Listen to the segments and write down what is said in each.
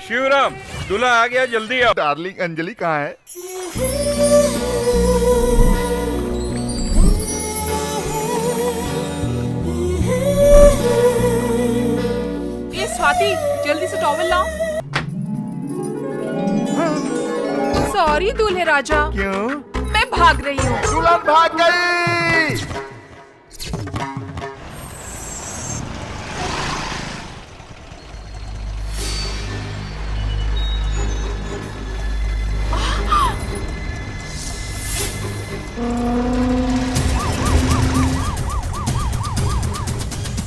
शिवराम, दूल्हा आ गया, जल्दी आओ। डार्लिंग अंजलि कहाँ है? ये स्वाति, जल्दी से टॉवल लाओ। सॉरी दूल्हे राजा, क्यों? मैं भाग रही हूँ। दुल्हन भाग गई।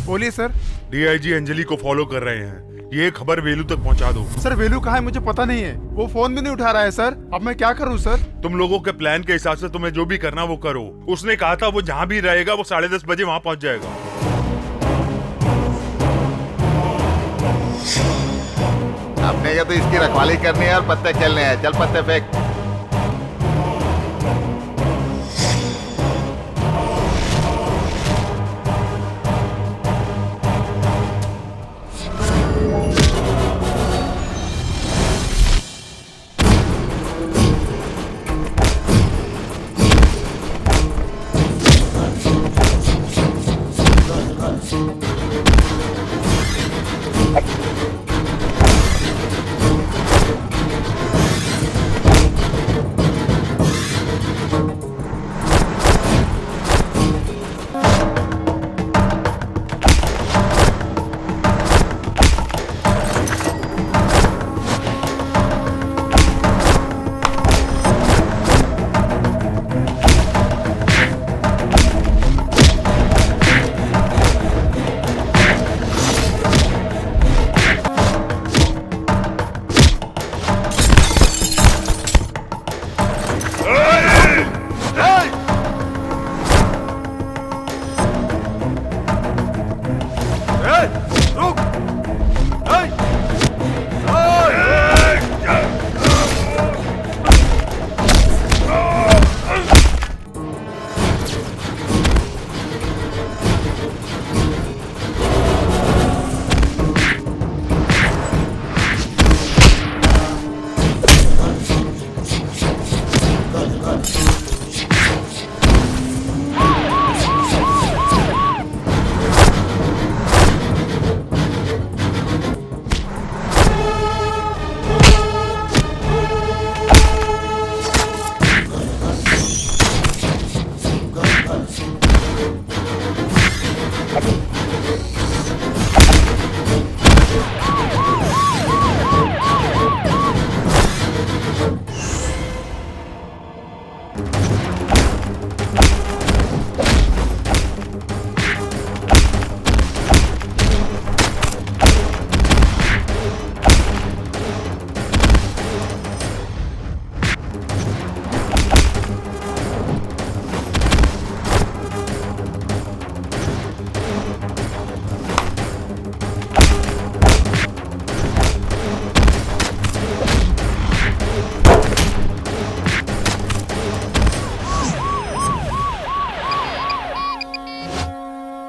बोलिए सर। डीआईजी अंजलि को फॉलो कर रहे हैं, ये खबर वेलू तक पहुंचा दो। सर वेलू कहाँ है मुझे पता नहीं है, वो फोन भी नहीं उठा रहा है सर। अब मैं क्या करूं सर? तुम लोगों के प्लान के हिसाब से तुम्हें जो भी करना वो करो। उसने कहा था वो जहाँ भी रहेगा वो 10:30 बजे वहाँ पहुँच जाएगा। अपने को तो इसकी रखवाली करनी है और पत्ते खेलने हैं। चल पत्ते फेंक।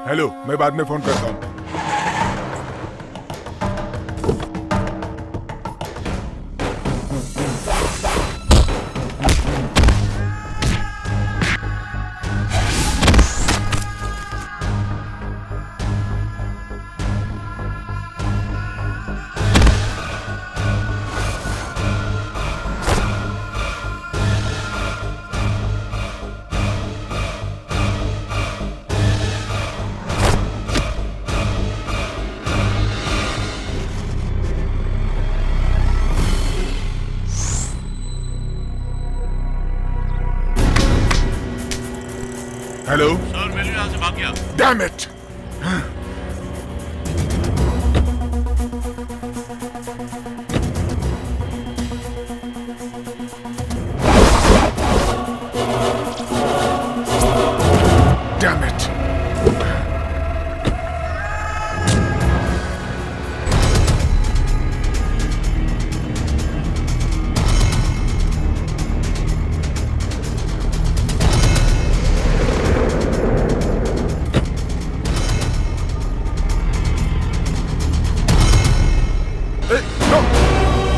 हेलो, मैं बाद में फोन करता हूँ। हेलो सर, वेलू यहाँ से भाग गया। Damn it. Damn it. No!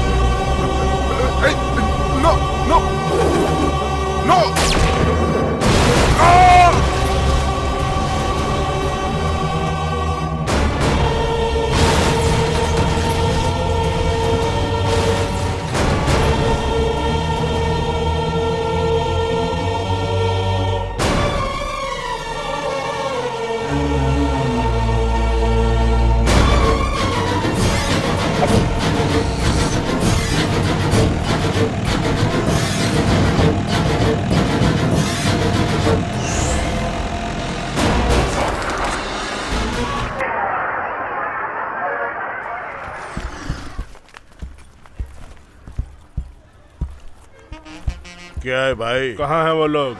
क्या है भाई? कहाँ है वो लोग?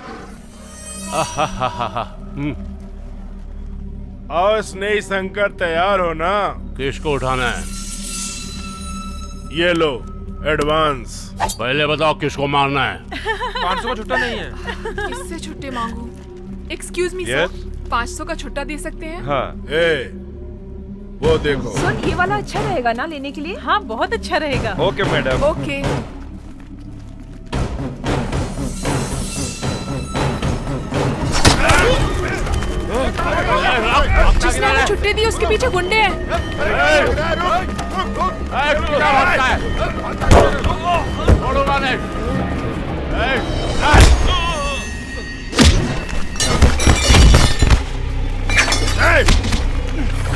और स्नेही शंकर तैयार हो ना? किसको उठाना है? ये लो एडवांस। पहले बताओ किसको मारना है? 500 का छुट्टा नहीं है। किससे छुट्टे मांगू? Excuse me Yes? सर, 500 का छुट्टा दे सकते हैं? हाँ। ए, वो देखो। सर ये वाला अच्छा रहेगा ना लेने के लिए? हाँ बहुत अच्छा रहेगा। Okay madam. ओके। जिसने छुट्टी दी उसके पीछे गुंडे हैं।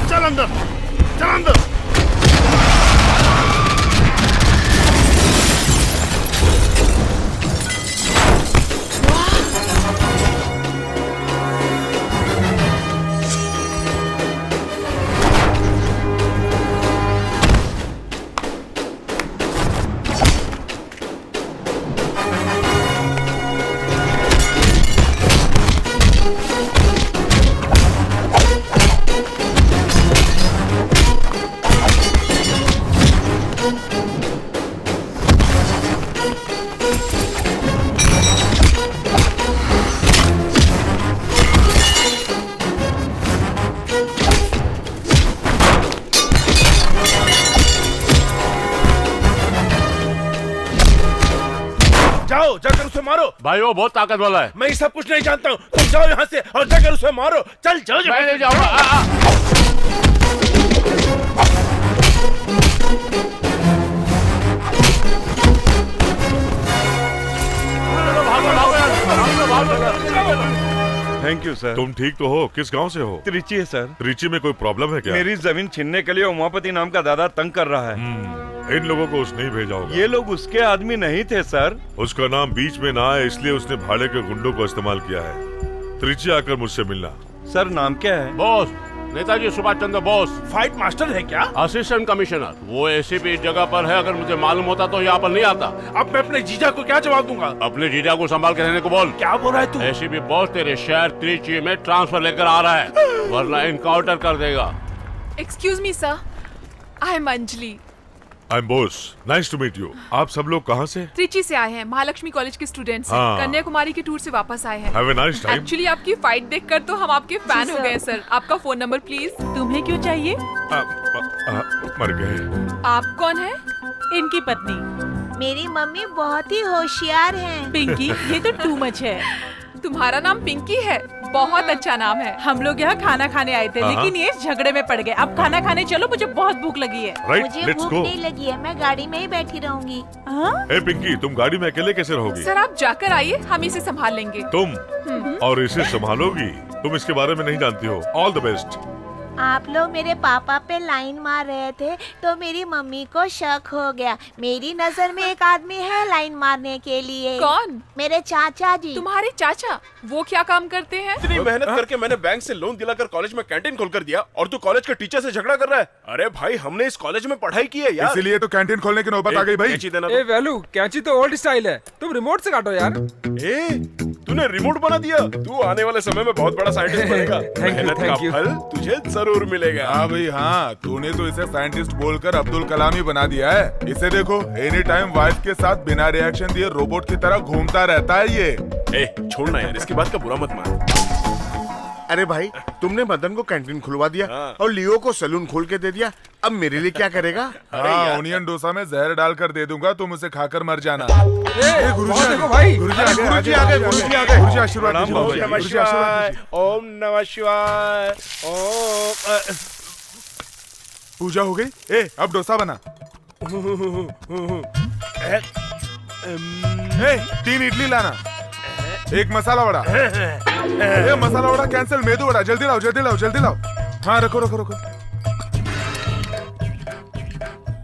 चल अंदर, चल अंदर। जाओ, जाकर उसे मारो। भाई वो बहुत ताकत वाला है। मैं ये सब कुछ नहीं जानता हूँ। तुम जाओ यहाँ से और जाकर उसे मारो। चल जाओ। मैं नहीं जाऊंगा। Thank you sir. तुम ठीक तो हो? किस गांव से हो? त्रिची है सर। त्रिची में कोई प्रॉब्लम है क्या? मेरी जमीन छीनने के लिए उमापति नाम का दादा तंग कर रहा है। इन लोगों को उसने ही भेजा होगा। ये लोग उसके आदमी नहीं थे सर। उसका नाम बीच में ना आए इसलिए उसने भाड़े के गुंडों को इस्तेमाल किया है। त्रिची आकर मुझसे मिलना। सर नाम क्या है? Boss, Netaji Subhash Chandra Bose, fight master है क्या? Assistant commissioner. वो एसीपी इस जगह पर है। अगर मुझे मालूम होता तो यहाँ पर नहीं आता। अब मैं अपने जीजा को क्या जवाब दूंगा? अपने जीजा को संभाल के रहने को बोल। क्या बोल रहा है तू? एसीपी बॉस तेरे शहर त्रिची में ट्रांसफर लेकर आ रहा है, वरना इनकाउंटर कर देगा। Excuse me sir, I am Anjali. I am Bose, nice to meet you. आप सब लोग कहाँ से? त्रिची से आए हैं। महालक्ष्मी कॉलेज के स्टूडेंट्स हैं। हाँ। कन्याकुमारी की टूर से वापस आए हैं। Have a nice time. Actually आपकी फाइट देखकर तो हम आपके फैन हो गए सर। आपका फोन नंबर प्लीज। तुम्हें क्यों चाहिए? मर गए। आप कौन है? इनकी पत्नी मेरी मम्मी बहुत ही होशियार हैं। पिंकी। ये तो टू मच है। तुम्हारा नाम पिंकी है? बहुत अच्छा नाम है। हम लोग यहाँ खाना खाने आए थे, हाँ। लेकिन ये झगड़े में पड़ गए। अब खाना खाने चलो, मुझे बहुत भूख लगी है। राइट, मुझे लेट्स भूख गो। नहीं लगी है, मैं गाड़ी में ही बैठी रहूंगी। हाँ? ए पिंकी, तुम गाड़ी में अकेले कैसे रहोगी? सर आप जाकर आइए, हम इसे संभाल लेंगे। तुम और इसे संभालोगी? तुम इसके बारे में नहीं जानती हो। All the best. आप लोग मेरे पापा पे लाइन मार रहे थे तो मेरी मम्मी को शक हो गया। मेरी नजर में एक आदमी है लाइन मारने के लिए। कौन? मेरे चाचा जी। तुम्हारे चाचा? वो क्या काम करते हैं? इतनी मेहनत करके मैंने बैंक से लोन दिलाकर कॉलेज में कैंटीन खोलकर दिया और तू कॉलेज के टीचर से झगड़ा कर रहा है? अरे भाई हमने इस कॉलेज में पढ़ाई की है यार। इसीलिए तो कैंटीन खोलने की नौबत आ गई भाई। कैंची देना ए वैल्यू, कैंची तो ओल्ड स्टाइल है, तुम रिमोट से काटो यार। तूने रिमोट बना दिया। तू आने वाले समय में बहुत बड़ा साइंटिस्ट बनेगा। मेहनत का thank you. फल तुझे जरूर मिलेगा। हाँ भाई हाँ, तूने तो इसे साइंटिस्ट बोलकर अब्दुल कलाम ही बना दिया है। इसे देखो, एनी टाइम वाइफ के साथ बिना रिएक्शन दिए रोबोट की तरह घूमता रहता है ये। छोड़ना यार, इसकी बात का बुरा मत मान। अरे भाई, तुमने मदन को कैंटीन खुलवा दिया हाँ। और लियो को सैलून खोल के दे दिया। अब मेरे लिए क्या करेगा? हाँ, ओनियन डोसा में जहर डालकर दे दूंगा, तुम उसे खाकर मर जाना। ए, गुरुजी देखो भाई। गुरुजी आ गए, गुरुजी आ गए, गुरुजी आ गए। गुरुजी आशीर्वाद प्रणाम दीजिए, बाबा। गुरुजी, नमः गुरुजी आशीर्वाद शिवाय, दीजिए। ओम नमः शिवाय, ओम। पूजा हो गई। ए, अब डोसा बना। ए, 3 इडली लाना, 1 मसाला वड़ा। ये मसाला वड़ा कैंसिल, मेदू वड़ा जल्दी लाओ जल्दी लाओ जल्दी लाओ। हाँ रखो रखो रखो।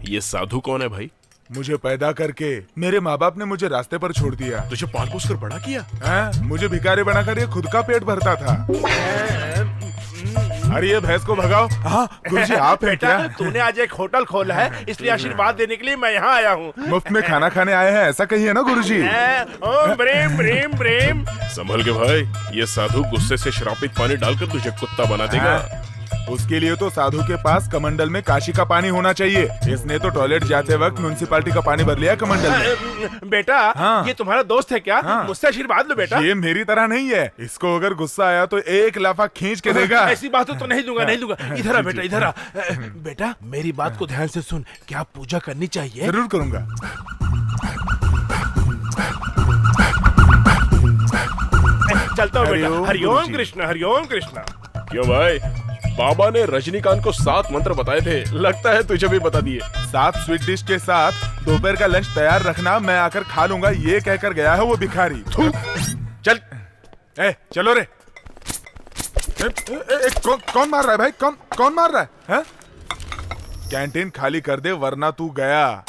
ये साधु कौन है भाई? मुझे पैदा करके मेरे माँ बाप ने मुझे रास्ते पर छोड़ दिया। तुझे पाल पोस कर बड़ा किया? मुझे भिखारी बनाकर ये खुद का पेट भरता था। अरे ये भैंस को भगाओ। हाँ गुरुजी आप हैं क्या? तूने आज एक होटल खोला है, इसलिए आशीर्वाद देने के लिए मैं यहाँ आया हूँ। मुफ्त में खाना खाने आए हैं ऐसा कहिए ना गुरुजी। ओम ब्रीम ब्रीम ब्रीम। संभल के भाई, ये साधु गुस्से से श्रापित पानी डालकर तुझे कुत्ता बना देगा। उसके लिए तो साधु के पास कमंडल में काशी का पानी होना चाहिए। इसने तो टॉयलेट जाते वक्त म्युनिसिपैलिटी का पानी भर लिया कमंडल में। बेटा हाँ। ये तुम्हारा दोस्त है क्या? हाँ। मुझसे आशीर्वाद लो बेटा। ये मेरी तरह नहीं है, इसको अगर गुस्सा आया तो एक लाफा खींच के देगा। ऐसी बात तो नहीं दूंगा नहीं दूंगा। इधर आ बेटा इधर आ। बेटा मेरी बात को ध्यान से सुन, क्या पूजा करनी चाहिए? जरूर करूंगा। चलता हूँ बेटा। हरिओम हरिओम गुरुजी। कृष्ण हरिओम कृष्ण। क्यों भाई, बाबा ने रजनीकांत को 7 मंत्र बताए थे, लगता है तुझे भी बता दिए। 7 स्वीट डिश के साथ दोपहर का लंच तैयार रखना, मैं आकर खा लूंगा, ये कहकर गया है वो भिखारी। चल चलो रे। कौन मार रहा है भाई? कौन मार रहा है? कैंटीन खाली कर दे वरना तू गया।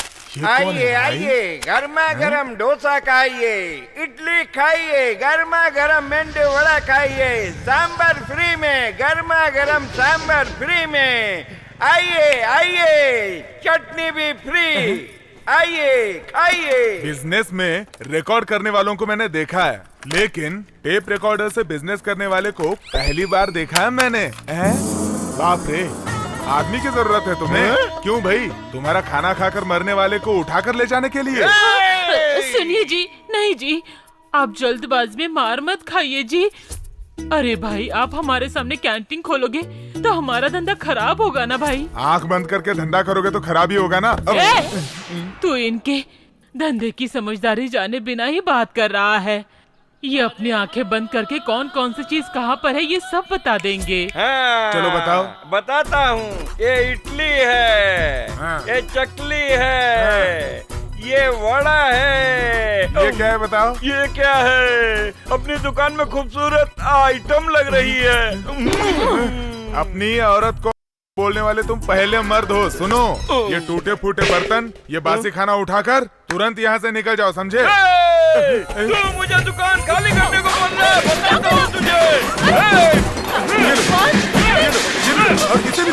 आइए आइए, गर्मा गर्म डोसा खाइए, इडली खाइए, गर्मा गर्म मेंदू वड़ा खाइए, सांबर फ्री में, गर्मा गर्म सांबर फ्री में। आइए आइए, चटनी भी फ्री। आइए खाइए। बिजनेस में रिकॉर्ड करने वालों को मैंने देखा है, लेकिन टेप रिकॉर्डर से बिजनेस करने वाले को पहली बार देखा है मैंने। बाप रे, आदमी की जरूरत है तुम्हें? क्यों भाई, तुम्हारा खाना खाकर मरने वाले को उठाकर ले जाने के लिए? सुनिए जी, नहीं जी, आप जल्दबाज में मार मत खाइए जी। अरे भाई, आप हमारे सामने कैंटीन खोलोगे तो हमारा धंधा खराब होगा ना भाई। आंख बंद करके धंधा करोगे तो खराब ही होगा ना। तू इनके धंधे की समझदारी जाने बिना ही बात कर रहा है। ये अपनी आंखें बंद करके कौन कौन सी चीज कहाँ पर है ये सब बता देंगे। चलो बताओ। बताता हूँ। ये इडली है, ये चकली है, ये वड़ा है। ये क्या है बताओ? ये क्या है? अपनी दुकान में खूबसूरत आइटम लग रही है। अपनी औरत को बोलने वाले तुम पहले मर्द हो। सुनो, ये टूटे फूटे बर्तन, ये बासी खाना उठाकर तुरंत यहाँ से निकल जाओ, समझे? तू मुझे दुकान खाली करने को बोल रहा है, बताता हूँ तुझे। और किसी भी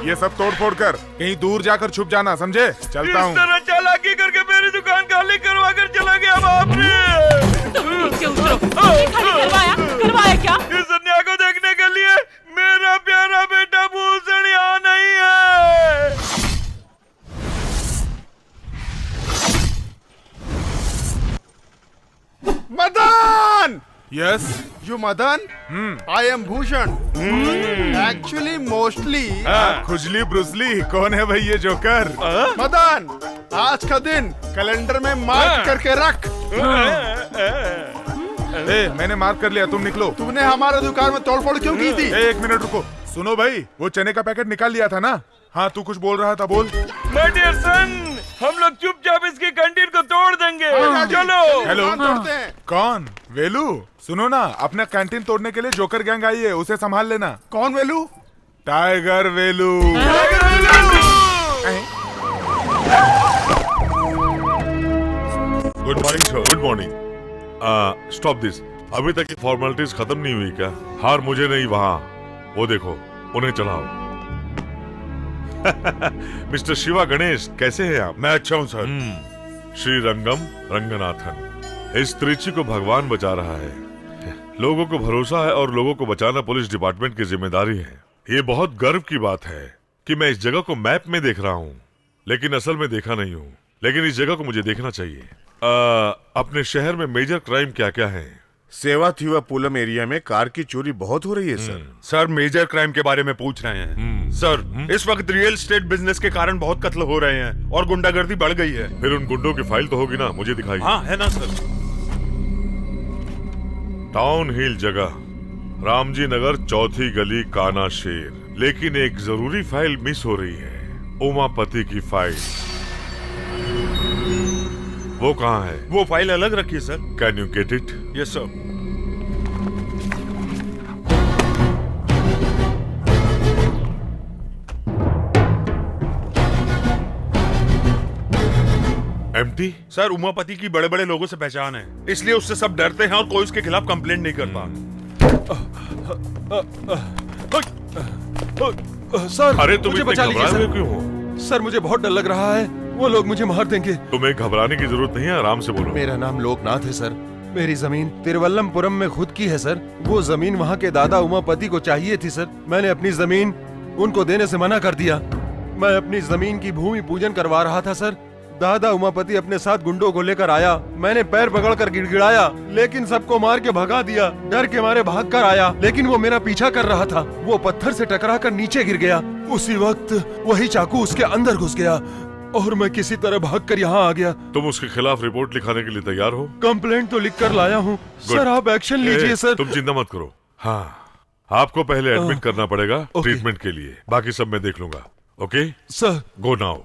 ये सब तोड़ फोड़ कर कहीं दूर जाकर छुप जाना, समझे? चलता हूँ। इस तरह चालाकी करके मेरी दुकान खाली करवा कर चला गया बाप रे। करवाया क्या? इस अन्याय को देखने के लिए मेरा प्यारा बेटा भूषण यहाँ नहीं है। Madan! Yes You Madan? I am Bhushan. Actually, mostly. खुजली ब्रुसली कौन है भाई ये जोकर? मदन, आज का दिन कैलेंडर में मार्क करके रख। मैंने मार्क कर लिया, तुम निकलो। तुमने हमारे दुकान में तोड़फोड़ क्यों की थी? एक मिनट रुको। सुनो भाई, वो चने का पैकेट निकाल लिया था ना? हाँ, तू कुछ बोल रहा था, बोल। My dear son, हम लोग चुपचाप इसकी कैंटीन को तोड़ देंगे। चलो। हेलो, तोड़ते हैं। कौन? वेलू? सुनो ना, अपना कैंटीन तोड़ने के लिए जोकर गैंग आई है, उसे संभाल लेना। कौन Velu? Tiger Velu. Good morning sir. Good morning. Stop this. अभी तक की फॉर्मेलिटीज खत्म नहीं हुई क्या? हार मुझे नहीं, वहाँ वो देखो, उन्हें चलाओ। मिस्टर शिवा गणेश, कैसे हैं आप? मैं अच्छा हूँ सर। श्री रंगम रंगनाथन, इस त्रिची को भगवान बचा रहा है। लोगों को भरोसा है और लोगों को बचाना पुलिस डिपार्टमेंट की जिम्मेदारी है। ये बहुत गर्व की बात है कि मैं इस जगह को मैप में देख रहा हूँ, लेकिन असल में देखा नहीं हूँ। लेकिन इस जगह को मुझे देखना चाहिए। अपने शहर में मेजर क्राइम क्या क्या है? सेवाथिवा पुलम एरिया में कार की चोरी बहुत हो रही है सर। सर, मेजर क्राइम के बारे में पूछ रहे हैं। सर, इस वक्त रियल एस्टेट बिजनेस के कारण बहुत कत्ल हो रहे हैं और गुंडागर्दी बढ़ गई है। फिर उन गुंडों की फाइल तो होगी ना, मुझे दिखाइए। हाँ, है ना सर। टाउन हिल जगह, रामजी नगर, चौथी गली, काना शेर। लेकिन एक जरूरी फाइल मिस हो रही है, उमापति की फाइल। वो कहाँ है? वो फाइल अलग रखिए sir. Can you get it? Yes sir. Empty? Sir Umapati की बड़े बड़े लोगों से पहचान है, इसलिए उससे सब डरते हैं और कोई उसके खिलाफ कंप्लेंट नहीं करता। सर अरे तुम मुझे इतने बचा लीजिए घबराए हुए सर। क्यों हो? सर मुझे बहुत डर लग रहा है, वो लोग मुझे मार देंगे। तुम्हें घबराने की जरूरत नहीं है, आराम से बोलो। मेरा नाम लोकनाथ है सर। मेरी जमीन तिरुवल्लमपुरम में खुद की है सर। वो जमीन वहाँ के दादा उमापति को चाहिए थी सर। मैंने अपनी जमीन उनको देने से मना कर दिया। मैं अपनी जमीन की भूमि पूजन करवा रहा था सर। दादा उमापति अपने साथ गुंडों को लेकर आया। मैंने पैर पकड़कर गिड़गिड़ाया, लेकिन सबको मार के भगा दिया। डर के मारे भाग कर आया, लेकिन वो मेरा पीछा कर रहा था। वो पत्थर से टकराकर नीचे गिर गया। उसी वक्त वही चाकू उसके अंदर घुस गया और मैं किसी तरह भागकर यहाँ आ गया। तुम उसके खिलाफ रिपोर्ट लिखाने के लिए तैयार हो? कंप्लेंट तो लिख कर लाया हूँ सर, आप एक्शन लीजिए सर। तुम चिंता मत करो। हाँ, आपको पहले एडमिट करना पड़ेगा ट्रीटमेंट के लिए, बाकी सब मैं देख लूंगा। Okay sir, go now.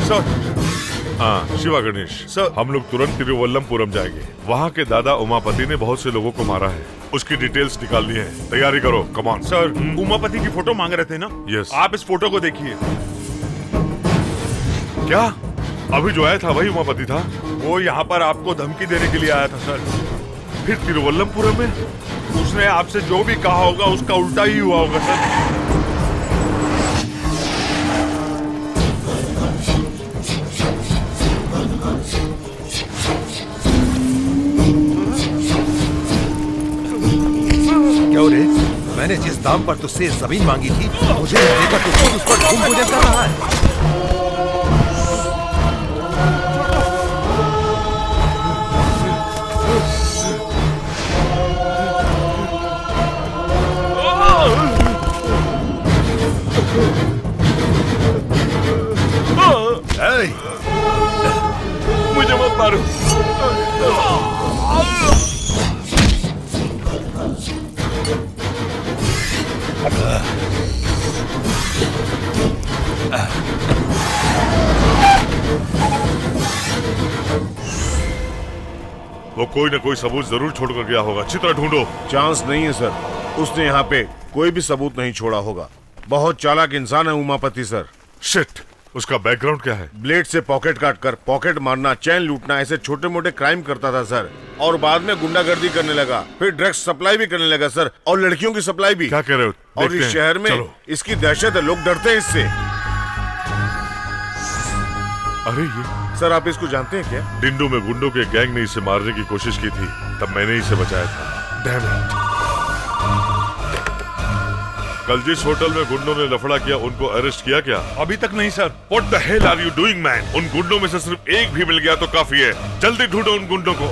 Sir, हाँ शिवा गणेश सर, हम लोग तुरंत तिरुवल्लमपुरम जाएंगे। वहाँ के दादा उमापति ने बहुत से लोगों को मारा है, उसकी डिटेल्स निकालनी है। तैयारी करो, कम ऑन। सर उमापति की फोटो मांग रहे थे ना? यस। आप इस फोटो को देखिए। क्या अभी जो आया था वही उमापति था? वो यहाँ पर आपको धमकी देने के लिए आया था सर। फिर तिरुवल्लमपुरम में उसने आपसे जो भी कहा होगा उसका उल्टा ही हुआ होगा सर। क्यों रे? मैंने जिस दाम पर तुझसे जमीन मांगी थी, मुझे देकर तू खुद उस पर भूमि पूजन कर रहा है। मुझे मत मारो। वो कोई न कोई सबूत जरूर छोड़कर गया होगा। चित्र ढूंढो। चांस नहीं है सर, उसने यहाँ पे कोई भी सबूत नहीं छोड़ा होगा। बहुत चालाक इंसान है उमापति सर। शिट, उसका बैकग्राउंड क्या है? ब्लेड से पॉकेट काटकर पॉकेट मारना, चैन लूटना, ऐसे छोटे मोटे क्राइम करता था सर। और बाद में गुंडागर्दी करने लगा, फिर ड्रग्स सप्लाई भी करने लगा सर, और लड़कियों की सप्लाई भी। क्या कह रहे हो? और इस शहर में इसकी दहशत है, लोग डरते हैं इससे। अरे ये सर, आप इसको जानते हैं क्या? डिंडो में गुंडों के गैंग ने इसे मारने की कोशिश की थी, तब मैंने इसे बचाया था। Damn it. कल जिस होटल में गुंडों ने लफड़ा किया, उनको अरेस्ट किया क्या? अभी तक नहीं sir. What the hell are you doing, man? उन गुंडों में से सिर्फ एक भी मिल गया तो काफी है। जल्दी ढूंढो उन गुंडों को।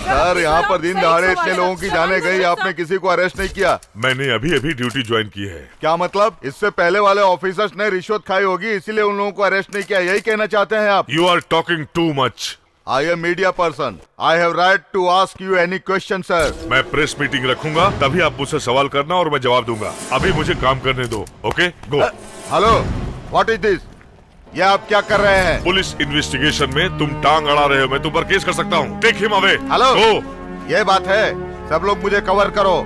सर, यहाँ पर दिन दहाड़े इतने लोगों की जाने गई, आपने किसी को अरेस्ट नहीं किया? मैंने अभी अभी ड्यूटी ज्वाइन की है। क्या मतलब? इससे पहले वाले ऑफिसर्स ने रिश्वत खाई होगी, इसीलिए उन लोगों को अरेस्ट नहीं किया, यही कहना चाहते हैं आप? You are talking too much. I am media person. I have right to ask you any question, sir. मैं प्रेस मीटिंग रखूंगा, तभी आप मुझसे सवाल करना और मैं जवाब दूंगा। अभी मुझे काम करने दो। Okay, go. Hello, what is this? ये आप क्या कर रहे हैं? पुलिस इन्वेस्टिगेशन में तुम टांग अड़ा रहे हो, मैं तुम पर केस कर सकता हूँ। Take him away. Hello, go. ये बात है, सब लोग मुझे कवर करो।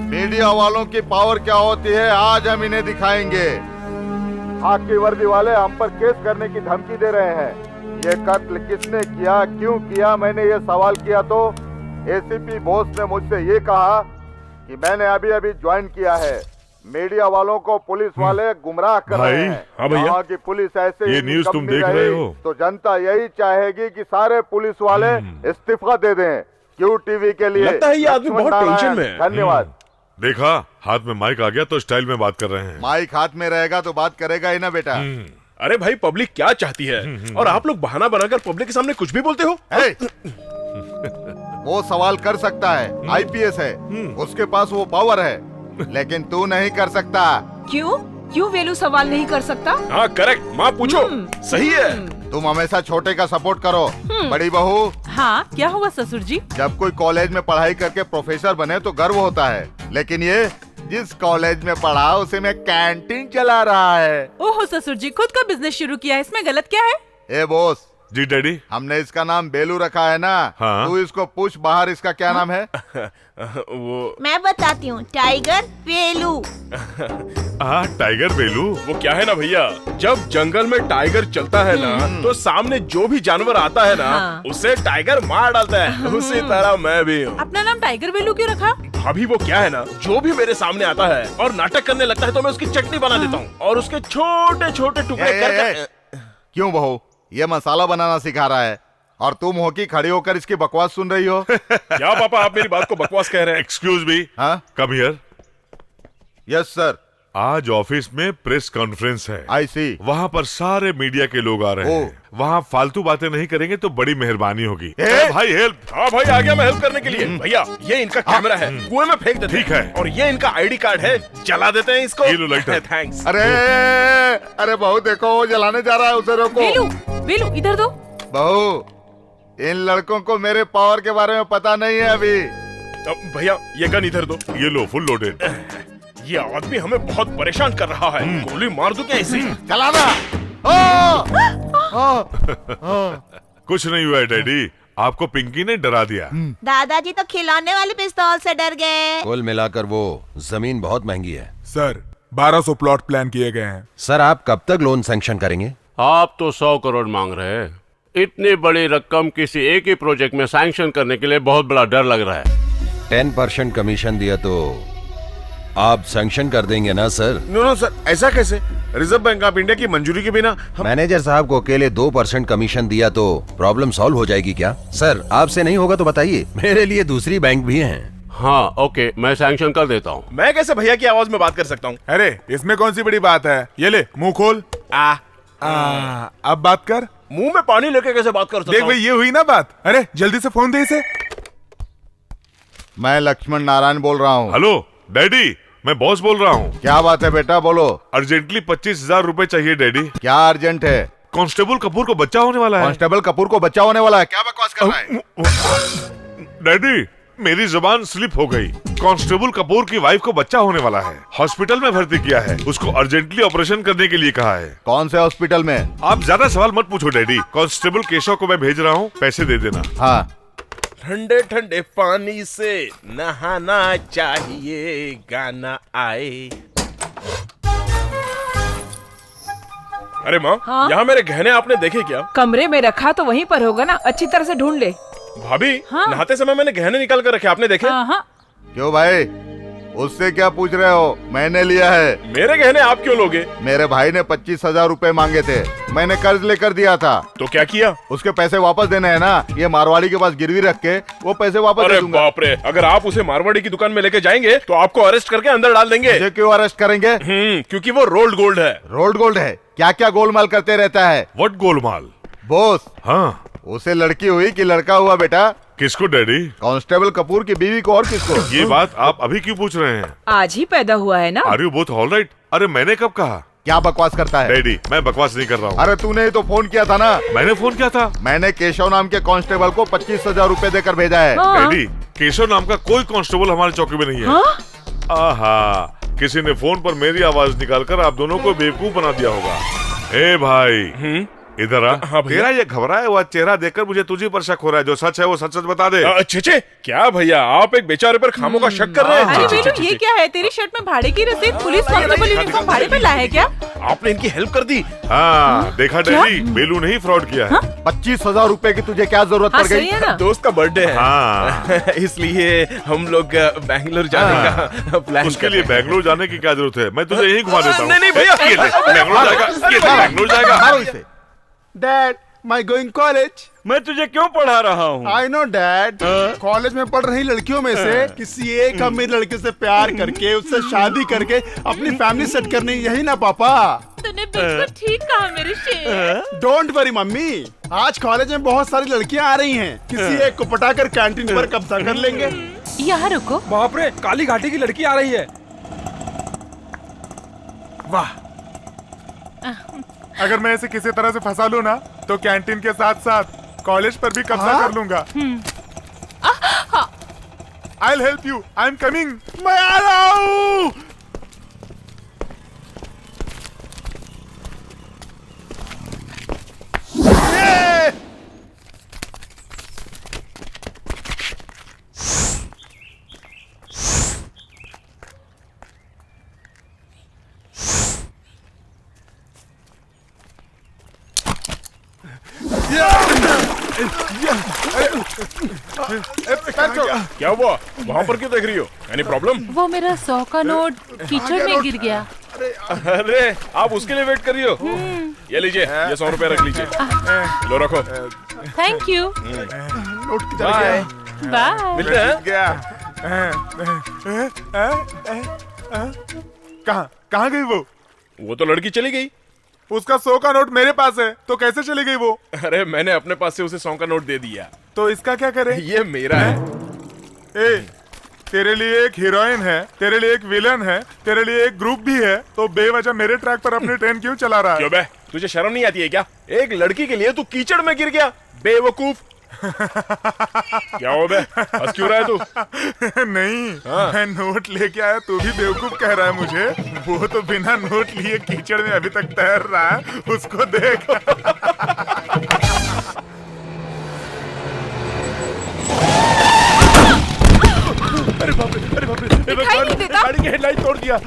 मीडिया वालों की पावर क्या होती है, आज हम इन्हें दिखाएंगे। आग की वर्दी वाले हम पर केस करने की धमकी दे रहे हैं। ये कत्ल किसने किया, क्यों किया? मैंने ये सवाल किया तो एसीपी बोस ने मुझसे ये कहा कि मैंने अभी अभी ज्वाइन किया है। मीडिया वालों को पुलिस वाले गुमराह कर रहे हैं। हाँ भैया, यहाँ की पुलिस ऐसे ये न्यूज़ तुम देख रहे हो तो जनता यही चाहेगी कि सारे पुलिस वाले इस्तीफा दे दें। क्यू टीवी के लिए लगता है ये आदमी बहुत टेंशन में है। धन्यवाद। देखा, हाथ में माइक आ गया तो स्टाइल में बात कर रहे हैं। माइक हाथ में रहेगा तो बात करेगा ही ना बेटा। अरे भाई, पब्लिक क्या चाहती है और आप लोग बहाना बनाकर पब्लिक के सामने कुछ भी बोलते हो। वो सवाल कर सकता है, आईपीएस है, उसके पास वो पावर है, लेकिन तू नहीं कर सकता। क्यों वेलू सवाल नहीं कर सकता? हाँ करेक्ट, माँ पूछो। सही है। तुम हमेशा छोटे का सपोर्ट करो। बड़ी बहू। हाँ, क्या हुआ ससुर जी? जब कोई कॉलेज में पढ़ाई करके प्रोफेसर बने तो गर्व होता है, लेकिन ये जिस कॉलेज में पढ़ा उसे में कैंटीन चला रहा है। ओहो ससुर जी, खुद का बिजनेस शुरू किया है, इसमें गलत क्या है? ए बॉस, जी डैडी। हमने इसका नाम बेलू रखा है ना। हाँ। तू इसको पूछ बाहर इसका क्या नाम है। वो मैं बताती हूँ, टाइगर बेलू। हाँ, टाइगर बेलू। वो क्या है ना भैया, जब जंगल में टाइगर चलता है ना तो सामने जो भी जानवर आता है ना हाँ। उसे टाइगर मार डालता है। उसी तरह मैं भी हूँ। अपना नाम टाइगर बेलू क्यों रखा? भाभी वो क्या है ना, जो भी मेरे सामने आता है और नाटक करने लगता है तो मैं उसकी चटनी बना देता हूँ और उसके छोटे छोटे टुकड़े कर क्यों बहू, ये मसाला बनाना सिखा रहा है और तुम हो कि खड़ी होकर इसकी बकवास सुन रही हो। क्या पापा, आप मेरी बात को बकवास कह रहे हैं? एक्सक्यूज मी, हाँ? Come here. Yes sir. आज ऑफिस में प्रेस कॉन्फ्रेंस है। आई सी। वहाँ पर सारे मीडिया के लोग आ रहे हैं। वहाँ फालतू बातें नहीं करेंगे तो बड़ी मेहरबानी होगी। भाई हेल्प। हाँ भाई, आ गया मैं हेल्प करने के लिए। भैया ये इनका कैमरा है, कुएं में फेंक देते हैं। ठीक है। और ये इनका आईडी कार्ड है, जला देते हैं इसको। ये लो लाइटर। थैंक्स। अरे बहू देखो, वो जलाने जा रहा है, उसे रोको। बेलू, बेलू इधर दो। बहू, इन लड़कों को मेरे पावर के बारे में पता नहीं है अभी। भैया ये गन इधर दो। ये लो, फुल लोडेड। ये आदमी हमें बहुत परेशान कर रहा है। गोली मार दूं क्या इसे? चलाना। कुछ नहीं हुआ है डैडी, आपको पिंकी ने डरा दिया। दादाजी तो खिलौने वाली पिस्तौल से डर गए। कुल मिलाकर वो जमीन बहुत महंगी है। सर 1200 प्लॉट प्लान किए गए हैं। सर आप कब तक लोन सैंक्शन करेंगे? आप तो 100 करोड़ मांग रहे हैं। इतनी बड़ी रकम किसी एक ही प्रोजेक्ट में सैंक्शन करने के लिए बहुत बड़ा डर लग रहा है। 10% कमीशन दिया तो आप सैंक्शन कर देंगे ना सर? नो सर, ऐसा कैसे? रिजर्व बैंक ऑफ इंडिया की मंजूरी के बिना मैनेजर साहब को अकेले 2% कमीशन दिया तो प्रॉब्लम सॉल्व हो जाएगी क्या? सर आपसे नहीं होगा तो बताइए, मेरे लिए दूसरी बैंक भी हैं। हाँ ओके, मैं सैंक्शन कर देता हूँ। मैं कैसे भैया की आवाज में बात कर सकता हूँ? अरे इसमें कौन सी बड़ी बात है, ये ले मुंह खोल। अब बात कर। मुंह में पानी लेके कैसे बात कर सकता देख हूँ? भाई, ये हुई ना बात। अरे जल्दी से फोन दे इसे। मैं लक्ष्मण नारायण बोल रहा हूँ। हेलो डैडी, मैं बॉस बोल रहा हूँ। क्या बात है बेटा, बोलो। अर्जेंटली 25,000 रुपए चाहिए डैडी। क्या अर्जेंट है? कांस्टेबल कपूर को बच्चा होने वाला है। कांस्टेबल कपूर को बच्चा होने वाला है? क्या बकवास कर रहा है? डैडी मेरी जुबान स्लिप हो गई। कांस्टेबल कपूर की वाइफ को बच्चा होने वाला है, हॉस्पिटल में भर्ती किया है, उसको अर्जेंटली ऑपरेशन करने के लिए कहा है। कौन से हॉस्पिटल में? आप ज्यादा सवाल मत पूछो डैडी। कांस्टेबल केशव को मैं भेज रहा हूँ, पैसे दे देना। हाँ। ठंडे ठंडे पानी से नहाना चाहिए, गाना आए। अरे माँ, हाँ? यहाँ मेरे गहने आपने देखे क्या? कमरे में रखा तो वहीं पर होगा ना, अच्छी तरह से ढूंढ ले। भाभी, हाँ? नहाते समय मैंने गहने निकाल कर रखे, आपने देखे? हाँ। क्यों भाई, उससे क्या पूछ रहे हो? मैंने लिया है। मेरे गहने आप क्यों लोगे? मेरे भाई ने 25,000 रुपए मांगे थे, मैंने कर्ज लेकर दिया था। तो क्या किया? उसके पैसे वापस देने हैं ना, ये मारवाड़ी के पास गिरवी रख के वो पैसे वापस दे अरे दूंगा। बाप रे, अगर आप उसे मारवाड़ी की दुकान में लेके जाएंगे तो आपको अरेस्ट करके अंदर डाल देंगे। मुझे क्यों अरेस्ट करेंगे? क्योंकि वो रोल्ड गोल्ड है। रोल्ड गोल्ड है? क्या क्या गोलमाल करते रहता है? व्हाट गोलमाल? बॉस, हाँ उसे लड़की हुई कि लड़का हुआ बेटा? किसको डैडी? कांस्टेबल कपूर की बीवी को, और किसको? ये बात आप अभी क्यों पूछ रहे हैं? आज ही पैदा हुआ है ना। Are you both all right? अरे मैंने कब कहा? क्या बकवास करता है? डैडी मैं बकवास नहीं कर रहा हूँ। अरे तूने ही तो फोन किया था ना। मैंने फोन किया था। मैंने केशव नाम के कांस्टेबल को 25,000 रुपए देकर भेजा है। डैडी केशव नाम का कोई कांस्टेबल हमारे चौकी में नहीं है। आहा, किसी ने फोन पर मेरी आवाज निकालकर आप दोनों को बेवकूफ बना दिया होगा। ए भाई इधर आ। हाँ भैया। तेरा ये घबराया हुआ चेहरा देखकर मुझे तुझे पर शक हो रहा है। जो सच है वो सच सच बता दे। छे क्या भैया, आप एक बेचारे पर खामों का शक कर रहे हैं? अरे बेलू, ये क्या है? तेरी शर्ट में भाड़े की रसीद, पुलिस कांस्टेबल यूनिफॉर्म भाड़े पे लाया है क्या? आपने इनकी हेल्प कर दी। हाँ देखा डैडी, बेलू नहीं फ्रॉड किया है। 25,000 रुपए की तुझे क्या जरूरत पड़ गई? दोस्त का बर्थडे है। हाँ इसलिए हम लोग बैंगलोर जाने का प्लान। उसके लिए बैंगलोर जाने की क्या जरूरत है? मैं तुझे यही घुमा देता हूँ। नहीं भैया, बैंगलोर जाएगा, ये बैंगलोर जाएगा। डैड, माई गोइंग कॉलेज। मैं तुझे क्यों पढ़ा रहा हूँ? आई नो डैड, कॉलेज में पढ़ रही लड़कियों में से किसी एक अमीर लड़के से प्यार करके उससे शादी करके अपनी फैमिली सेट करनी, यही ना पापा? तूने बिल्कुल ठीक कहा मेरे शेर। डोंट वरी मम्मी, आज कॉलेज में बहुत सारी लड़कियाँ आ रही हैं, किसी एक को पटाकर कैंटीन पर कब्जा कर लेंगे। यहाँ रुको। बाप रे, काली घाटी की लड़की आ रही है। वाह, अगर मैं इसे किसी तरह से फंसा लूं ना तो कैंटीन के साथ साथ कॉलेज पर भी कब्जा कर लूंगा। I will help you, I am coming. मैं आ रहा हूँ। क्या हुआ? वहाँ पर क्यों देख रही हो? Any problem? वो मेरा 100 का नोट कीचड़ में गिर गया। अरे आप उसके लिए वेट कर रही हो? ये लीजिए, ये 100 रुपए रख लीजिए। लो रखो। Thank you. नोट किधर बाय। गया? बाय। मिलते हैं। कहाँ गई वो तो लड़की चली गई। उसका 100 का नोट मेरे पास है, तो कैसे चली गई वो? अरे मैंने अपने पास से उसे 100 का नोट दे दिया। तो इसका क्या करे? ये मेरा है। ए, तेरे लिए एक हीरोइन है, तेरे लिए एक विलन है, तेरे लिए एक ग्रुप भी है, तो बेवजह मेरे ट्रैक पर अपनी ट्रेन क्यों चला रहा है? क्यों बे? तुझे शर्म नहीं आती है क्या? एक लड़की के लिए तू कीचड़ में गिर गया, बेवकूफ। क्या हो बे? हंस क्यों रहा है तू? नहीं, मैं नोट लेके आया, तू भी बेवकूफ कह रहा है मुझे? वो तो बिना नोट लिए कीचड़ में अभी तक तैर रहा है, उसको देख। अरे बाप रे, अरे बाप रे, दिखाई नहीं देता। गाड़ी की हेडलाइट तोड़ दिया।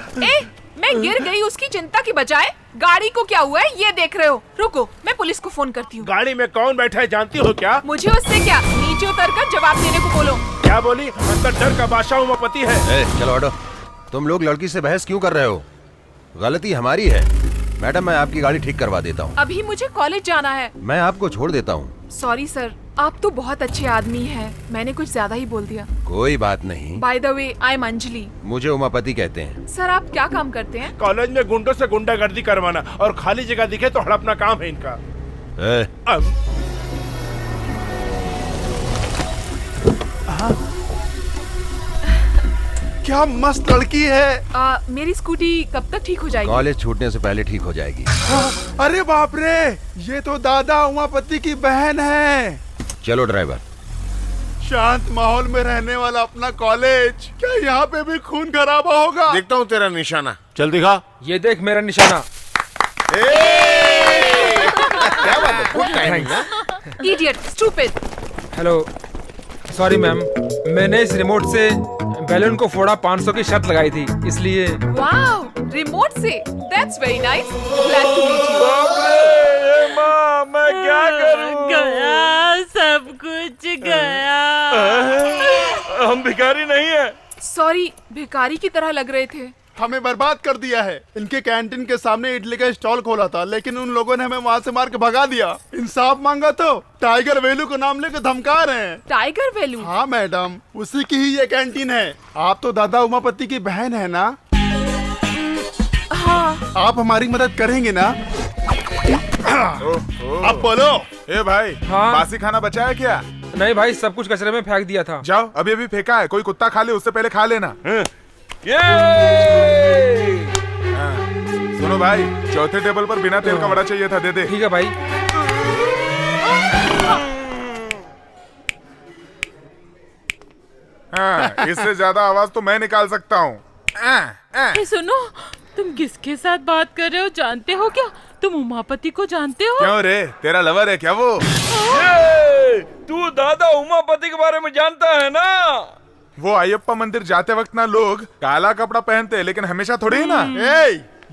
मैं गिर गई उसकी चिंता की बजाय गाड़ी को क्या हुआ है ये देख रहे हो। रुको, मैं पुलिस को फोन करती हूँ। गाड़ी में कौन बैठा है जानती हो क्या? मुझे उससे क्या, नीचे उतरकर जवाब देने को बोलो। क्या बोली? अंदर डर का बादशाह उमापति है। चलो हटो। तुम लोग लड़की से बहस क्यों कर रहे हो? गलती हमारी है। मैडम, मैं आपकी गाड़ी ठीक करवा देता हूँ। अभी मुझे कॉलेज जाना है। मैं आपको छोड़ देता हूँ। सॉरी सर, आप तो बहुत अच्छे आदमी हैं। मैंने कुछ ज्यादा ही बोल दिया। कोई बात नहीं। By the way, I am Anjali. मुझे उमापति कहते हैं। सर, आप क्या काम करते हैं? कॉलेज में गुंडों से गुंडागर्दी करवाना और खाली जगह दिखे तो हड़पना काम है इनका। क्या मस्त लड़की है। मेरी स्कूटी कब तक ठीक हो जाएगी? कॉलेज छूटने से पहले ठीक हो जाएगी। अरे बाप रे, ये तो दादा उमापति की बहन है। चलो ड्राइवर। शांत माहौल में रहने वाला अपना कॉलेज, क्या यहाँ पे भी खून खराबा होगा? देखता हूँ तेरा निशाना। चल दिखा। ये देख मेरा निशाना। क्या बात है? गुड टाइमिंग ना? Idiot, stupid. Hello, sorry ma'am, मैंने इस रिमोट से बैलून को फोड़ा, 500 की शर्त लगाई थी, इसलिए। वाओ, रिमोट से? That's very nice. Glad to meet you. माँ, मैं क्या करूँ? गया, सब कुछ गया। हम भिखारी नहीं है। सॉरी, भिखारी की तरह लग रहे थे। हमें बर्बाद कर दिया है। इनके कैंटीन के सामने इडली का स्टॉल खोला था, लेकिन उन लोगों ने हमें वहाँ से मार के भगा दिया। इंसाफ मांगा तो टाइगर वेलू का नाम लेकर धमका रहे हैं। टाइगर वेलू? हाँ मैडम, उसी की ही ये कैंटीन है। आप तो दादा उमापति की बहन है ना? हाँ। आप हमारी मदद करेंगे ना? अब बोलो। ए भाई, हाँ? बासी खाना बचा है क्या? नहीं भाई, सब कुछ कचरे में फेंक दिया था। जाओ, अभी अभी फेंका है, कोई कुत्ता खा ले, उससे पहले खा लेना। सुनो भाई, चौथे टेबल पर बिना तेल का वड़ा चाहिए था, दे दे। ठीक है भाई। हाँ, इससे ज्यादा आवाज तो मैं निकाल सकता हूँ। सुनो, तुम किसके साथ बात कर रहे हो जानते हो क्या? तुम उमापति को जानते हो? क्यों रे, तेरा लवर है क्या वो? तू दादा उमापति के बारे में जानता है ना? वो अयप्पा मंदिर जाते वक्त ना लोग काला कपड़ा पहनते हैं, लेकिन हमेशा थोड़ी ही ना।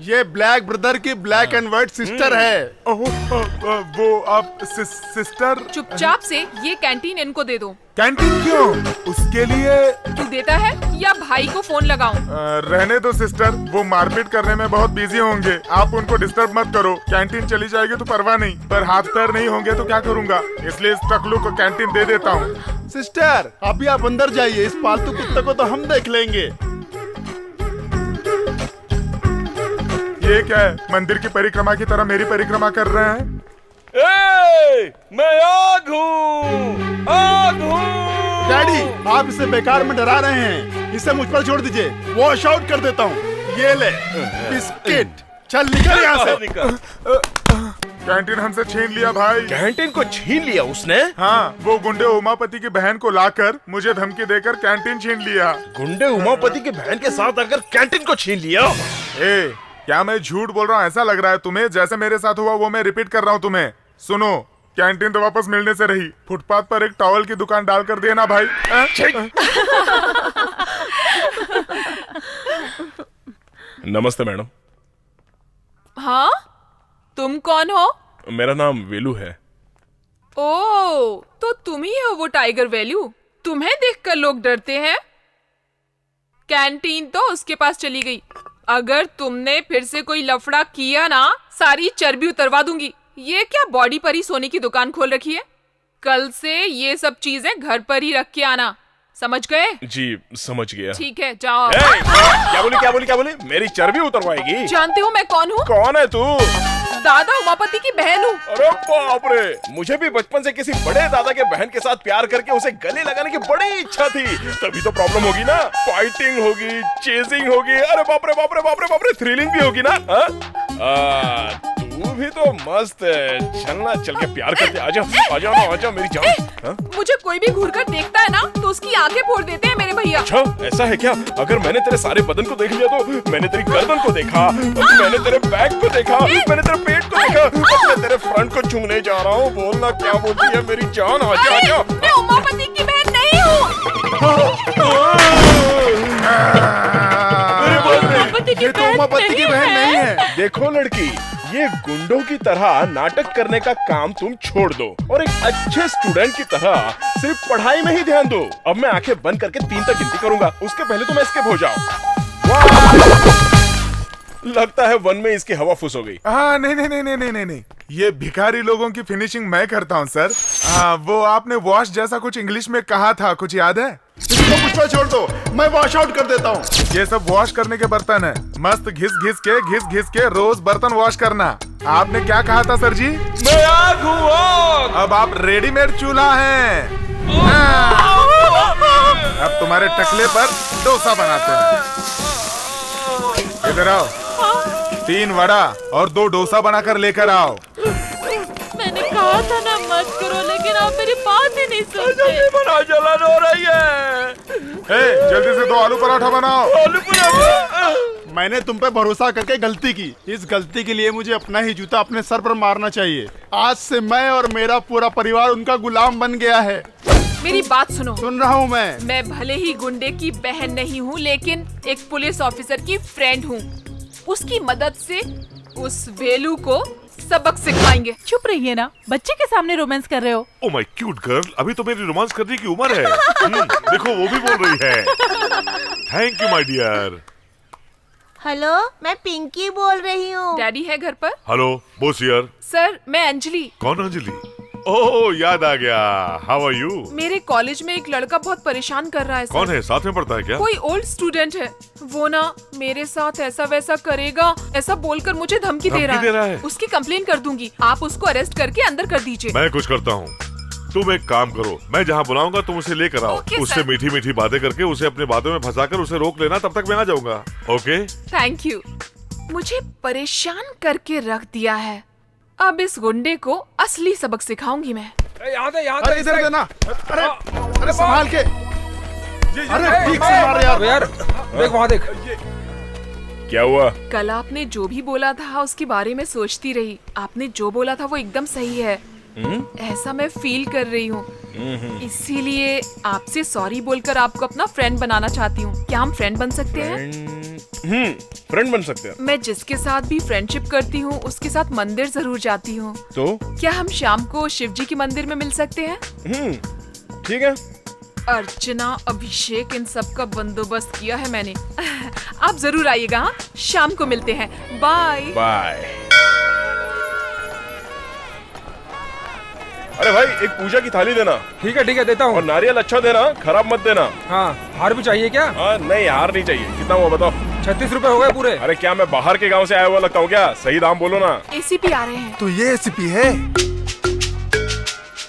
ये ब्लैक ब्रदर की ब्लैक एंड व्हाइट सिस्टर है। वो आप सिस्टर? चुपचाप से ये कैंटीन इनको दे दो। कैंटीन क्यों? उसके लिए तू देता है या भाई को फोन लगाऊं? रहने दो सिस्टर, वो मारपीट करने में बहुत बिजी होंगे, आप उनको डिस्टर्ब मत करो। कैंटीन चली जाएगी तो परवाह नहीं, पर हाथ पैर नहीं होंगे तो क्या करूँगा, इसलिए इस टकलू को कैंटीन दे देता हूँ। सिस्टर, अभी आप अंदर जाइए, इस पालतू कुत्ते को तो हम देख लेंगे। ये क्या है, मंदिर की परिक्रमा की तरह मेरी परिक्रमा कर रहे हैं? मैं आग हूँ, आग हूँ। डैडी, आप इसे बेकार में डरा रहे हैं, इसे मुझ पर छोड़ दीजिए, वॉश आउट कर देता हूँ। ये ले बिस्किट, चल निकल यहाँ से। कैंटीन हमसे छीन लिया भाई। कैंटीन को छीन लिया उसने? हाँ, वो गुंडे उमापति की बहन को लाकर मुझे धमकी देकर कैंटीन छीन लिया। गुंडे उमापति की बहन के साथ आकर कैंटीन को छीन लिया? क्या मैं झूठ बोल रहा हूँ? ऐसा लग रहा है तुम्हें? जैसे मेरे साथ हुआ वो मैं रिपीट कर रहा हूँ तुम्हें। सुनो, कैंटीन तो वापस मिलने से रही, फुटपाथ पर एक टॉवल की दुकान डाल कर देना भाई। नमस्ते मैडम। हाँ, तुम कौन हो? मेरा नाम वेलू है। ओ, तो तुम ही हो वो टाइगर वैल्यू। तुम्हें देखकर लोग डरते हैं। कैंटीन तो उसके पास चली गई। अगर तुमने फिर से कोई लफड़ा किया ना, सारी चर्बी उतरवा दूंगी। ये क्या बॉडी पर ही सोने की दुकान खोल रखी है? कल से ये सब चीजें घर पर ही रख के आना, समझ गए? जी समझ गया। ठीक है, जाओ। क्या बोली? मेरी चर्बी उतरवाएगी? जानते हो मैं कौन हूँ? कौन है तू? दादा उमापति की बहन हूँ। अरे बाप रे, मुझे भी बचपन से किसी बड़े दादा के बहन के साथ प्यार करके उसे गले लगाने की बड़ी इच्छा थी। तभी तो प्रॉब्लम होगी ना, फाइटिंग होगी, चेजिंग होगी, अरे बाप रे, थ्रिलिंग भी होगी ना। तू भी तो मस्त है। चलना, चल के प्यार करते। आजा मेरी जान। मुझे कोई भी घूर कर देखता है ना तो उसकी आंखें फोड़ देते हैं मेरे भैया। अच्छा, ऐसा है क्या? अगर मैंने तेरे सारे बदन को देख लिया तो मैंने तेरी गर्दन को देखा, मैंने तेरे बैक को देखा, मैंने तेरे पेट को देखा, अब मैं तेरे फ्रंट को चूमने जा रहा हूँ। बोलना क्या बोलती है मेरी जान? आजा। मैं उमापति की बहन नहीं हूँ। ये तो उमापति की बहन नहीं है। देखो लड़की, ये गुंडों की तरह नाटक करने का काम तुम छोड़ दो और एक अच्छे स्टूडेंट की तरह सिर्फ पढ़ाई में ही ध्यान दो। अब मैं आंखें बंद करके 3 तक गिनती करूंगा, उसके पहले तुम एस्केप हो जाओ। लगता है 1 में इसकी हवा फुस हो गई। हाँ, नहीं, ये भिखारी लोगों की फिनिशिंग मैं करता हूँ सर। वो आपने वॉश जैसा कुछ इंग्लिश में कहा था, कुछ याद है? इसको मुझ पर छोड़ दो, मैं वॉश आउट कर देता हूँ। ये सब वॉश करने के बर्तन है। मस्त घिस घिस के रोज बर्तन वॉश करना। आपने क्या कहा था सर जी? मैं आग हूँ, आग। अब आप रेडीमेड चूल्हा हैं। अब तुम्हारे टकले पर डोसा बनाते हैं। इधर आओ, 3 वड़ा और 2 डोसा बनाकर लेकर आओ। मैंने कहा था ना मत करो, लेकिन आप मेरी बात ही नहीं सुनते। जलन हो रही है। जल्दी से 2 आलू पराठा बनाओ। आलू पराठा? मैंने तुम पे भरोसा करके गलती की। इस गलती के लिए मुझे अपना ही जूता अपने सर पर मारना चाहिए। आज से मैं और मेरा पूरा परिवार उनका गुलाम बन गया है। मेरी बात सुनो। सुन रहा हूँ मैं। मैं भले ही गुंडे की बहन नहीं हूँ, लेकिन एक पुलिस ऑफिसर की फ्रेंड हूँ। उसकी मदद से उस वेलू को सबक सिखाएंगे। चुप रहिए ना, बच्चे के सामने रोमांस कर रहे हो। ओ माय क्यूट गर्ल, अभी तो मेरी रोमांस करने की उम्र है। देखो वो भी बोल रही है। Thank you my dear. Hello, मैं पिंकी बोल रही हूँ। डैडी है घर पर? Hello, Bose here. सर, मैं अंजलि। कौन अंजलि? ओह, याद आ गया। How are you? मेरे कॉलेज में एक लड़का बहुत परेशान कर रहा है सर। कौन है? साथ में पढ़ता है क्या? कोई ओल्ड स्टूडेंट है। वो ना मेरे साथ ऐसा वैसा करेगा, ऐसा बोलकर मुझे धमकी दे रहा है। उसकी कंप्लेन कर दूंगी। आप उसको अरेस्ट करके अंदर कर दीजिए। मैं कुछ करता हूँ, तुम एक काम करो, मैं जहाँ बुलाऊंगा तुम उसे लेकर आओ। उससे मीठी मीठी बातें करके उसे अपनी बातों में फंसाकर उसे रोक लेना, तब तक मैं आ जाऊंगा। ओके? Thank you. मुझे परेशान करके रख दिया है। अब इस गुंडे को असली सबक सिखाऊंगी मैं। अरे इधर देना। अरे संभाल के। अरे ठीक से मार यार। देख वहाँ देख। क्या हुआ? कल आपने जो भी बोला था उसके बारे में सोचती रही। आपने जो बोला था वो एकदम सही है। ऐसा मैं फील कर रही हूँ, इसीलिए आपसे सॉरी बोलकर आपको अपना फ्रेंड बनाना चाहती हूँ। क्या हम फ्रेंड बन सकते हैं? फ्रेंड बन सकते हैं। मैं जिसके साथ भी फ्रेंडशिप करती हूँ उसके साथ मंदिर जरूर जाती हूँ। तो क्या हम शाम को शिव जी के मंदिर में मिल सकते हैं? ठीक है। अर्चना, अभिषेक, इन सब का बंदोबस्त किया है मैंने। आप जरूर आइएगा। हाँ, शाम को मिलते हैं। Bye bye. अरे भाई, एक पूजा की थाली देना। ठीक है देता हूँ। और नारियल अच्छा देना, खराब मत देना। हाँ, हार भी चाहिए क्या? नहीं, हार नहीं चाहिए। कितना हुआ बताओ? 36 रुपए हो गए पूरे। अरे क्या मैं बाहर के गांव से आया हुआ लगता हूँ क्या? सही दाम बोलो ना। एसीपी आ रहे हैं। तो ये एसीपी है?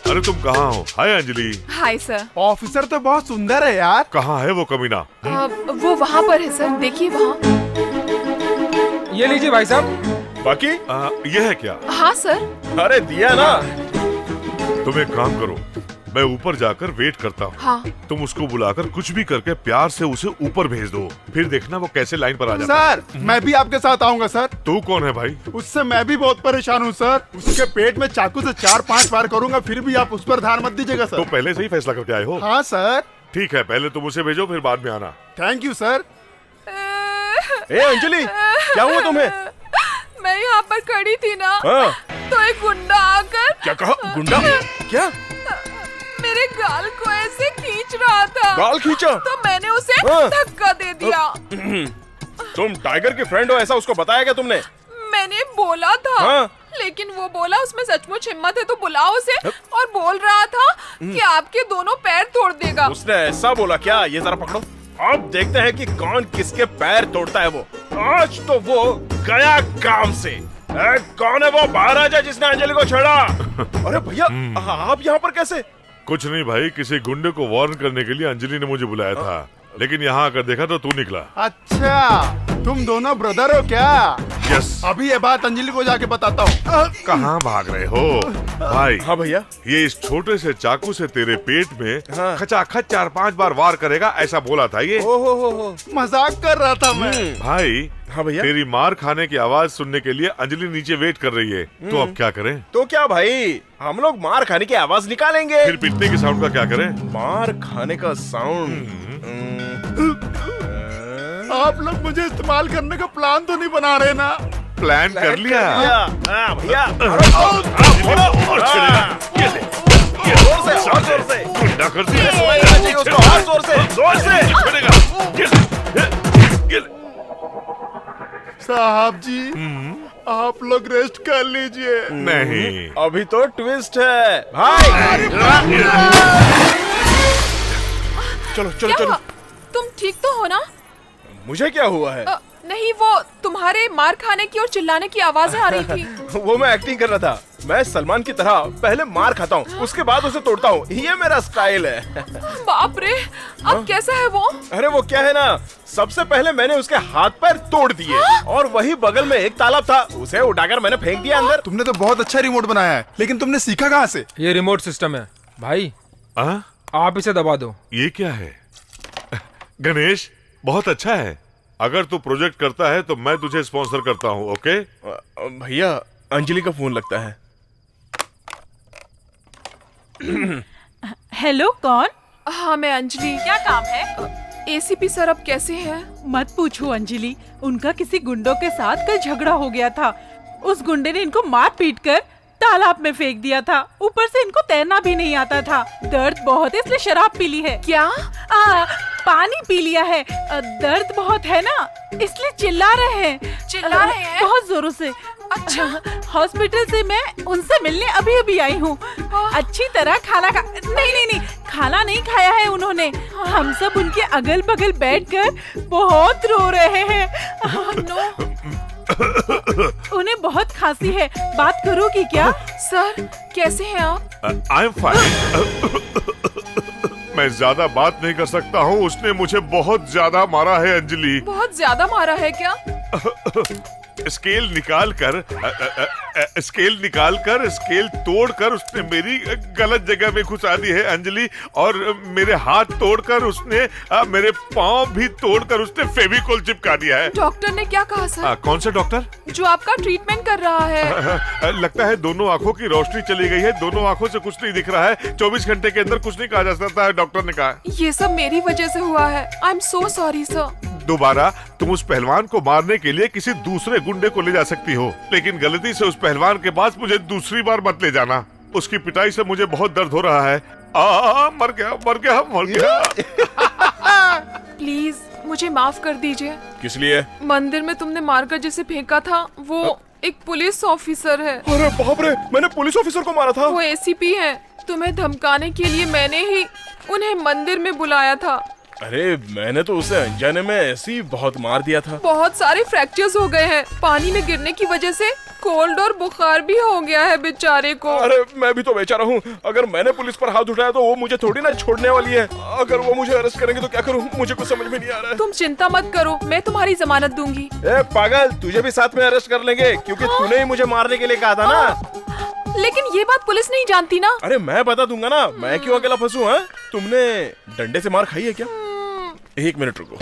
अरे तुम कहाँ हो? Hi Anjali. Hi sir. Officer तो बहुत सुंदर है यार। कहाँ है वो कमीना? वो वहाँ पर है सर, देखिए वहाँ। ये लीजिए भाई साहब, बाकी ये है क्या? हाँ सर। अरे दिया ना। तुम एक काम करो, मैं ऊपर जाकर वेट करता हूँ। हाँ। तुम उसको बुलाकर कुछ भी करके प्यार से उसे ऊपर भेज दो, फिर देखना वो कैसे लाइन पर आ जाता है। सर मैं भी आपके साथ आऊंगा सर। तू कौन है भाई? उससे मैं भी बहुत परेशान हूँ सर। उसके पेट में चाकू से 4-5 बार करूंगा, फिर भी आप उस पर ध्यान मत दीजिएगा सर। तो पहले से ही फैसला करके आए हो? हाँ सर। ठीक है, पहले तुम उसे भेजो, फिर बाद में आना। Thank you sir. ए अंजलि, क्या हुआ तुम्हें? मैं यहाँ पर खड़ी थी ना, हाँ। तो एक गुंडा आकर। क्या कहा? गुंडा? क्या? मेरे गाल को ऐसे खींच रहा था। गाल खींचा? तो मैंने उसे हाँ। धक्का दे दिया। तुम टाइगर की फ्रेंड हो, ऐसा उसको बताया क्या तुमने? मैंने बोला था। हाँ। लेकिन वो बोला उसमें सचमुच हिम्मत है तो बुलाओ उसे, और बोल रहा था कि आपके दोनों पैर तोड़ देगा। उसने ऐसा बोला क्या? ये जरा पकड़ो, अब देखते हैं कि कौन किसके पैर तोड़ता है। वो आज तो वो गया काम से। कौन है वो? बाहर आ जा जिसने अंजलि को छेड़ा। अरे भैया, आप यहाँ पर कैसे? कुछ नहीं भाई, किसी गुंडे को वार्न करने के लिए अंजलि ने मुझे बुलाया था, लेकिन यहाँ आकर देखा तो तू निकला। अच्छा, तुम दोनों ब्रदर हो क्या? यस। अभी ये बात अंजलि को जाके बताता हूँ। कहाँ भाग रहे हो भाई? हाँ भैया। ये इस छोटे से चाकू से तेरे पेट में खचाखच 4-5 बार वार करेगा, ऐसा बोला था ये। ओहो, मजाक कर रहा था मैं। भाई हाँ भैया। तेरी मार खाने की आवाज सुनने के लिए अंजलि नीचे वेट कर रही है, तो अब क्या करें? तो क्या भाई, हम लोग मार खाने की आवाज निकालेंगे। फिर पिटने के साउंड का क्या करें? मार खाने का साउंड। आप लोग मुझे इस्तेमाल करने का प्लान तो नहीं बना रहे ना? प्लान कर लिया। भैया गुंडा कर दिया। साहब जी, आप लोग रेस्ट कर लीजिए। नहीं, अभी तो ट्विस्ट है भाई। चलो चलो क्या चलो। हुआ? तुम ठीक तो हो ना? मुझे क्या हुआ है? नहीं, वो तुम्हारे मार खाने की और चिल्लाने की आवाजें आ रही थी। वो मैं एक्टिंग कर रहा था। मैं सलमान की तरह पहले मार खाता हूँ, उसके बाद उसे तोड़ता हूँ, ये मेरा स्टाइल है। बाप रे, अब कैसा है वो? अरे वो क्या है ना, सबसे पहले मैंने उसके हाथ पैर तोड़ दिए, और वही बगल में एक तालाब था, उसे उठाकर मैंने फेंक दिया अंदर। तुमने तो बहुत अच्छा रिमोट बनाया है, लेकिन तुमने सीखा कहाँ से? ये रिमोट सिस्टम है भाई। आप इसे दबा दो। ये क्या है? गणेश, बहुत अच्छा है। अगर तू प्रोजेक्ट करता है तो मैं तुझे स्पॉन्सर करता हूँ, ओके? भैया, अंजलि का फोन लगता है। हेलो, कौन? हाँ, मैं अंजलि। क्या काम है? एसीपी सर अब कैसे हैं? मत पूछो अंजलि, उनका किसी गुंडों के साथ कल झगड़ा हो गया था। उस गुंडे ने इनको मार पीट कर तालाब में फेंक दिया था। ऊपर से इनको तैरना भी नहीं आता था। दर्द बहुत है इसलिए शराब पी ली है। क्या? पानी पी लिया है। दर्द बहुत है ना, इसलिए चिल्ला रहे हैं। चिल्ला रहे हैं? बहुत जोरों से। अच्छा। हॉस्पिटल से मैं उनसे मिलने अभी अभी आई हूँ। अच्छी तरह खाना नहीं, खाना नहीं खाया है उन्होंने। हम सब उनके अगल बगल बैठकर बहुत रो रहे हैं। उन्हें बहुत खांसी है, बात करोगी क्या? सर, कैसे हैं आप? I am fine. मैं ज्यादा बात नहीं कर सकता हूँ, उसने मुझे बहुत ज्यादा मारा है अंजलि। बहुत ज्यादा मारा है क्या? स्केल निकाल कर स्केल तोड़कर उसने मेरी गलत जगह में घुसा दी है अंजलि, और मेरे हाथ तोड़कर उसने मेरे पाँव भी तोड़कर उसने फेविकोल चिपका दिया है। डॉक्टर ने क्या कहा सर? कौन सा डॉक्टर? जो आपका ट्रीटमेंट कर रहा है। लगता है दोनों आंखों की रोशनी चली गई है, दोनों आंखों से कुछ नहीं दिख रहा है। 24 घंटे के अंदर कुछ नहीं कहा जा सकता है, डॉक्टर ने कहा। ये सब मेरी वजह से हुआ है। I am so sorry sir. दोबारा तुम उस पहलवान को मारने के लिए किसी दूसरे गुंडे को ले जा सकती हो, लेकिन गलती से उस पहलवान के पास मुझे दूसरी बार मत ले जाना। उसकी पिटाई से मुझे बहुत दर्द हो रहा है। मर गया। प्लीज मुझे माफ कर दीजिए। किस लिए? मंदिर में तुमने मारकर जिसे फेंका था वो एक पुलिस ऑफिसर है। अरे बाप रे, मैंने पुलिस ऑफिसर को मारा था? वो एसीपी है। तुम्हें धमकाने के लिए मैंने ही उन्हें मंदिर में बुलाया था। अरे मैंने तो उसे अनजाने में ऐसे ही बहुत मार दिया था। बहुत सारे फ्रैक्चर्स हो गए हैं पानी में गिरने की वजह से। कोल्ड और बुखार भी हो गया है बेचारे को। अरे मैं भी तो बेचारा हूँ। अगर मैंने पुलिस पर हाथ उठाया तो वो मुझे थोड़ी ना छोड़ने वाली है। अगर वो मुझे अरेस्ट करेंगे तो क्या करूँ, मुझे कुछ समझ में नहीं आ रहा है। तुम चिंता मत करो, मैं तुम्हारी जमानत दूंगी। ए पागल, तुझे भी साथ में अरेस्ट कर लेंगे क्योंकि तूने ही मुझे मारने के लिए कहा था ना। लेकिन ये बात पुलिस नहीं जानती ना। अरे मैं बता दूंगा ना, मैं क्यों अकेला फंसूं? हाँ, तुमने डंडे से मार खाई है क्या? एक मिनट रुको।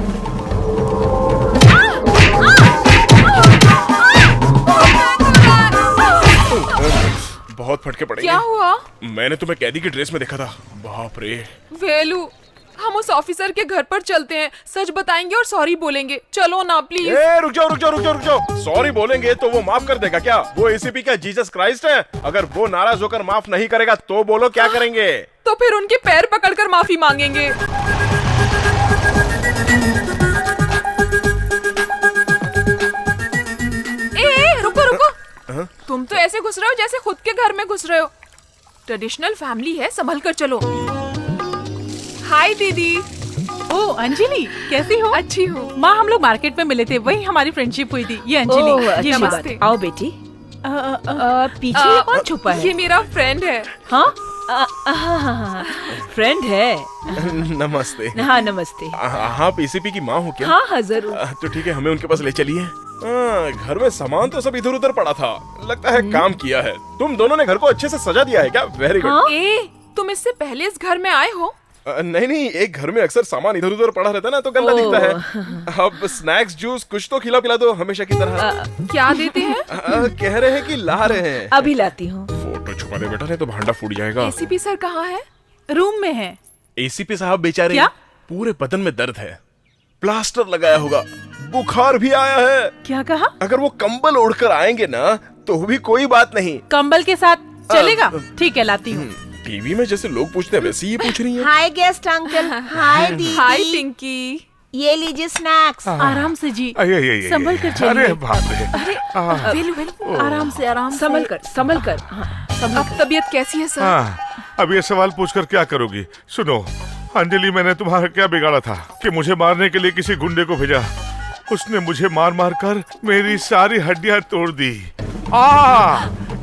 बहुत फटके पड़ेंगे। क्या हुआ? मैंने तुम्हें कैदी की ड्रेस में देखा था। बाप रे। वेलू, हम उस ऑफिसर के घर पर चलते हैं, सच बताएंगे और सॉरी बोलेंगे। चलो ना प्लीज। रुक जाओ। सॉरी बोलेंगे तो वो माफ कर देगा क्या? वो एसीपी क्या जीसस क्राइस्ट है? अगर वो नाराज होकर माफ नहीं करेगा तो बोलो क्या करेंगे? तो फिर उनके पैर पकड़कर माफी मांगेंगे। रुको। तुम तो ऐसे घुस रहे हो जैसे खुद के घर में घुस रहे हो। ट्रेडिशनल फैमिली है, संभल कर चलो। हाय दीदी। ओ अंजलि, कैसी हो? अच्छी हूँ। माँ, हम लोग मार्केट में मिले थे, वही हमारी फ्रेंडशिप हुई थी। ये अंजलि। ये नमस्ते। आओ बेटी। पीछे कौन छुपा है? ये मेरा फ्रेंड है। हाँ फ्रेंड है। नमस्ते। हाँ नमस्ते। आप एसीपी की माँ हो क्या? हाँ जरूर। तो ठीक है, हमें उनके पास ले चलिए। घर में सामान तो सब इधर उधर पड़ा था, लगता है काम किया है। तुम दोनों ने घर को अच्छे से सजा दिया है क्या? Very good. तुम इससे पहले इस घर में आए हो? नहीं, एक घर में अक्सर सामान इधर उधर पड़ा रहता है ना, तो गंदा दिखता है। अब स्नैक्स जूस कुछ तो पिला दो हमेशा की तरह। क्या देते हैं? कह रहे हैं कि ला रहे हैं। अभी लाती हूँ। फोटो छुपा दे बेटा, नहीं तो भांडा फूट जाएगा। एसीपी सर कहाँ है? रूम में है। एसीपी साहब बेचारे क्या? पूरे बदन में दर्द है, प्लास्टर लगाया होगा, बुखार भी आया है। क्या कहा? अगर वो कंबल ओढ़कर आएंगे ना तो भी कोई बात नहीं। कंबल के साथ चलेगा? ठीक है, लाती हूँ। टीवी में जैसे लोग पूछते हैं वैसे ये पूछ रही है। हाय गेस्ट अंकल। हाय दीदी। हाय पिंकी। ये लीजिए स्नैक्स। आराम से जी, संभल कर चलिए। अरे बाप रे। वेलू, आराम से संभल कर। अब तबीयत कैसी है सर? अब ये सवाल पूछकर क्या करोगी? सुनो अंजलि, मैंने तुम्हारा क्या बिगाड़ा था कि मुझे मारने के लिए किसी गुंडे को भेजा? उसने मुझे मार मार कर मेरी सारी हड्डियां तोड़ दी।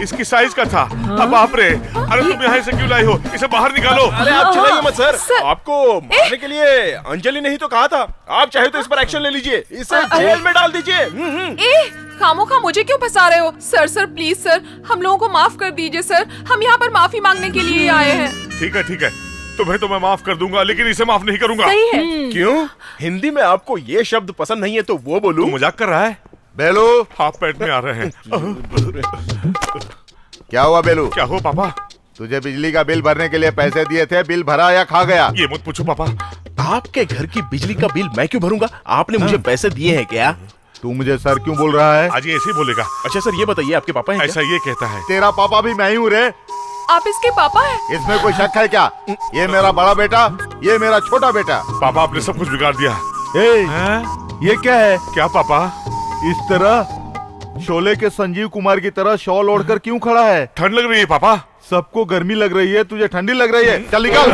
इसकी साइज का था। अब बाप रे। अरे तुम यहाँ से क्यों लाई हो? इसे बाहर निकालो। अरे आप चलाइए मत सर। आपको मारने के लिए अंजलि ने ही तो कहा था। आप चाहे तो इस पर एक्शन ले लीजिए, इसे जेल में डाल दीजिए। खामोखा मुझे क्यों फंसा रहे हो? सर प्लीज सर, हम लोगों को माफ कर दीजिए सर। हम यहाँ पर माफी मांगने के लिए आए हैं। ठीक है, तुम्हें तो मैं माफ कर दूंगा, लेकिन इसे माफ नहीं करूंगा। सही है। क्यों? हिंदी में आपको ये शब्द पसंद नहीं है तो वो बोलूं? तू मजाक कर रहा है? बेलू, हाथ पेट में आ रहे हैं। क्या हुआ बेलू? क्या हो पापा? तुझे बिजली का बिल भरने के लिए पैसे दिए थे, बिल भरा या खा गया? ये मत पूछो पापा। आपके घर की बिजली का बिल मैं क्यों भरूंगा? आपने मुझे पैसे दिए हैं क्या? तू मुझे सर क्यों बोल रहा है? आज ये ऐसे ही बोलेगा। अच्छा सर, ये बताइए आपके पापा हैं क्या? ऐसा ये कहता है। तेरा पापा भी मैं ही हूँ रे। आप इसके पापा हैं? इसमें कोई शक है क्या? ये मेरा बड़ा बेटा, ये मेरा छोटा बेटा। पापा आपने सब कुछ बिगाड़ दिया। ये क्या है? क्या पापा? इस तरह शोले के संजीव कुमार की तरह शॉल ओढ़कर क्यों खड़ा है? ठंड लग रही है पापा। सबको गर्मी लग रही है, तुझे ठंडी लग रही है। चल निकल।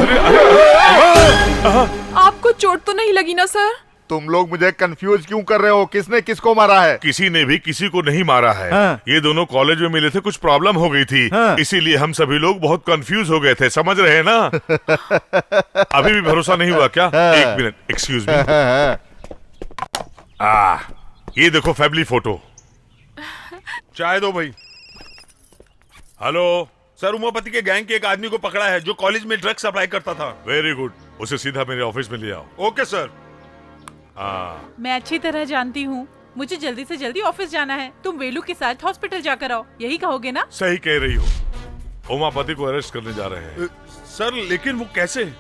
आपको चोट तो नहीं लगी ना सर? तुम लोग मुझे कंफ्यूज क्यों कर रहे हो? किसने किसको मारा है? किसी ने भी किसी को नहीं मारा है। ये दोनों कॉलेज में मिले थे, कुछ प्रॉब्लम हो गई थी, इसीलिए हम सभी लोग बहुत कंफ्यूज हो गए थे, समझ रहे हैं ना? अभी भी भरोसा नहीं हुआ क्या? एक मिनट, एक्सक्यूज मी। ये देखो फैमिली फोटो। चाय दो भाई। हेलो सर, उमापति के गैंग के एक आदमी को पकड़ा है जो कॉलेज में ड्रग्स सप्लाई करता था। वेरी गुड, उसे सीधा मेरे ऑफिस में ले आओ। Okay sir. मैं अच्छी तरह जानती हूँ, मुझे जल्दी से जल्दी ऑफिस जाना है। तुम वेलू के साथ हॉस्पिटल जाकर आओ, यही कहोगे ना? सही कह रही हो। उमापति को अरेस्ट करने जा रहे हैं। सर लेकिन वो कैसे?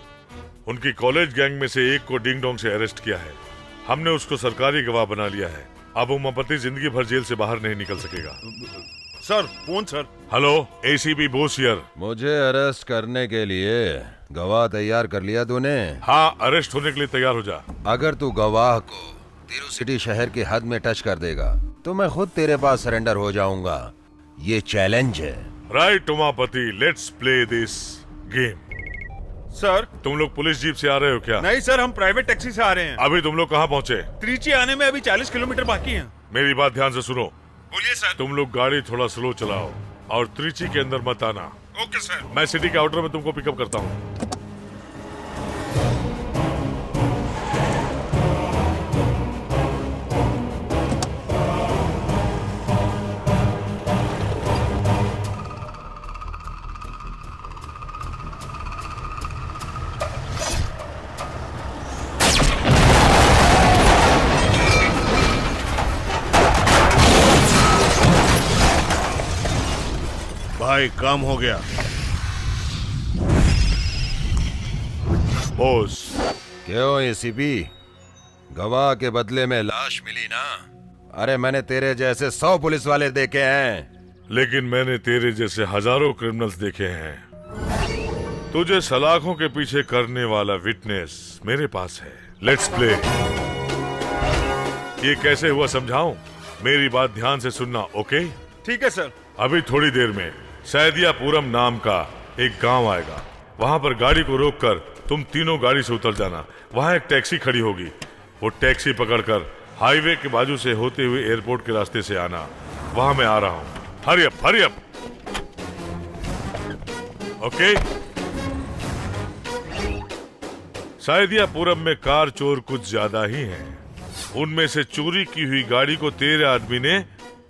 उनकी कॉलेज गैंग में से एक को डिंग डोंग से अरेस्ट किया है। हमने उसको सरकारी गवाह बना लिया है। अब उमापति जिंदगी भर जेल से बाहर नहीं निकल सकेगा। Sir phone sir. Hello, ACP Bose here. मुझे अरेस्ट करने के लिए गवाह तैयार कर लिया तूने? हाँ, अरेस्ट होने के लिए तैयार हो जा। अगर तू गवाह को तिरुसिटी शहर की हद में टच कर देगा तो मैं खुद तेरे पास सरेंडर हो जाऊंगा। ये चैलेंज है। Right Umapati, let's play this game. Sir तुम लोग पुलिस जीप से आ रहे हो क्या? नहीं सर, हम प्राइवेट टैक्सी से आ रहे हैं। अभी तुम लोग कहाँ पहुँचे? त्रिची आने में अभी 40 किलोमीटर बाकी है। मेरी बात ध्यान से सुनो। बोलिए सर। तुम लोग गाड़ी थोड़ा स्लो चलाओ और त्रिची के अंदर मत आना। Okay sir. मैं सिटी के आउटर में तुमको पिकअप करता हूँ। भाई काम हो गया। बॉस। क्यों एसीपी, गवाह के बदले में लाश मिली ना? अरे मैंने तेरे जैसे 100 पुलिस वाले देखे हैं, लेकिन मैंने तेरे जैसे हजारों क्रिमिनल्स देखे हैं। तुझे सलाखों के पीछे करने वाला विटनेस मेरे पास है। Let's play. ये कैसे हुआ समझाऊं? मेरी बात ध्यान से सुनना, ओके? ठीक है सर। अभी थोड़ी देर में सैदियापुरम नाम का एक गांव आएगा। वहां पर गाड़ी को रोककर तुम तीनों गाड़ी से उतर जाना। वहां एक टैक्सी खड़ी होगी। वो टैक्सी पकड़कर हाईवे के बाजू से होते हुए एयरपोर्ट के रास्ते से आना। वहां मैं आ रहा हूं। Hurry up, hurry up. Okay? Saidiyapuram में कार चोर कुछ ज्यादा ही हैं। उनमें से चोरी की हुई गाड़ी को तेरे आदमी ने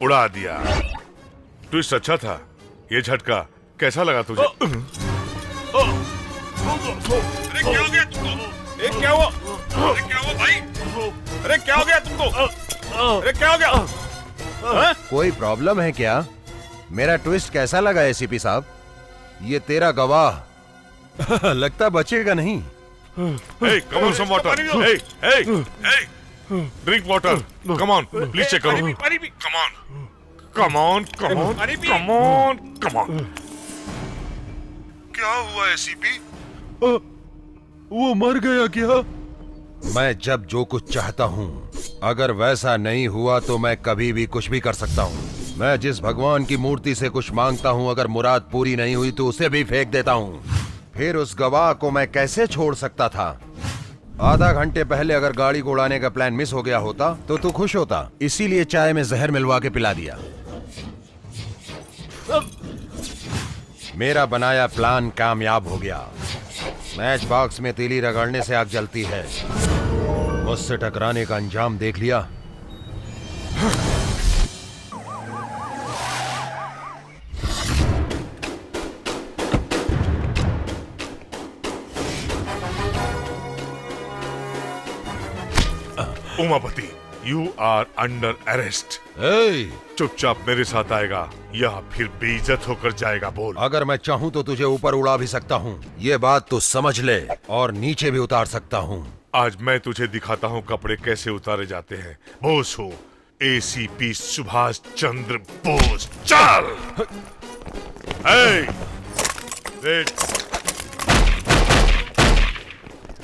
उड़ा दिया। ट्विस्ट अच्छा था। ये झटका कैसा लगा तुझे? अरे क्या हो गया तुमको? क्या हुआ? अरे क्या हुआ भाई? अरे क्या हो गया तुमको? अरे क्या हो गया? कोई प्रॉब्लम है क्या? मेरा ट्विस्ट कैसा लगा एसीपी साहब? ये तेरा गवाह लगता बचेगा नहीं। Hey, come on, some water. Hey, hey, hey. Drink water. Come on, please check करो. Come on. Come on, come on, come on, come on. क्या हुआ एसीपी? वो मर गया क्या? मैं जब जो कुछ चाहता हूँ, अगर वैसा नहीं हुआ तो मैं कभी भी कुछ भी कर सकता हूँ। मैं जिस भगवान की मूर्ति से कुछ मांगता हूँ, अगर मुराद पूरी नहीं हुई तो उसे भी फेंक देता हूँ। फिर उस गवाह को मैं कैसे छोड़ सकता था? आधा घंटे पहले अगर गाड़ी को उड़ाने का प्लान मिस हो गया होता तो तू खुश होता। इसीलिए चाय में जहर मिलवा के पिला दिया। मेरा बनाया प्लान कामयाब हो गया। मैच बॉक्स में तीली रगड़ने से आग जलती है। मुझसे टकराने का अंजाम देख लिया। Umapati, you are under arrest. चुपचाप मेरे साथ आएगा या फिर बेइज्जत होकर जाएगा। बोल। अगर मैं चाहूँ तो तुझे ऊपर उड़ा भी सकता हूँ, ये बात तो समझ ले, और नीचे भी उतार सकता हूँ। आज मैं तुझे दिखाता हूँ कपड़े कैसे उतारे जाते हैं। बोस हो एसीपी सुभाष चंद्र बोस। चल। वेट।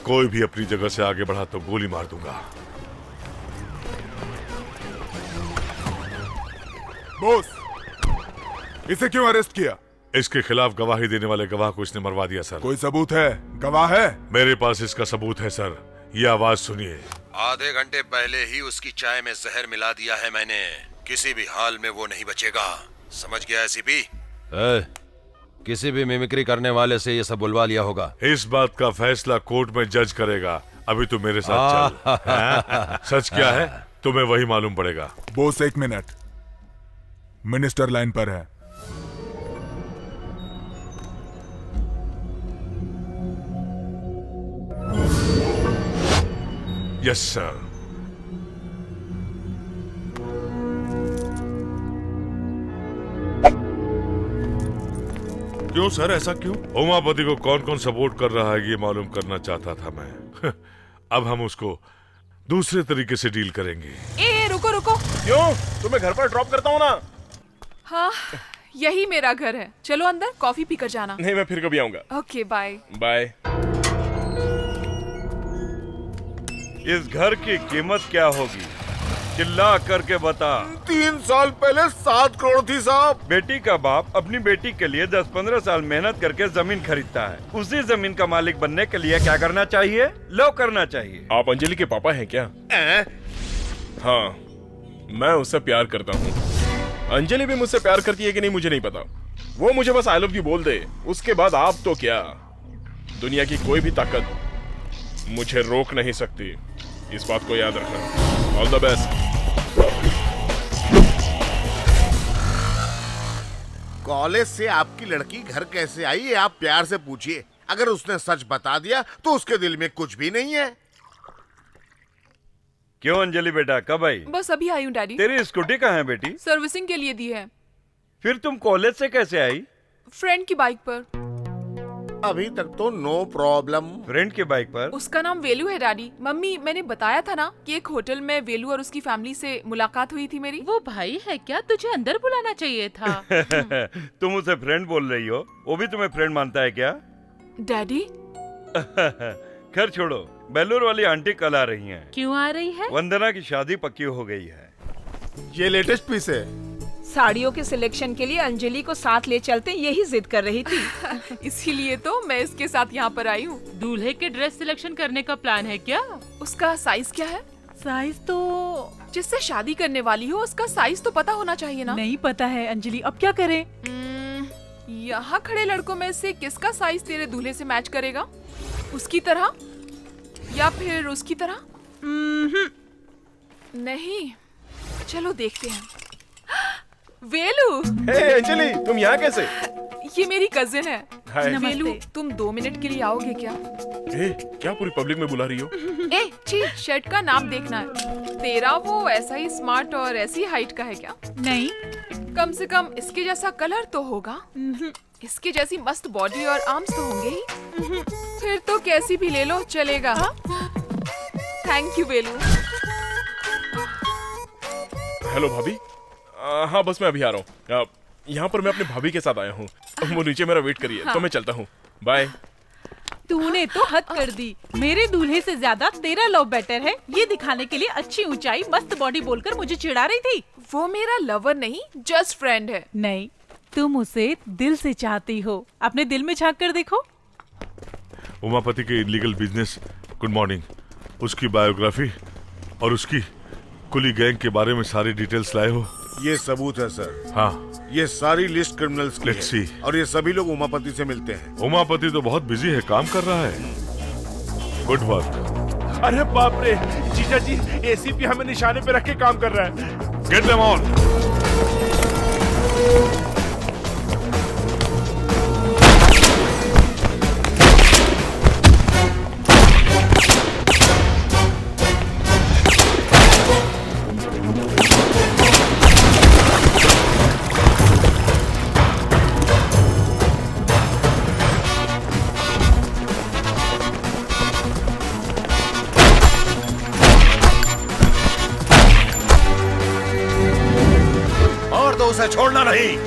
कोई भी अपनी जगह से आगे बढ़ा तो गोली मार दूंगा। बॉस, इसे क्यों अरेस्ट किया? इसके खिलाफ गवाही देने वाले गवाह को इसने मरवा दिया सर। कोई सबूत है? गवाह है? मेरे पास इसका सबूत है सर। ये आवाज सुनिए। आधे घंटे पहले ही उसकी चाय में जहर मिला दिया है मैंने। किसी भी हाल में वो नहीं बचेगा। समझ गया एसीपी? किसी भी मिमिक्री करने वाले से ये सब बुलवा लिया होगा। इस बात का फैसला कोर्ट में जज करेगा। अभी तू मेरे साथ चल। सच क्या है तुम्हें वही मालूम पड़ेगा। बॉस एक मिनट, मिनिस्टर लाइन पर है। Yes sir. क्यों सर, ऐसा क्यों? उमापति को कौन कौन सपोर्ट कर रहा है ये मालूम करना चाहता था मैं। अब हम उसको दूसरे तरीके से डील करेंगे। ए रुको रुको। क्यों? तुम्हें घर पर ड्रॉप करता हूँ ना। हाँ, यही मेरा घर है। चलो अंदर कॉफी पीकर जाना। नहीं, मैं फिर कभी आऊंगा। Okay bye. बाय। इस घर की कीमत क्या होगी? चिल्ला करके बता। 3 साल पहले 7 करोड़ थी साहब। बेटी का बाप अपनी बेटी के लिए 10-15 साल मेहनत करके जमीन खरीदता है। उसी जमीन का मालिक बनने के लिए क्या करना चाहिए? लो करना चाहिए। आप अंजलि के पापा हैं क्या? हाँ, मैं उससे प्यार करता हूँ। अंजलि भी मुझसे प्यार करती है कि नहीं मुझे नहीं पता। वो मुझे बस आई लव यू बोल दे, उसके बाद आप तो क्या, दुनिया की कोई भी ताकत मुझे रोक नहीं सकती। इस बात को याद रखना। All the best. कॉलेज से आपकी लड़की घर कैसे आई ये आप प्यार से पूछिए। अगर उसने सच बता दिया तो उसके दिल में कुछ भी नहीं है। क्यों अंजलि बेटा, कब आई? बस अभी आई हूँ डैडी। तेरी स्कूटी कहाँ है बेटी? सर्विसिंग के लिए दी है। फिर तुम कॉलेज से कैसे आई? फ्रेंड की बाइक पर। अभी तक तो नो प्रॉब्लम। फ्रेंड के बाइक पर? उसका नाम वेलू है डैडी। मम्मी, मैंने बताया था ना कि एक होटल में वेलू और उसकी फैमिली से मुलाकात हुई थी मेरी। वो भाई है क्या? तुझे अंदर बुलाना चाहिए था। तुम उसे फ्रेंड बोल रही हो, वो भी तुम्हें फ्रेंड मानता है क्या? डैडी खैर छोड़ो, बेलूर वाली आंटी कल आ रही हैं। क्यों आ रही है? वंदना की शादी पक्की हो गई है। ये लेटेस्ट पीस है। साड़ियों के सिलेक्शन के लिए अंजलि को साथ ले चलते, यही जिद कर रही थी। इसीलिए तो मैं इसके साथ यहाँ पर आई हूँ। दूल्हे के ड्रेस सिलेक्शन करने का प्लान है क्या? उसका साइज क्या है? साइज तो जिससे शादी करने वाली हो उसका साइज तो पता होना चाहिए ना। नहीं पता है अंजलि, अब क्या करें? यहाँ खड़े लड़कों में से किसका साइज तेरे दूल्हे से मैच करेगा? उसकी तरह या फिर उसकी तरह? नहीं, चलो देखते हैं। वेलू! हे अंजलि, तुम यहाँ कैसे? ये मेरी कजिन है। हाय। वेलू, तुम 2 मिनट के लिए आओगे क्या? क्या पूरी पब्लिक में बुला रही हो? शर्ट का नाप देखना है। तेरा वो ऐसा ही स्मार्ट और ऐसी हाइट का है क्या? नहीं, कम से कम इसके जैसा कलर तो होगा। इसके जैसी मस्त बॉडी और आर्म्स तो होंगे ही। फिर तो कैसी भी ले लो चलेगा। Thank you Velu. हेलो भाभी। हाँ बस मैं अभी आ रहा हूँ। यहाँ पर मैं अपनी भाभी के साथ आया हूँ। वो नीचे मेरा वेट करिए। तो मैं चलता हूँ। बाय। तूने तो हद कर दी। मेरे दूल्हे से ज्यादा तेरा लव बेटर है, ये दिखाने के लिए अच्छी ऊंचाई मस्त बॉडी बोलकर मुझे चिढ़ा रही थी। वो मेरा लवर नहीं, जस्ट फ्रेंड है। नहीं, तुम उसे दिल से चाहती हो। अपने दिल में झांक कर देखो। उमापति के इलीगल बिजनेस, गुड मॉर्निंग, उसकी बायोग्राफी और उसकी कुली गैंग के बारे में सारी डिटेल्स लाए हो? ये सबूत है सर। हाँ, ये सारी लिस्ट क्रिमिनल्स की Let's है। see। और ये सभी लोग उमापति से मिलते हैं। उमापति तो बहुत बिजी है, काम कर रहा है। Good work. अरे बाप रे, जीजा जी, एसीपी हमें निशाने पे रख के काम कर रहा है। Get them on. उसे छोड़ना नहीं।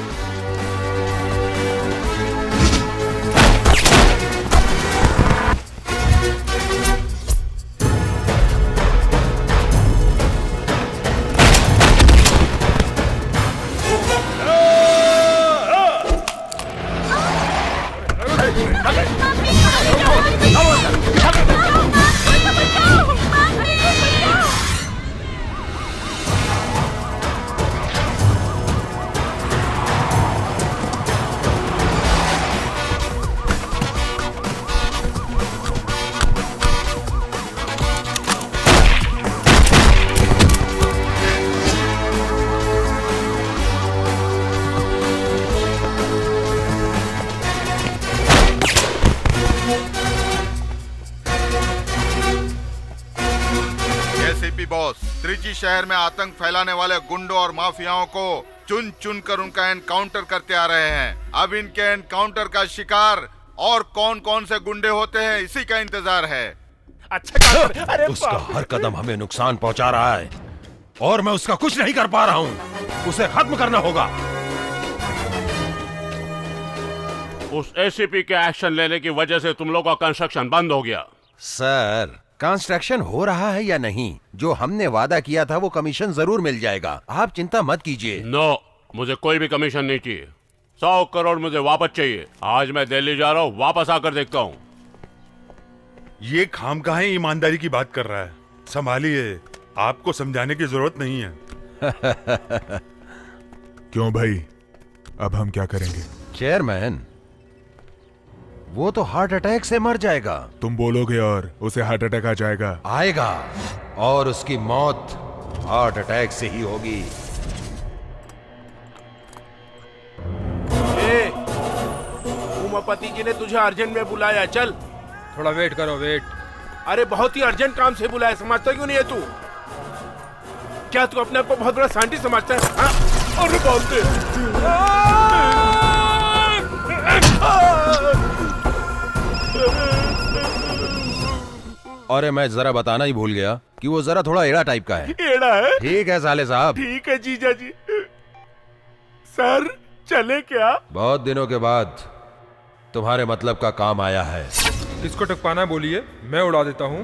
बॉस, त्रिची शहर में आतंक फैलाने वाले गुंडों और माफियाओं को चुन चुन कर उनका एनकाउंटर करते आ रहे हैं। अब इनके एनकाउंटर का शिकार और कौन कौन से गुंडे होते हैं इसी का इंतजार है। अच्छा, अरे उसका हर कदम हमें नुकसान पहुंचा रहा है और मैं उसका कुछ नहीं कर पा रहा हूं। उसे खत्म करना होगा। उस एसीपी के एक्शन लेने की वजह से तुम लोगों का कंस्ट्रक्शन बंद हो गया। सर, कंस्ट्रक्शन हो रहा है या नहीं? जो हमने वादा किया था वो कमीशन जरूर मिल जाएगा, आप चिंता मत कीजिए। नो, मुझे कोई भी कमीशन नहीं चाहिए। 100 करोड़ मुझे वापस चाहिए। आज मैं दिल्ली जा रहा हूँ, वापस आकर देखता हूँ। ये खामखां ईमानदारी की बात कर रहा है, संभालिए, आपको समझाने की जरूरत नहीं है। क्यों भाई, अब हम क्या करेंगे? चेयरमैन, वो तो हार्ट अटैक से मर जाएगा। तुम बोलोगे और उसे हार्ट अटैक आ जाएगा? आएगा, और उसकी मौत हार्ट अटैक से ही होगी। उमापति जी ने तुझे अर्जेंट में बुलाया, चल। थोड़ा वेट करो, वेट। अरे बहुत ही अर्जेंट काम से बुलाया, समझता क्यों नहीं है तू? क्या तू अपने आप को बहुत बड़ा साइंटिस्ट समझता है? अरे बाप रे! अरे मैं जरा बताना ही भूल गया कि वो जरा थोड़ा एड़ा टाइप का है। एड़ा है? ठीक है साले साहब। ठीक है जीजा जी। सर चले क्या? बहुत दिनों के बाद तुम्हारे मतलब का काम आया है। किसको टपकाना बोलिए, मैं उड़ा देता हूँ।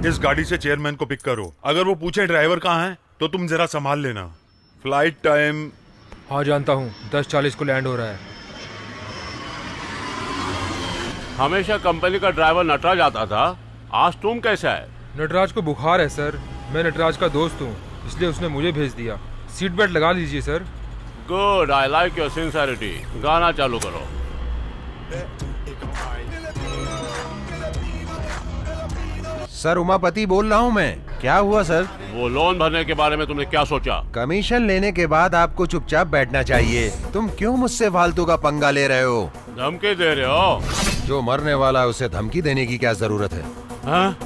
इस गाड़ी से चेयरमैन को पिक करो। अगर वो पूछे ड्राइवर कहाँ है तो तुम जरा संभाल लेना। Flight time? हाँ जानता हूँ, 10:40 को लैंड हो रहा है। हमेशा कंपनी का ड्राइवर नटराज आता था, आज तुम कैसा है? नटराज को बुखार है सर, मैं नटराज का दोस्त हूँ, इसलिए उसने मुझे भेज दिया। सीट बेल्ट लगा लीजिए sir. Good, I like your sincerity. गाना चालू करो। सर उमापति बोल रहा हूँ मैं। क्या हुआ सर? वो लोन भरने के बारे में तुमने क्या सोचा? कमीशन लेने के बाद आपको चुपचाप बैठना चाहिए। तुम क्यों मुझसे फालतू का पंगा ले रहे हो? धमकी दे रहे हो? जो मरने वाला है उसे धमकी देने की क्या जरूरत है? हाँ?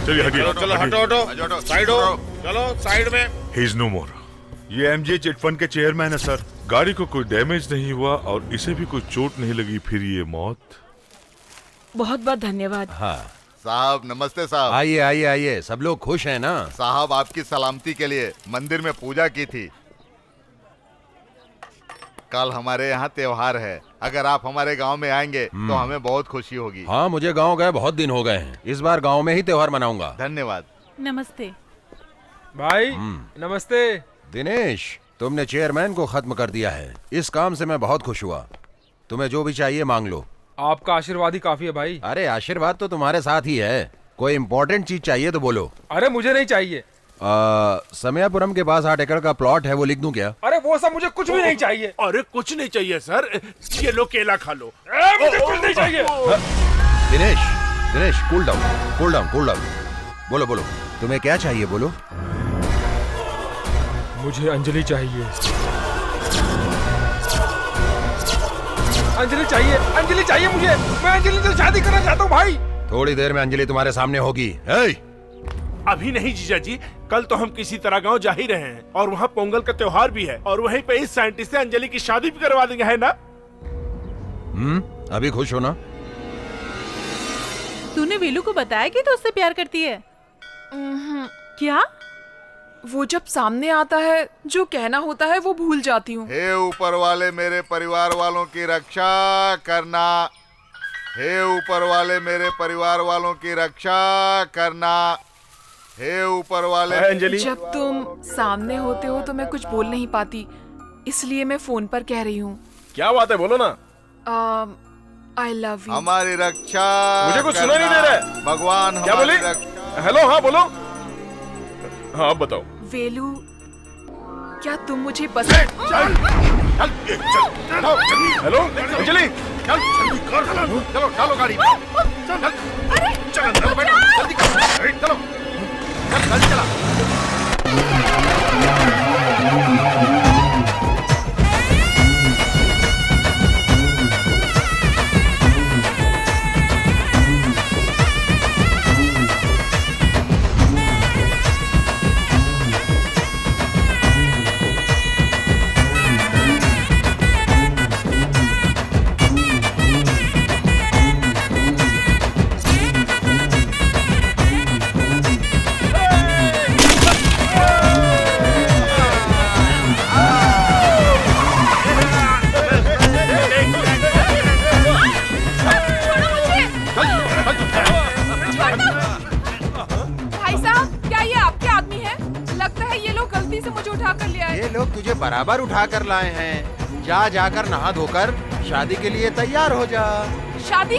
चलिए हटिए। चलो हटो हटो, साइड हो, चलो साइड में। ही इज नो मोर। ये एमजे चिटफंड के चेयरमैन है सर। गाड़ी को कोई डैमेज नहीं हुआ और इसे भी कोई चोट नहीं लगी, फिर ये मौत। बहुत बहुत धन्यवाद। हाँ साहब नमस्ते साहब। आइए आइए आइए, सब लोग खुश हैं ना? साहब आपकी सलामती के लिए मंदिर में पूजा की थी। कल हमारे यहाँ त्योहार है, अगर आप हमारे गांव में आएंगे तो हमें बहुत खुशी होगी। हाँ, मुझे गांव गए बहुत दिन हो गए हैं, इस बार गांव में ही त्योहार मनाऊंगा। धन्यवाद। नमस्ते भाई। नमस्ते दिनेश, तुमने चेयरमैन को खत्म कर दिया है। इस काम से मैं बहुत खुश हुआ। तुम्हें जो भी चाहिए मांग लो। आपका आशीर्वाद ही काफी है भाई। अरे आशीर्वाद तो तुम्हारे साथ ही है। कोई इम्पोर्टेंट चीज चाहिए तो बोलो। अरे मुझे नहीं चाहिए। समयापुरम के पास 8 एकड़ का प्लॉट है, वो लिख दूं क्या? अरे वो सब मुझे कुछ भी नहीं चाहिए। अरे कुछ नहीं चाहिए सर, ये लो केला खा लो। मुझे कुछ नहीं चाहिए। Dinesh, Dinesh cool down, cool down, cool down. बोलो बोलो, तुम्हें क्या चाहिए बोलो। मुझे अंजलि चाहिए। अंजलि चाहिए, अंजलि चाहिए मुझे। मैं अंजलि से शादी करना चाहता हूँ भाई। थोड़ी देर में अंजलि तुम्हारे सामने होगी। अभी नहीं जीजा जी, कल तो हम किसी तरह गांव जा ही रहे हैं और वहाँ पोंगल का त्योहार भी है और वहीं पे इस साइंटिस्ट से अंजलि की शादी भी करवा देंगे, है ना? अभी खुश हो ना? तूने वेलू को बताया कि तू उससे प्यार करती है? क्या? वो जब सामने आता है जो कहना होता है वो भूल जाती हूँ। हे ऊपर वाले मेरे परिवार वालों की रक्षा करना। हे ऊपर वाले मेरे परिवार वालों की रक्षा करना। हे ऊपर वाले। अंजलि, जब तुम सामने होते हो तो मैं कुछ बोल नहीं पाती, इसलिए मैं फोन पर कह रही हूँ। क्या बात है, बोलो ना। I love you. हमारी रक्षा। मुझे कुछ सुना नहीं दे रहा है। भगवान क्या बोली? हेलो, हाँ बोलो। हाँ अब बताओ। वेलू, क्या तुम मुझे पसंद? हेलो अंजलि, चलो डालो गाड़ी। चल अंदर बैठो, जल्दी करो, चलो गाड़ी चला। कर लिया है। ये लोग तुझे बराबर उठा कर लाए हैं। जाकर नहा धोकर शादी के लिए तैयार हो जा। शादी?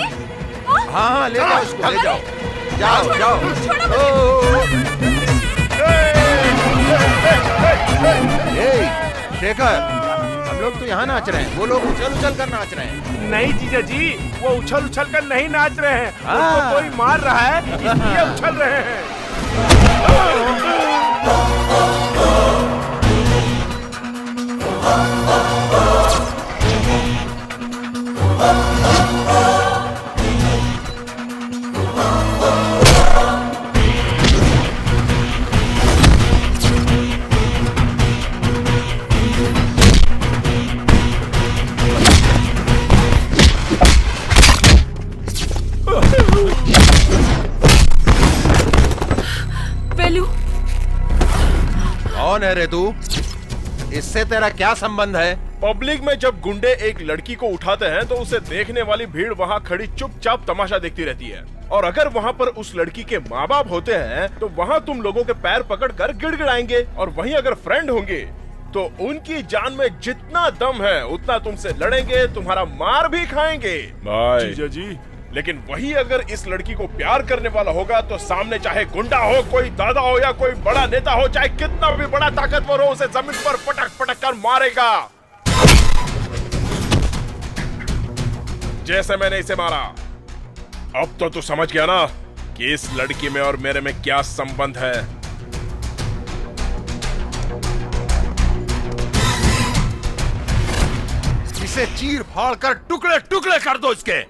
हाँ, ले जाओ उसको, ले जाओ। जाओ। शेखर, हम लोग तो यहाँ नाच रहे हैं, वो लोग उछल कर नाच रहे हैं। नहीं जीजा जी, वो उछल कर नहीं नाच रहे हैं, हाँ। उनको कोई मार रहा है इसलिए उछल रहे हैं। वेलू, कौन है रे तू? इससे तेरा क्या संबंध है? पब्लिक में जब गुंडे एक लड़की को उठाते हैं तो उसे देखने वाली भीड़ वहाँ खड़ी चुपचाप तमाशा देखती रहती है। और अगर वहाँ पर उस लड़की के माँ बाप होते हैं तो वहाँ तुम लोगों के पैर पकड़कर गिड़गिड़ाएंगे, और वहीं अगर फ्रेंड होंगे तो उनकी जान में जितना दम है उतना तुमसे लड़ेंगे, तुम्हारा मार भी खाएंगे। जीजा जी, लेकिन वही अगर इस लड़की को प्यार करने वाला होगा तो सामने चाहे गुंडा हो, कोई दादा हो या कोई बड़ा नेता हो, चाहे कितना भी बड़ा ताकतवर हो, उसे जमीन पर पटक कर मारेगा, जैसे मैंने इसे मारा। अब तो तू समझ गया ना कि इस लड़की में और मेरे में क्या संबंध है। इसे चीर फाड़ कर टुकड़े टुकड़े कर दो इसके।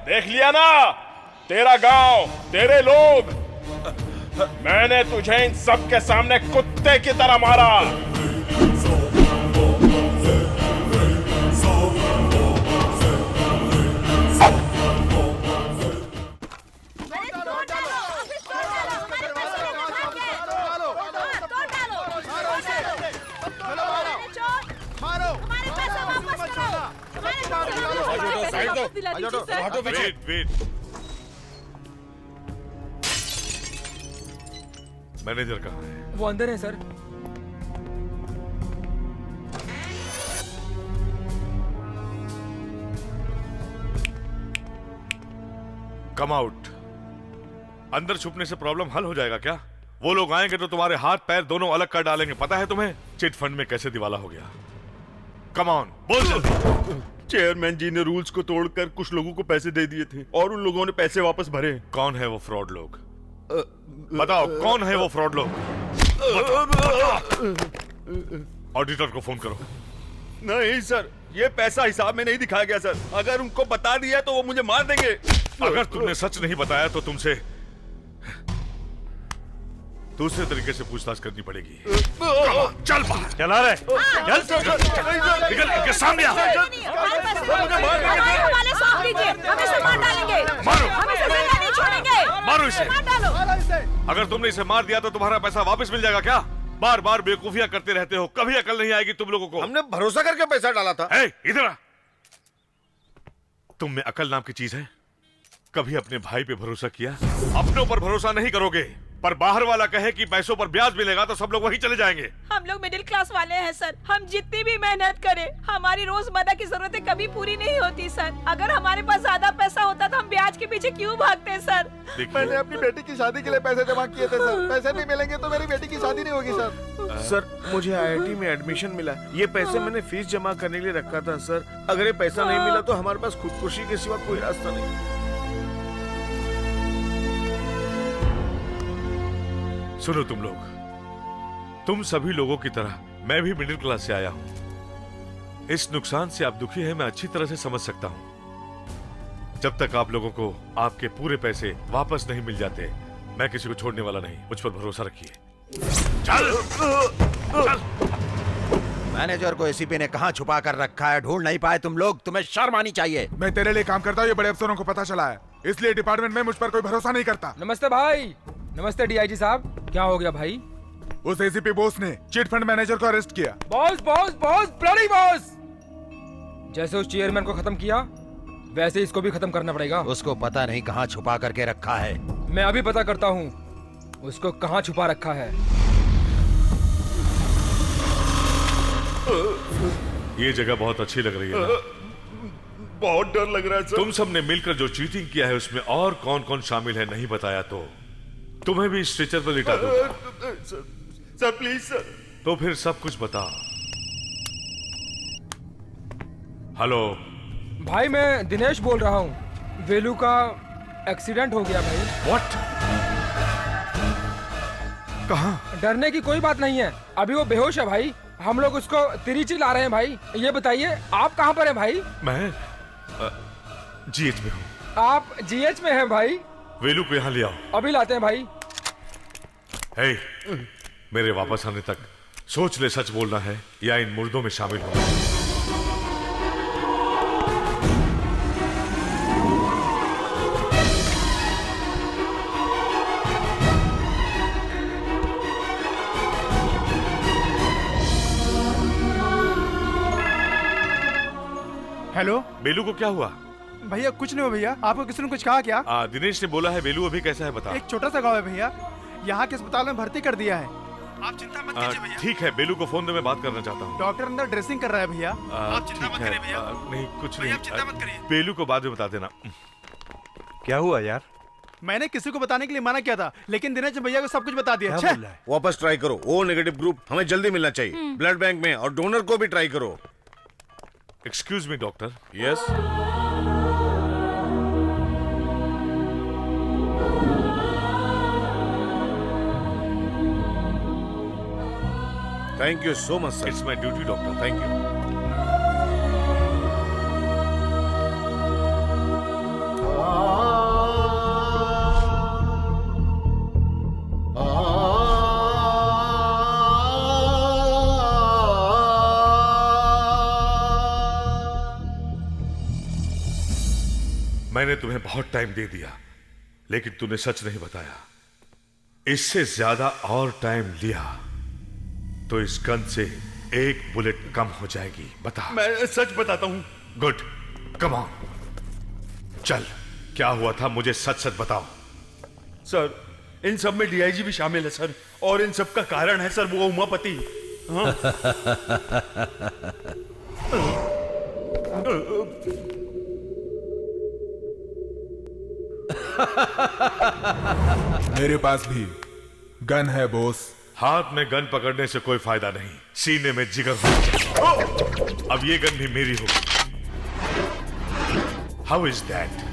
देख लिया ना, तेरा गांव, तेरे लोग, मैंने तुझे इन सब के सामने कुत्ते की तरह मारा। वापस दिला दीजिए सर। वेट वेट, मैनेजर कहाँ है? वो अंदर है सर। Come out. अंदर छुपने से प्रॉब्लम हल हो जाएगा क्या? वो लोग आएंगे तो तुम्हारे हाथ पैर दोनों अलग कर डालेंगे। पता है तुम्हें चिट फंड में कैसे दिवाला हो गया? कम ऑन, बोल जल्दी। चेयरमैन जी ने रूल्स को तोड़कर कुछ लोगों को पैसे दे दिए थे और उन लोगों ने पैसे वापस भरे। कौन है वो फ्रॉड लोग? बताओ कौन है वो फ्रॉड लोग? ऑडिटर को फोन करो। नहीं सर, ये पैसा हिसाब में नहीं दिखाया गया सर। अगर उनको बता दिया तो वो मुझे मार देंगे। अगर तुमने सच नहीं बताया तो तुमसे दूसरे तरीके से पूछताछ करनी पड़ेगी। चल बाहर। चला रहे निकल के सामने आ। मारो इसे। अगर तुमने इसे मार दिया तो तुम्हारा पैसा वापस मिल जाएगा क्या? बार बार बेवकूफियां करते रहते हो, कभी अकल नहीं आएगी तुम लोगों को। हमने भरोसा करके पैसा डाला था। इधर आ। तुम में अकल नाम की चीज है? कभी अपने भाई पे भरोसा किया? अपनों पर भरोसा नहीं करोगे, पर बाहर वाला कहे कि पैसों पर ब्याज मिलेगा तो सब लोग वहीं चले जाएंगे। हम लोग मिडिल क्लास वाले हैं सर। हम जितनी भी मेहनत करें, हमारी रोजमर्रा की जरूरतें कभी पूरी नहीं होती सर। अगर हमारे पास ज्यादा पैसा होता तो हम ब्याज के पीछे क्यों भागते सर? मैंने अपनी बेटी की शादी के लिए पैसे जमा किए थे सर। पैसे नहीं मिलेंगे तो मेरी बेटी की शादी नहीं होगी सर। सर मुझे आईआईटी में एडमिशन मिला। ये पैसे मैंने फीस जमा करने के लिए रखा था सर। अगर ये पैसा नहीं मिला तो हमारे पास खुदकुशी के सिवा कोई रास्ता नहीं। सुनो तुम लोग, तुम सभी लोगों की तरह मैं भी मिडिल क्लास से आया हूं। इस नुकसान से आप दुखी हैं, मैं अच्छी तरह से समझ सकता हूं। जब तक आप लोगों को आपके पूरे पैसे वापस नहीं मिल जाते, मैं किसी को छोड़ने वाला नहीं। मुझ पर भरोसा रखिए। चल, चल। मैनेजर को एसीपी ने कहां छुपा कर रखा है, ढूंढ नहीं पाए तुम लोग? तुम्हें शर्म आनी चाहिए। मैं तेरे लिए काम करता हूँ, ये बड़े अफसरों को पता चला है, इसलिए डिपार्टमेंट में मुझ पर कोई भरोसा नहीं करता। नमस्ते भाई। नमस्ते डीआईजी साहब। क्या हो गया भाई? उस एसीपी बॉस ने चिट फंड मैनेजर को अरेस्ट किया। Boss boss boss, bloody boss. जैसे उस चेयरमैन को खत्म किया वैसे इसको भी खत्म करना पड़ेगा। उसको पता नहीं कहां छुपा करके रखा है। मैं अभी पता करता हूँ उसको कहां छुपा रखा है। ये जगह बहुत अच्छी लग रही है ना? बहुत डर लग रहा है सर। तुम सब ने मिलकर जो चीटिंग किया है उसमें और कौन कौन शामिल है नहीं बताया तो तुम्हें भी स्ट्रेचर पर लिटा दूंगा। Sir please sir. तो फिर सब कुछ बता। हेलो भाई, मैं दिनेश बोल रहा हूँ। वेलू का एक्सीडेंट हो गया भाई। व्हाट? कहाँ? डरने की कोई बात नहीं है, अभी वो बेहोश है भाई। हम लोग उसको तिरुचि ला रहे हैं भाई। ये बताइए आप कहाँ पर हैं भाई? मैं जीएच में हूँ। आप जीएच में हैं भाई? वेलू को यहाँ ले आओ। अभी लाते हैं भाई। हे, मेरे वापस आने तक सोच ले, सच बोलना है या इन मुर्दों में शामिल होना। हेलो, बेलू को क्या हुआ? भैया कुछ नहीं हुआ भैया। आपको किसी ने कुछ कहा क्या? दिनेश ने बोला है। बेलू अभी कैसा है बता। एक छोटा सा गांव है भैया, यहाँ के अस्पताल में भर्ती कर दिया है। आप चिंता मत कीजिए भैया। ठीक है, बेलू को फोन दे, मैं बात करना चाहता हूँ। डॉक्टर अंदर ड्रेसिंग कर रहा है भैया। आप चिंता मत करिए भैया। नहीं कुछ नहीं, चिंता मत करिए। बेलू को बाद में बता देना। क्या हुआ यार? मैंने किसी को बताने के लिए मना किया था, लेकिन दिनेश भैया को सब कुछ बता दिया। वापस ट्राई करो। ओ नेगेटिव ग्रुप हमें जल्दी मिलना चाहिए ब्लड बैंक में, और डोनर को भी ट्राई करो। Excuse me doctor. Yes. Thank you so much sir. It's my duty doctor. Thank you. मैंने तुम्हें बहुत टाइम दे दिया, लेकिन तूने सच नहीं बताया। इससे ज्यादा और टाइम लिया तो इस गन से एक बुलेट कम हो जाएगी। बता। मैं सच बताता हूँ। Good, come on. चल, क्या हुआ था मुझे सच सच बताओ। सर, इन सब में डीआईजी भी शामिल है सर, और इन सब का कारण है सर वो उमापति। हाँ? मेरे पास भी गन है बॉस। हाथ में गन पकड़ने से कोई फायदा नहीं, सीने में जिगर होना चाहिए। अब ये गन भी मेरी होगी। How is that?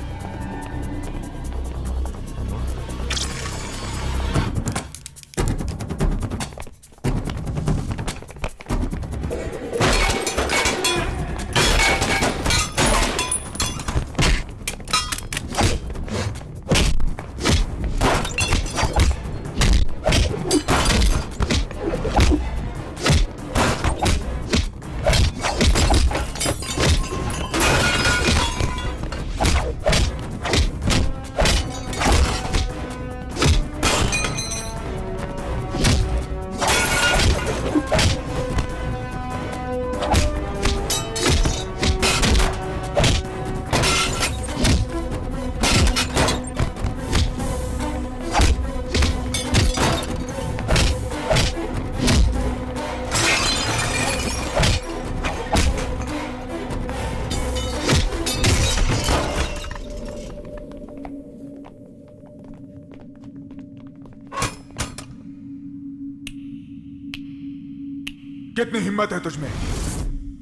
कितनी हिम्मत है तुझमें?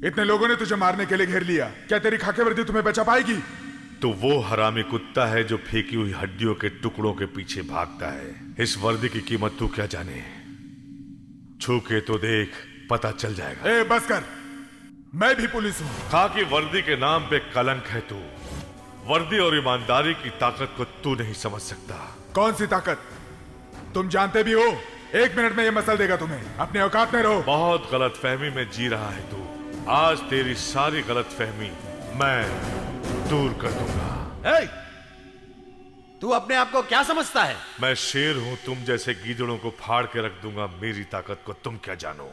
इतने लोगों ने तुझे मारने के लिए घेर लिया, क्या तेरी खाकी वर्दी तुम्हें बचा पाएगी? तो वो हरामी कुत्ता है जो फेंकी हुई हड्डियों के टुकड़ों के पीछे भागता है। इस वर्दी की कीमत तू क्या जाने, छू के तो देख, पता चल जाएगा। ए बस कर, मैं भी पुलिस हूं। खाकी वर्दी के नाम पे कलंक है तू। वर्दी और ईमानदारी की ताकत को तू नहीं समझ सकता। कौन सी ताकत? तुम जानते भी हो, 1 मिनट में ये मसल देगा तुम्हें। अपने औकात में रहो। बहुत गलत फहमी में जी रहा है तू। आज तेरी सारी गलत फहमी मैं दूर कर दूंगा। तू अपने आप को क्या समझता है? मैं शेर हूं, तुम जैसे गीदड़ों को फाड़ के रख दूंगा। मेरी ताकत को तुम क्या जानो।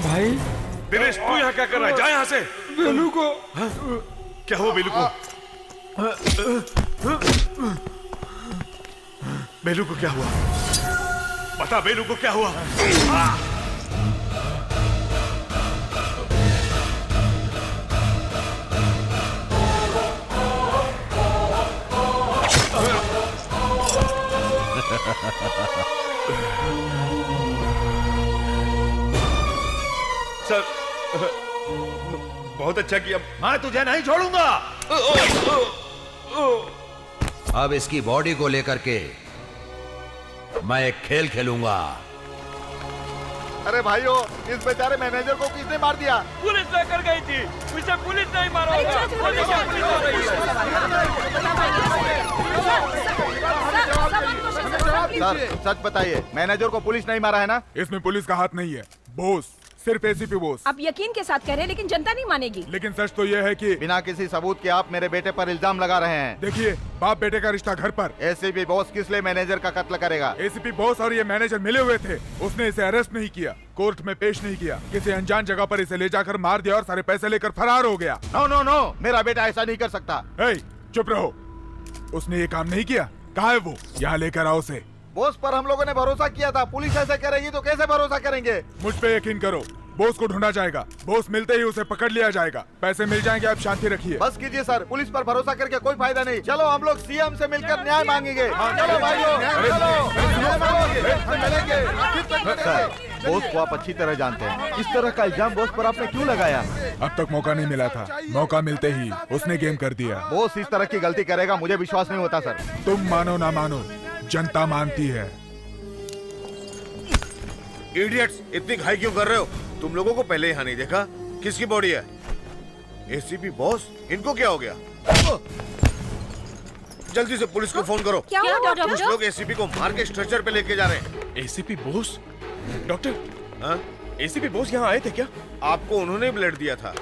भाई दिनेश, तू यहाँ क्या कर रहा है? जा यहाँ से। बेलू को। क्या हुआ बेलू को? बेलू को क्या हुआ? बता, बेलू को क्या हुआ? सर, बहुत अच्छा किया। मैं तुझे नहीं छोड़ूंगा। अब इसकी बॉडी को लेकर के मैं एक खेल खेलूंगा। अरे भाइयों, इस बेचारे मैनेजर को किसने मार दिया? पुलिस लेकर गई थी, उसे पुलिस नहीं मारा होगा। सर, सच बताइए, मैनेजर को पुलिस नहीं मारा है ना? इसमें पुलिस का हाथ नहीं है बॉस, सिर्फ एसीपी बॉस। आप यकीन के साथ कह रहे हैं, लेकिन जनता नहीं मानेगी। लेकिन सच तो यह है कि बिना किसी सबूत के आप मेरे बेटे पर इल्जाम लगा रहे हैं। देखिए, बाप बेटे का रिश्ता घर पर। एसीपी बॉस किस लिए मैनेजर का कत्ल करेगा? एसीपी बॉस और ये मैनेजर मिले हुए थे। उसने इसे अरेस्ट नहीं किया, कोर्ट में पेश नहीं किया, किसी अनजान जगह पर इसे ले जाकर मार दिया और सारे पैसे लेकर फरार हो गया। नो नो नो, मेरा बेटा ऐसा नहीं कर सकता। चुप रहो, उसने ये काम नहीं किया। कहाँ है वो? यहाँ लेकर आओ उसे। बॉस पर हम लोगों ने भरोसा किया था, पुलिस ऐसे करेगी तो कैसे भरोसा करेंगे? मुझ पे यकीन करो, बॉस को ढूंढा जाएगा। बॉस मिलते ही उसे पकड़ लिया जाएगा, पैसे मिल जाएंगे। आप शांति रखिए। बस कीजिए सर, पुलिस पर भरोसा करके कोई फायदा नहीं। चलो हम लोग सीएम से मिलकर न्याय मांगेंगे। चलो भाइयों, सर, बॉस को आप अच्छी तरह जानते हैं, इस तरह का इल्जाम बॉस पर आपने क्यों लगाया? अब तक मौका नहीं मिला था, मौका मिलते ही उसने गेम कर दिया। बॉस इस तरह की गलती करेगा मुझे विश्वास नहीं होता सर। तुम मानो ना मानो, जनता मानती है। इडियट्स, इतनी घाई क्यों कर रहे हो? तुम लोगों को पहले यहाँ नहीं देखा? किसकी बॉडी है? एसीपी बॉस, इनको क्या हो गया? जल्दी से पुलिस को फोन करो। क्या हुआ, डॉक्टर? कुछ लोग एसीपी को मार के स्ट्रेचर पे लेके जा रहे हैं। एसीपी बोस? डॉक्टर, हाँ? एसीपी बोस यहाँ आए थे क्या? आपको उन्होंने ब्लड दिया था।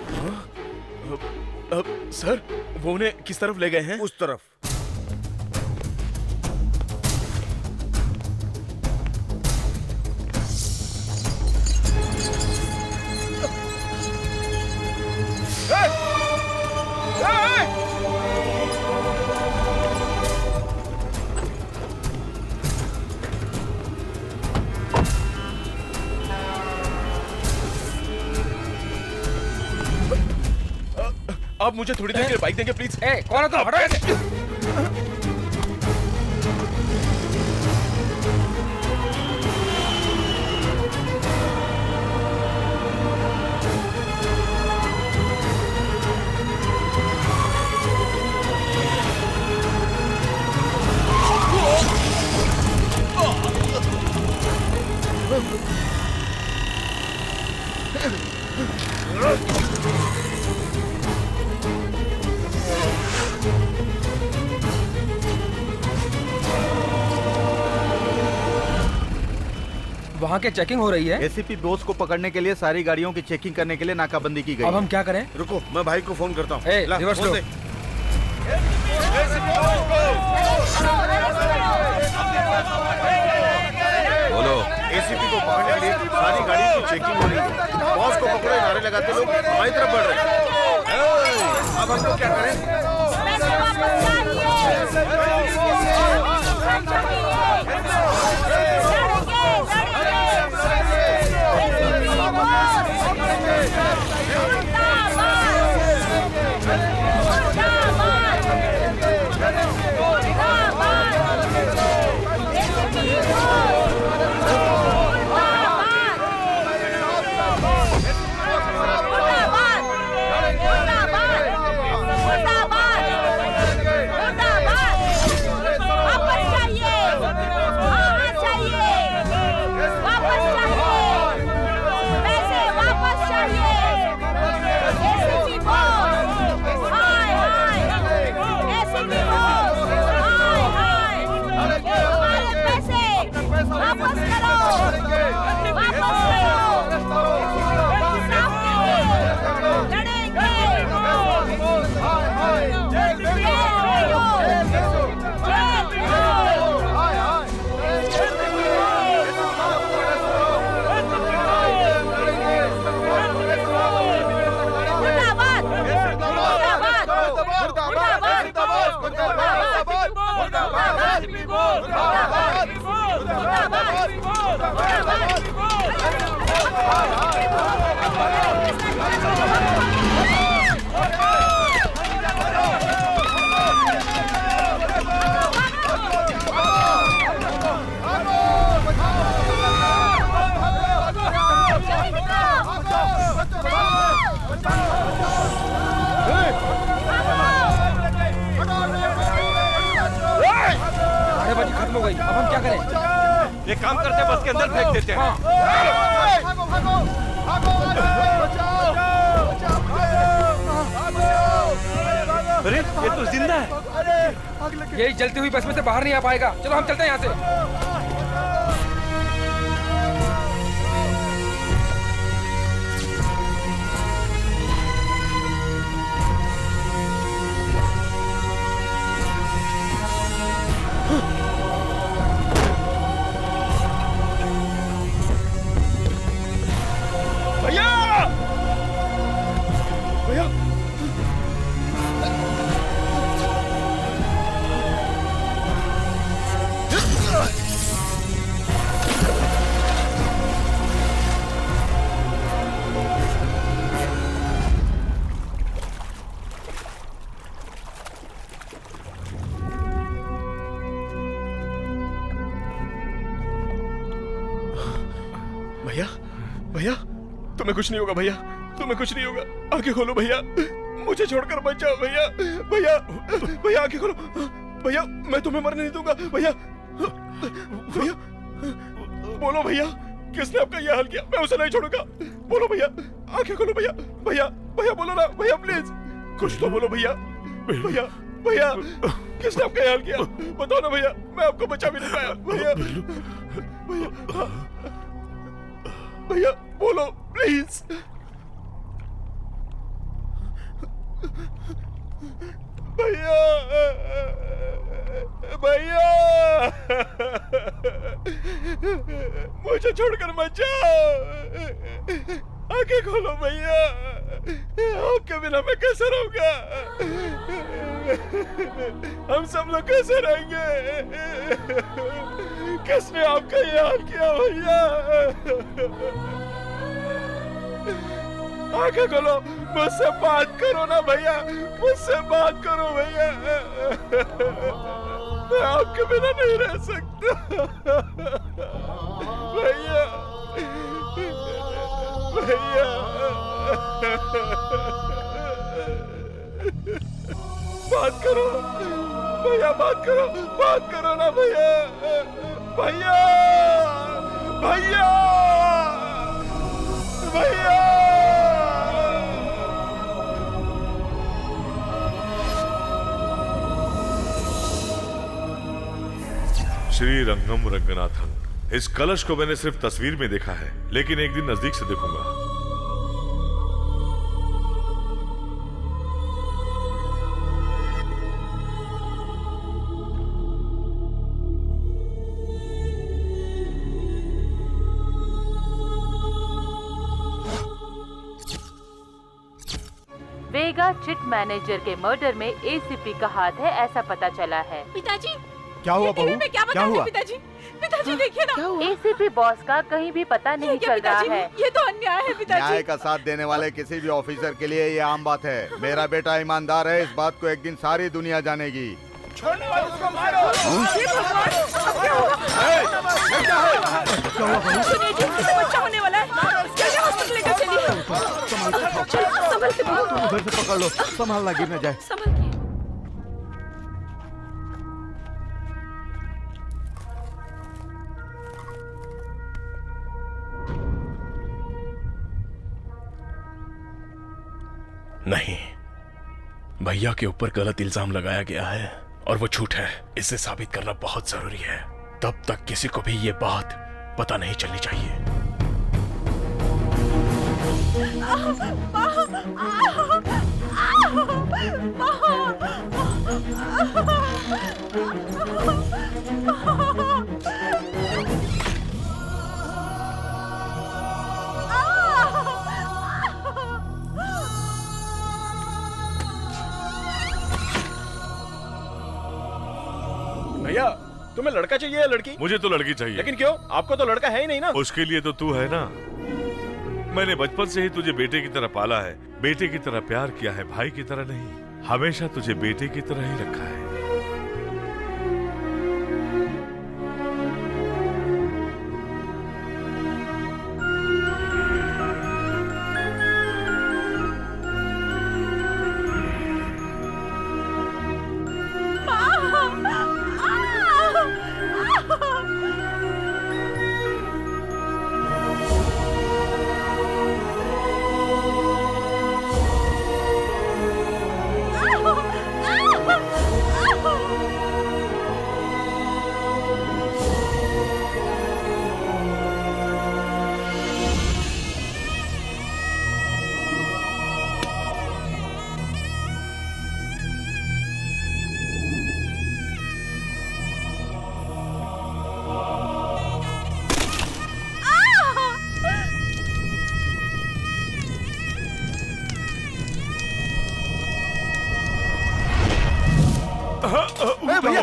सर, वो उन्हें किस तरफ ले गए हैं? उस तरफ। आप मुझे थोड़ी देर के लिए बाइक देंगे प्लीज? कौन है तुम? हटो ऐसे। वहाँ के चेकिंग हो रही है। एसीपी बोस को पकड़ने के लिए सारी गाड़ियों की चेकिंग करने के लिए नाकाबंदी की गई। अब हम क्या करें? रुको, मैं भाई को फोन करता हूँ। रिवर्स लो। बोलो। एसीपी को पकड़ने के लिए सारी गाड़ियों की चेकिंग हो रही है। बॉस को पकड़ो, नारे लगाते लोग हमारी तरफ बढ़ रहे हैं। अब हम लोग क्या करें? खत्म हो गई। अब हम क्या करें? एक काम करते हैं, बस के अंदर फेंक देते हैं। अरे ये तो जिंदा है। ये जलती हुई बस में से बाहर नहीं आ पाएगा। चलो हम चलते हैं यहाँ से। भैया, भैया, तुम्हें कुछ नहीं होगा भैया, तुम्हें कुछ नहीं होगा। आंखें खोलो भैया, मुझे छोड़कर मत जाओ भैया। भैया, भैया आंखें खोलो भैया, मैं तुम्हें मरने नहीं दूंगा भैया। भैया बोलो भैया, किसने आपका ये हाल किया? मैं उसे नहीं छोड़ूंगा। बोलो भैया, आंखें खोलो भैया। भैया भैया बोलो ना भैया, प्लीज कुछ तो बोलो भैया। भैया भैया किसने आपका ये हाल किया? बताओ ना भैया, मैं आपको बचा भी नहीं पाया। भैया भैया भैया बोलो प्लीज। भैया भैया मुझे छोड़कर मत जाओ। आंखें खोलो भैया, आपके बिना मैं कैसे रहूंगा? हम सब लोग कैसे रहेंगे? किसने आपका ये हाल किया भैया? आंखें खोलो, मुझसे बात करो ना भैया, मुझसे बात करो भैया। मैं आपके बिना नहीं रह सकता भैया। भैया बात करो भैया, बात करो ना भैया। भैया भैया भैया श्री रंगम रंगनाथन। इस कलश को मैंने सिर्फ तस्वीर में देखा है, लेकिन एक दिन नजदीक से देखूंगा। वेगा चिट मैनेजर के मर्डर में एसीपी का हाथ है, ऐसा पता चला है। पिताजी क्या हुआ बहू? क्या हुआ? पिताजी देखिए ना, एसीपी बॉस का कहीं भी पता नहीं चल रहा है। ये तो अन्याय है पिताजी। न्याय का साथ देने वाले किसी भी ऑफिसर के लिए ये आम बात है। मेरा बेटा ईमानदार है, इस बात को एक दिन सारी दुनिया जानेगी। छोड़ने वाले उसको मारो। सुनिए जी, किसी बच्चा होने वाला है, जल्दी हॉस्पिटल लेकर चलिए। संभल के उधर से पकड़ लो, संभालना गिर न जाए। संभल के। नहीं, भैया के ऊपर गलत इल्जाम लगाया गया है और वो झूठ है। इसे साबित करना बहुत जरूरी है। तब तक किसी को भी ये बात पता नहीं चलनी चाहिए। भैया तुम्हें लड़का चाहिए या लड़की? मुझे तो लड़की चाहिए। लेकिन क्यों? आपको तो लड़का है ही नहीं ना। उसके लिए तो तू है ना। मैंने बचपन से ही तुझे बेटे की तरह पाला है, बेटे की तरह प्यार किया है, भाई की तरह नहीं। हमेशा तुझे बेटे की तरह ही रखा है। भैया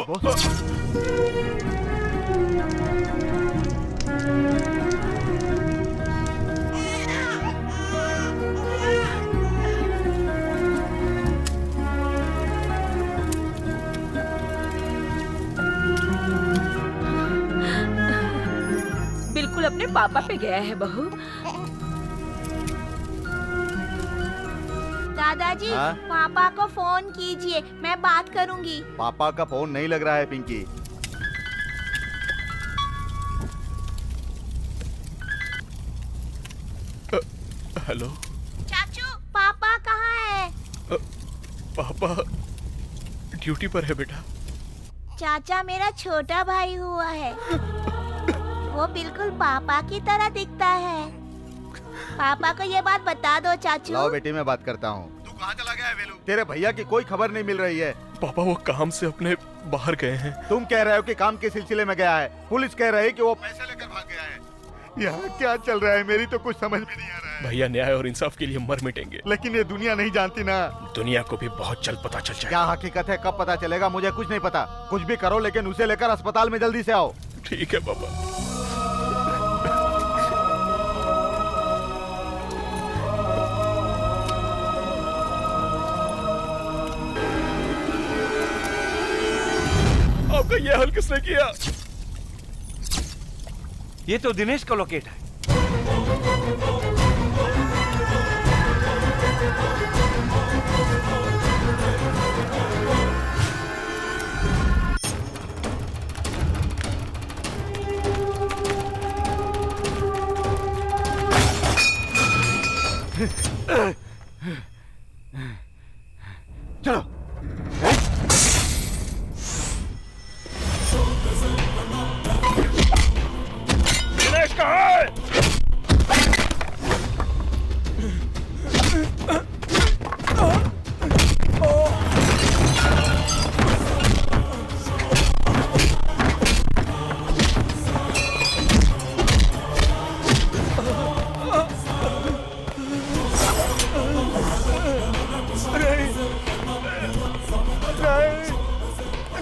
बिल्कुल अपने पापा पे गया है बहू। दादाजी हाँ? पापा को फोन कीजिए, मैं बात करूंगी। पापा का फोन नहीं लग रहा है पिंकी। हेलो चाचू, पापा कहाँ है? पापा ड्यूटी पर है बेटा। चाचा मेरा छोटा भाई हुआ है। वो बिल्कुल पापा की तरह दिखता है। पापा को ये बात बता दो चाचू। लाओ बेटी, मैं बात करता हूँ। तू कहाँ चला गया है वेलू? तेरे भैया की कोई खबर नहीं मिल रही है। पापा वो काम से अपने बाहर गए हैं। तुम कह रहे हो कि काम के सिलसिले में गया है, पुलिस कह रही है कि वो पैसे लेकर भाग गया है। यहाँ क्या चल रहा है, मेरी तो कुछ समझ में नहीं आ रहा है। भैया न्याय और इंसाफ के लिए मर मिटेंगे, लेकिन ये दुनिया नहीं जानती ना। दुनिया को भी बहुत जल्द पता चल जाएगा। क्या हकीकत है, कब पता चलेगा, मुझे कुछ नहीं पता। कुछ भी करो, लेकिन उसे लेकर अस्पताल में जल्दी से आओ। ठीक है पापा। आपका ये हल किसने किया? ये तो दिनेश का लोकेट है। चलो। दिनेश कहाँ है?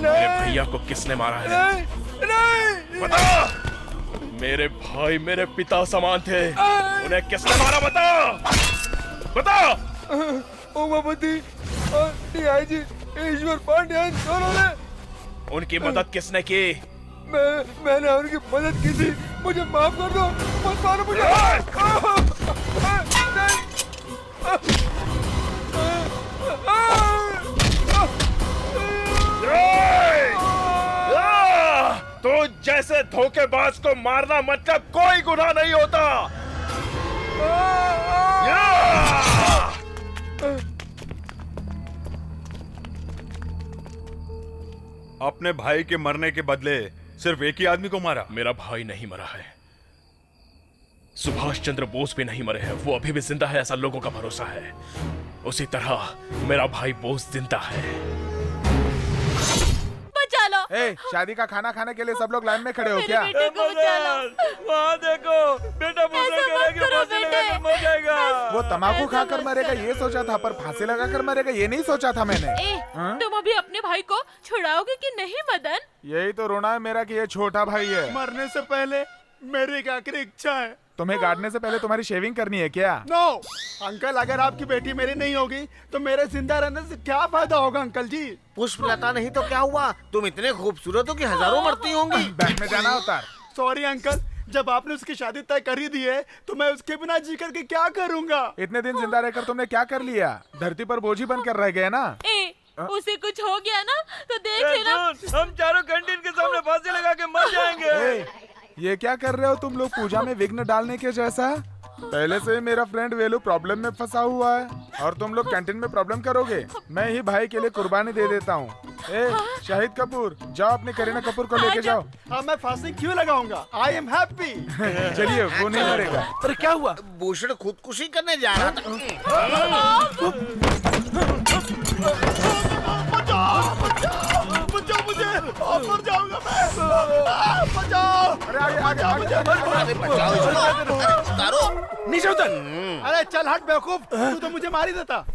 मेरे भैया को किसने मारा है? नहीं बता। मेरे भाई मेरे पिता समान थे, उन्हें किसने मारा? बता बता। उमापति और डीआईजी ईश्वर पांड्यन दोनों ने। उनकी मदद किसने की? मैंने उनकी मदद की थी, मुझे माफ कर दो। मत मारो मुझे। तो जैसे धोखेबाज को मारना मतलब कोई गुनाह नहीं होता। अपने भाई के मरने के बदले सिर्फ एक ही आदमी को मारा। मेरा भाई नहीं मरा है, सुभाष चंद्र बोस भी नहीं मरे हैं, वो अभी भी जिंदा है, ऐसा लोगों का भरोसा है। उसी तरह मेरा भाई बोस जिंदा है। बचा लो। ए, शादी का खाना खाने के लिए सब लोग लाइन में खड़े हो क्या? बेटे को बचा लो। वहाँ देखो, बेटा मुझे करेगा, फांसी लगाकर मर जाएगा। वो तम्बाकू खाकर मरेगा ये सोचा था, पर फांसी लगाकर मरेगा ये नहीं सोचा था मैंने। तुम अभी अपने भाई को छुड़ाओगे कि नहीं मदन? यही तो रोना है मेरा कि ये छोटा भाई है। मरने से पहले मेरी एक आखिरी इच्छा है। तुम्हें गाड़ने से पहले तुम्हारी शेविंग करनी है क्या? नो अंकल, अगर आपकी बेटी मेरी नहीं होगी तो मेरे जिंदा रहने से क्या फायदा होगा अंकल जी? पुष्पलता नहीं तो क्या हुआ? तुम इतने खूबसूरत हो कि हजारों मरती होंगी। बैंक में जाना होता है। सॉरी अंकल, जब आपने उसकी शादी तय कर ही दी है तो मैं उसके बिना जी करके क्या करूँगा? इतने दिन जिंदा रहकर तुमने क्या कर लिया? धरती पर बोझ ही बनकर रह गए ना। उसे कुछ हो गया ना तो देख लेना। हम चारों कैंटीन के सामने फांसी लगा के मर जाएंगे। ये क्या कर रहे हो तुम लोग पूजा में विघ्न डालने के जैसा? पहले से ही मेरा फ्रेंड वेलू प्रॉब्लम में फंसा हुआ है और तुम लोग कैंटीन में प्रॉब्लम करोगे। मैं ही भाई के लिए कुर्बानी दे देता हूँ। शाहिद कपूर, जाओ अपने करीना कपूर को लेके जाओ। हाँ, मैं फांसी क्यों लगाऊंगा? I am happy. चलिए, वो नहीं मरेगा। अरे क्या हुआ? भूषण खुदकुशी करने जा रहा था। बचाओ मुझे, मर जाऊंगा मैं। बचाओ। अरे बचाओ। नीचे उतर। अरे चल हट बेवकूफ, तू तो मुझे मार ही देता।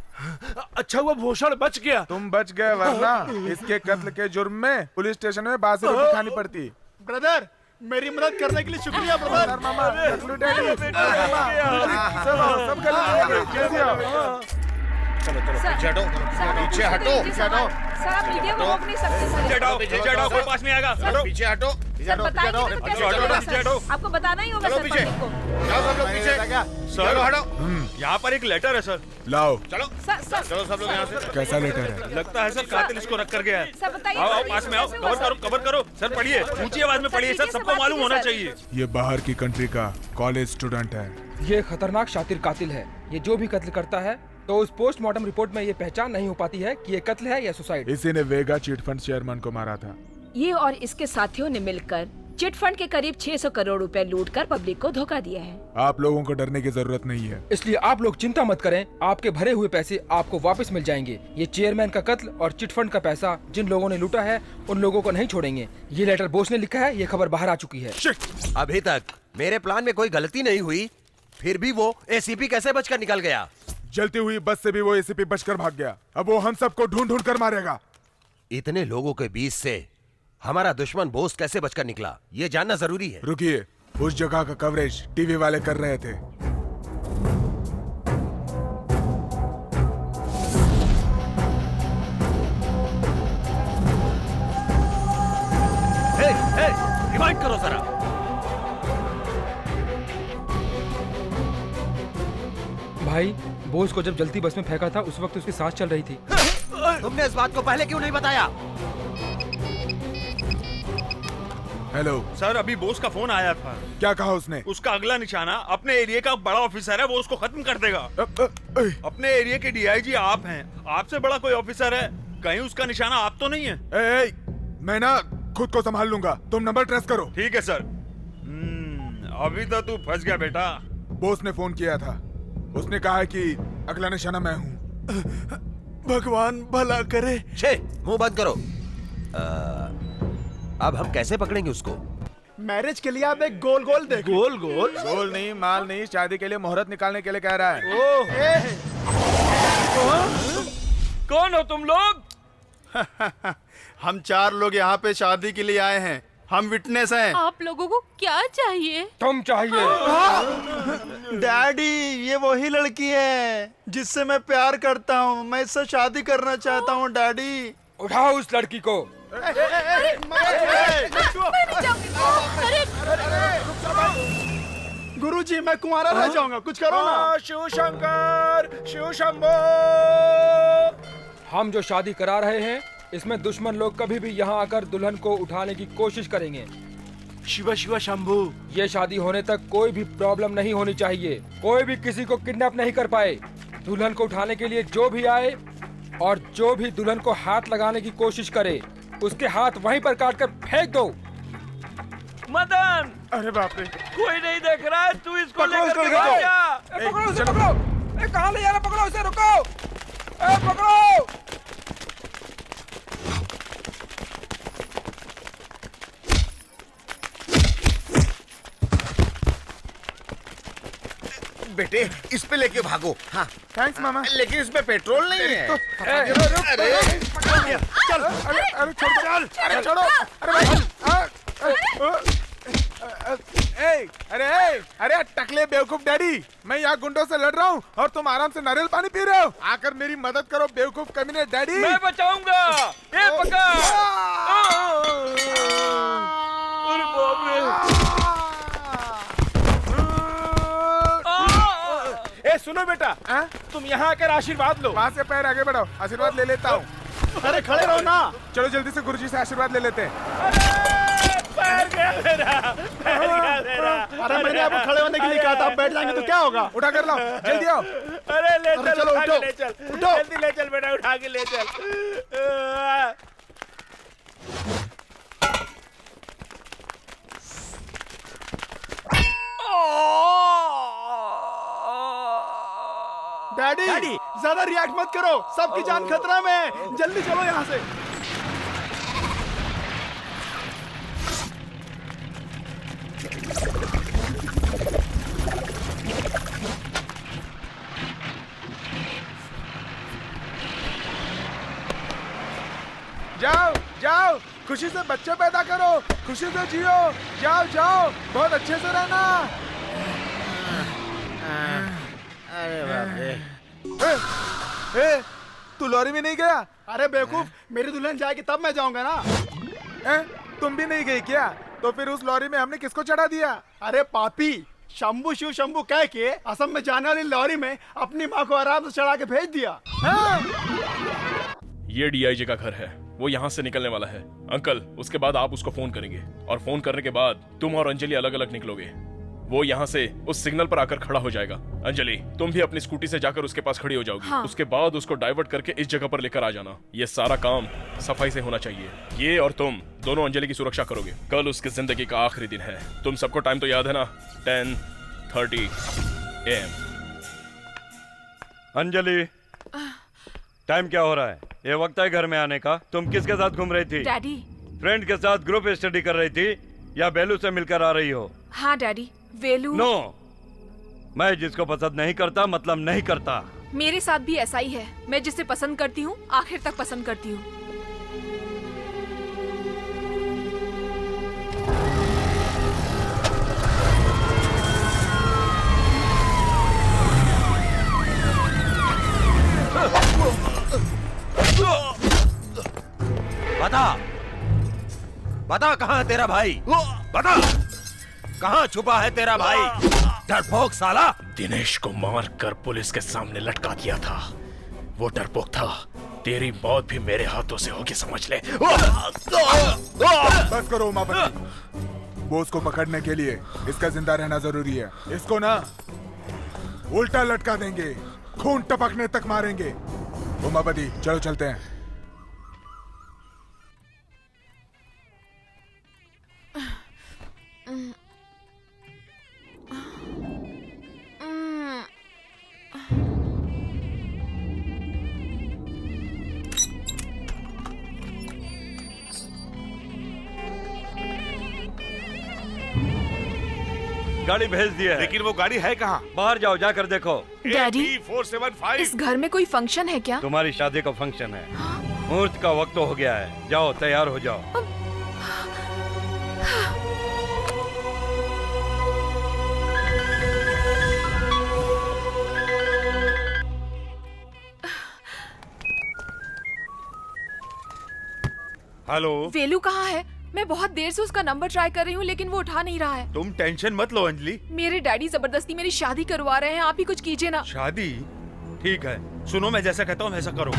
अच्छा हुआ भूषण बच गया। तुम बच गए, वरना इसके कत्ल के जुर्म में पुलिस स्टेशन में बासी रोटी खानी पड़ती। ब्रदर, मेरी मदद करने के लिए शुक्रिया ब्रदर। मामा, सब चलो पीछे हटो, पीछे हटो, पीछे हटो। सर आप वीडियो को रोक नहीं सकते। पीछे हटो, कोई पास नहीं आएगा। पीछे हटो, सर बताइए ना कैसे चलेगा सर? आपको बताना ही होगा चलो सर पीछे। पंडित को। जाओ सब लोग पीछे। सर हटो। यहाँ पर एक लेटर है सर। लाओ। चलो चलो सब लोग यहाँ से। कैसा लेटर है? लगता है सर कातिल इसको रख कर गया है। सर बताइए। आओ पास में आओ, कवर करो सर, पढ़िए ऊंची आवाज में पढ़िए सर, सबको मालूम होना चाहिए। ये बाहर की कंट्री का कॉलेज स्टूडेंट है, ये खतरनाक शातिर कातिल है। ये जो भी कत्ल करता है तो उस पोस्टमार्टम रिपोर्ट में ये पहचान नहीं हो पाती है कि ये कत्ल है या सुसाइड। इसी ने वेगा चिट फंड चेयरमैन को मारा था। ये और इसके साथियों ने मिलकर चिट फंड के करीब 600 करोड़ रुपए लूटकर पब्लिक को धोखा दिया है। आप लोगों को डरने की जरूरत नहीं है। इसलिए आप लोग चिंता मत करें, आपके भरे हुए पैसे आपको वापस मिल जाएंगे। ये चेयरमैन का कत्ल और चिट फंड का पैसा जिन लोगों ने लूटा है उन लोगों को नहीं छोड़ेंगे। ये लेटर बोस ने लिखा है, ये खबर बाहर आ चुकी है। अभी तक मेरे प्लान में कोई गलती नहीं हुई, फिर भी वो एसीपी कैसे बचकर निकल गया? जलती हुई बस से भी वो एसीपी बचकर भाग गया। अब वो हम सबको ढूंढ ढूंढ कर मारेगा। इतने लोगों के बीच से हमारा दुश्मन बोस कैसे बचकर निकला, ये जानना जरूरी है। रुकिए, उस जगह का कवरेज टीवी वाले कर रहे थे। रिवाइंड करो जरा। भाई, बोस को जब जलती बस में फेंका था उस वक्त उसकी सांस चल रही थी। तुमने इस बात को पहले क्यों नहीं बताया? हेलो सर, अभी बोस का फोन आया था। क्या कहा उसने? उसका अगला निशाना अपने एरिया का बड़ा ऑफिसर है, वो उसको खत्म कर देगा। अपने एरिया के डीआईजी आप हैं, आपसे बड़ा कोई ऑफिसर है? कहीं उसका निशाना आप तो नहीं है? मैं ना खुद को संभाल लूंगा, तुम नंबर ट्रेस करो। ठीक है सर। अभी तो तू फंस गया बेटा। बोस ने फोन किया था, उसने कहा है कि अगला निशाना मैं हूँ। भगवान भला करे। छे, मुंह बंद करो। अब हम कैसे पकड़ेंगे उसको? मैरिज के लिए आप एक गोल गोल देखो। गोल गोल? गोल नहीं, माल नहीं, शादी के लिए मुहूर्त निकालने के लिए कह रहा है। कौन हो तुम लोग? हम 4 लोग यहाँ पे शादी के लिए आए हैं। हम विटनेस हैं। आप लोगों को क्या चाहिए? तुम चाहिए। डैडी, ये वही लड़की है जिससे मैं प्यार करता हूँ। मैं इससे शादी करना चाहता हूँ डैडी। उठाओ उस लड़की को। गुरुजी, मैं कुंवारा रह जाऊंगा, कुछ करो ना। शिव शंकर, शिव शंभो। हम जो शादी करा रहे हैं इसमें दुश्मन लोग कभी भी यहाँ आकर दुल्हन को उठाने की कोशिश करेंगे। शिव शिव शंभू। ये शादी होने तक कोई भी प्रॉब्लम नहीं होनी चाहिए। कोई भी किसी को किडनैप नहीं कर पाए। दुल्हन को उठाने के लिए जो भी आए और जो भी दुल्हन को हाथ लगाने की कोशिश करे उसके हाथ वहीं पर काट कर फेंक दो। मदन, अरे बाप रे, कोई नहीं देख रहा है, तू इसको लेकर के पकड़ो जा। पकड़ो उसे, पकड़ो। कहाँ ले जा रहा? पकड़ो उसे, रुको। पकड़ो। बेटे, इस पे लेके भागो। हाँ थैंक्स मामा। लेकिन इसमें पेट्रोल नहीं है। अरे छोड़ो। अरे टकले बेवकूफ डैडी, मैं यहाँ गुंडों से लड़ रहा हूँ और तुम आराम से नारियल पानी पी रहे हो। आकर मेरी मदद करो बेवकूफ कमीने डैडी। मैं बचाऊंगा। ये पकड़। अरे बाप रे। सुनो बेटा, तुम यहाँ आकर आशीर्वाद लो। वहाँ से पैर आगे बढ़ाओ, आशीर्वाद ले लेता हूँ। अरे खड़े रहो ना। चलो जल्दी से गुरुजी से आशीर्वाद ले लेते हैं। पैर गया मेरा। अरे मैंने आपको खड़े होने के लिए कहा था, आप बैठ जाएंगे तो क्या होगा? उठा कर लाओ, जल्दी आओ। अरे ले चल, चलो उठो, ले चल, उठो। जल्दी ले चल बेटा, उठा के ले चल। डैडी, ज्यादा रिएक्ट मत करो, सबकी जान खतरा में है। जल्दी चलो यहाँ से। जाओ जाओ, खुशी से बच्चे पैदा करो, खुशी से जियो। जाओ जाओ, बहुत अच्छे से रहना। अरे बाप रे। तू लॉरी में नहीं गया? अरे बेवकूफ, मेरी दुल्हन जाएगी तब मैं जाऊंगा ना। तुम भी नहीं गई क्या? तो फिर उस लॉरी में हमने किसको चढ़ा दिया? अरे पापी, शंभू शिव शंभू कह के असम में जाने वाली लॉरी में अपनी माँ को आराम से चढ़ा के भेज दिया। ये डीआईजी का घर है, वो यहाँ से निकलने वाला है। अंकल, उसके बाद आप उसको फोन करेंगे और फोन करने के बाद तुम और अंजलि अलग अलग निकलोगे। वो यहाँ से उस सिग्नल पर आकर खड़ा हो जाएगा। अंजलि, तुम भी अपनी स्कूटी से जाकर उसके पास खड़ी हो जाओगी। हाँ। उसके बाद उसको डाइवर्ट करके इस जगह पर लेकर आ जाना। ये सारा काम सफाई से होना चाहिए। ये और तुम दोनों अंजलि की सुरक्षा करोगे। कल उसकी जिंदगी का आखिरी दिन है। तुम सबको टाइम तो याद है ना? 10:30 AM। अंजलि, टाइम क्या हो रहा है? ये वक्त है घर में आने का। तुम किसके साथ घूम रही थी? डैडी। फ्रेंड के साथ ग्रुप स्टडी कर रही थी या बेलू से मिलकर आ रही हो? हाँ डैडी, वेलू। नो, मैं जिसको पसंद नहीं करता मतलब नहीं करता। मेरे साथ भी ऐसा ही है। मैं जिसे पसंद करती हूँ आखिर तक पसंद करती हूँ। बता कहाँ है तेरा भाई? बता कहाँ छुपा है तेरा भाई? डरपोक साला। दिनेश को मार कर पुलिस के सामने लटका दिया था। वो डरपोक था। तेरी मौत भी मेरे हाथों से होगी, समझ ले। बस करो उमापति। बोस को पकड़ने के लिए इसका जिंदा रहना जरूरी है। इसको ना उल्टा लटका देंगे, खून टपकने तक मारेंगे। उमापति चलो चलते हैं। गाड़ी भेज दिया है। लेकिन वो गाड़ी है कहाँ? बाहर जाओ, जाकर देखो। डैडी, 475। इस घर में कोई फंक्शन है क्या? तुम्हारी शादी का फंक्शन है। मुहूर्त का वक्त हो गया है। जाओ, तैयार हो जाओ। हेलो, वेलू कहाँ है? मैं बहुत देर से उसका नंबर ट्राई कर रही हूँ लेकिन वो उठा नहीं रहा है। तुम टेंशन मत लो अंजलि। मेरे डैडी जबरदस्ती मेरी शादी करवा रहे हैं। आप ही कुछ कीजिए ना। शादी? ठीक है, सुनो, मैं जैसा कहता हूँ वैसा करो।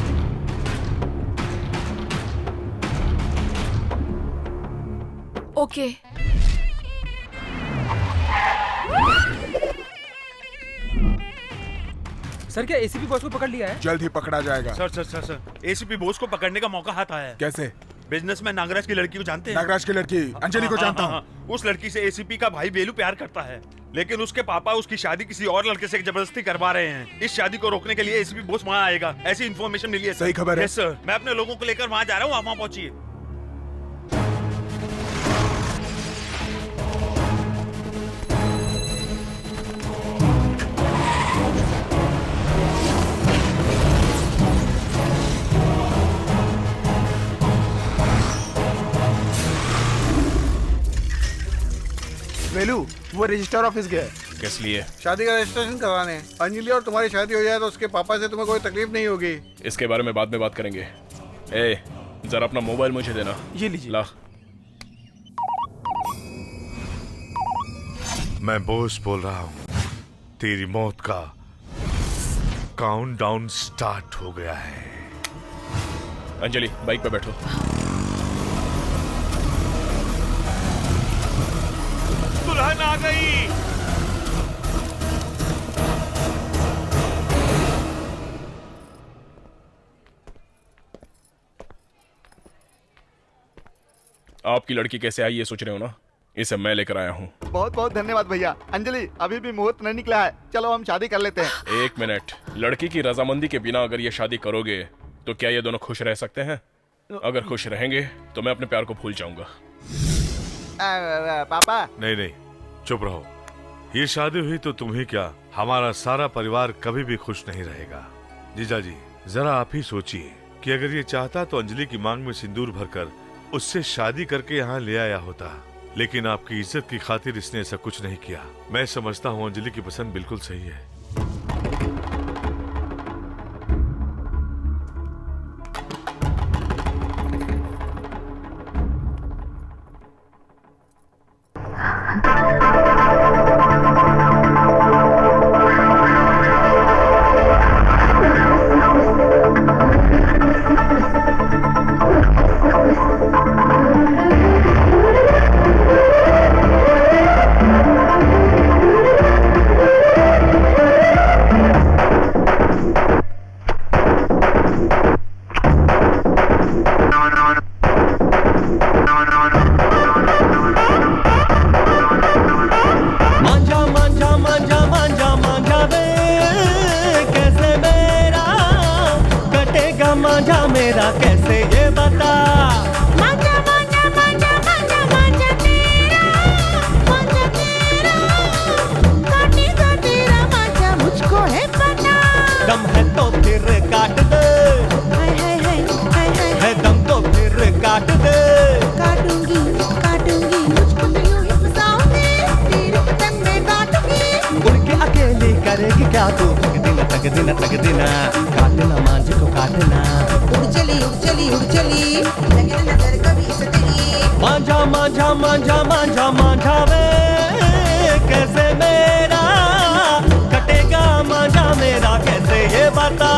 ओके। सर, क्या एसीपी बॉस को पकड़ लिया है? जल्द ही पकड़ा जाएगा। सर, एसीपी बोस को पकड़ने का मौका हाथ आया है। कैसे? बिजनेसमैन नागराज की लड़की को जानते हैं? नागराज की लड़की अंजलि को जानता हूँ। उस लड़की से एसीपी का भाई वेलू प्यार करता है, लेकिन उसके पापा उसकी शादी किसी और लड़के से जबरदस्ती करवा रहे हैं। इस शादी को रोकने के लिए एसीपी बोस वहाँ आएगा, ऐसी इन्फॉर्मेशन मिली है। सही खबर है? यस सर, मैं अपने लोगों को लेकर वहाँ जा रहा हूँ, आप वहाँ पहुँचिए। वेलू, वो रजिस्टर ऑफिस गया है। किस लिए? शादी का रजिस्ट्रेशन करवाने। अंजलि और तुम्हारी शादी हो जाए तो उसके पापा से तुम्हें कोई तकलीफ नहीं होगी। इसके बारे में बाद में बात करेंगे। ए, जरा अपना मोबाइल मुझे देना। ये लीजिए। ला। मैं बोस बोल रहा हूँ। तेरी मौत का काउंटडाउन स्टार्ट हो गया है। अंजलि, बाइक पे बैठो। दुल्हन आ गई। आपकी लड़की कैसे आई ये सोच रहे हो ना? इसे मैं लेकर आया हूँ। बहुत बहुत धन्यवाद भैया। अंजलि, अभी भी मुहूर्त नहीं निकला है, चलो हम शादी कर लेते हैं। 1 मिनट। लड़की की रजामंदी के बिना अगर ये शादी करोगे तो क्या ये दोनों खुश रह सकते हैं? अगर खुश रहेंगे तो मैं अपने प्यार को भूल जाऊंगा। पापा। नहीं, चुप रहो। ये शादी हुई तो तुम ही क्या, हमारा सारा परिवार कभी भी खुश नहीं रहेगा। जीजा जी, जरा आप ही सोचिए कि अगर ये चाहता तो अंजलि की मांग में सिंदूर भरकर उससे शादी करके यहाँ ले आया होता, लेकिन आपकी इज्जत की खातिर इसने ऐसा कुछ नहीं किया। मैं समझता हूँ अंजलि की पसंद बिल्कुल सही है। मांझा मेरा कैसे ये बता। मांझा मांझा मांझा मांझा मांझा तेरा काटेगा तेरा मांझा मुझको है पता। दम है तो फिर काट दे, हाय हाय हाय हाय हाय है दम तो फिर काट दे। काटूंगी काटूंगी मुझको तो यूं ही फंसाओगे, तेरे पतंग में काटूंगी। उड़ के अकेली करेगी क्या तू, तक दिन काटना मांझे को काटना। उड़ चली लगे ना नजर कभी से तेरी। मांझा मांझा मांझा मांझा मांझा वे कैसे मेरा कटेगा मांझा मेरा कैसे ये बता।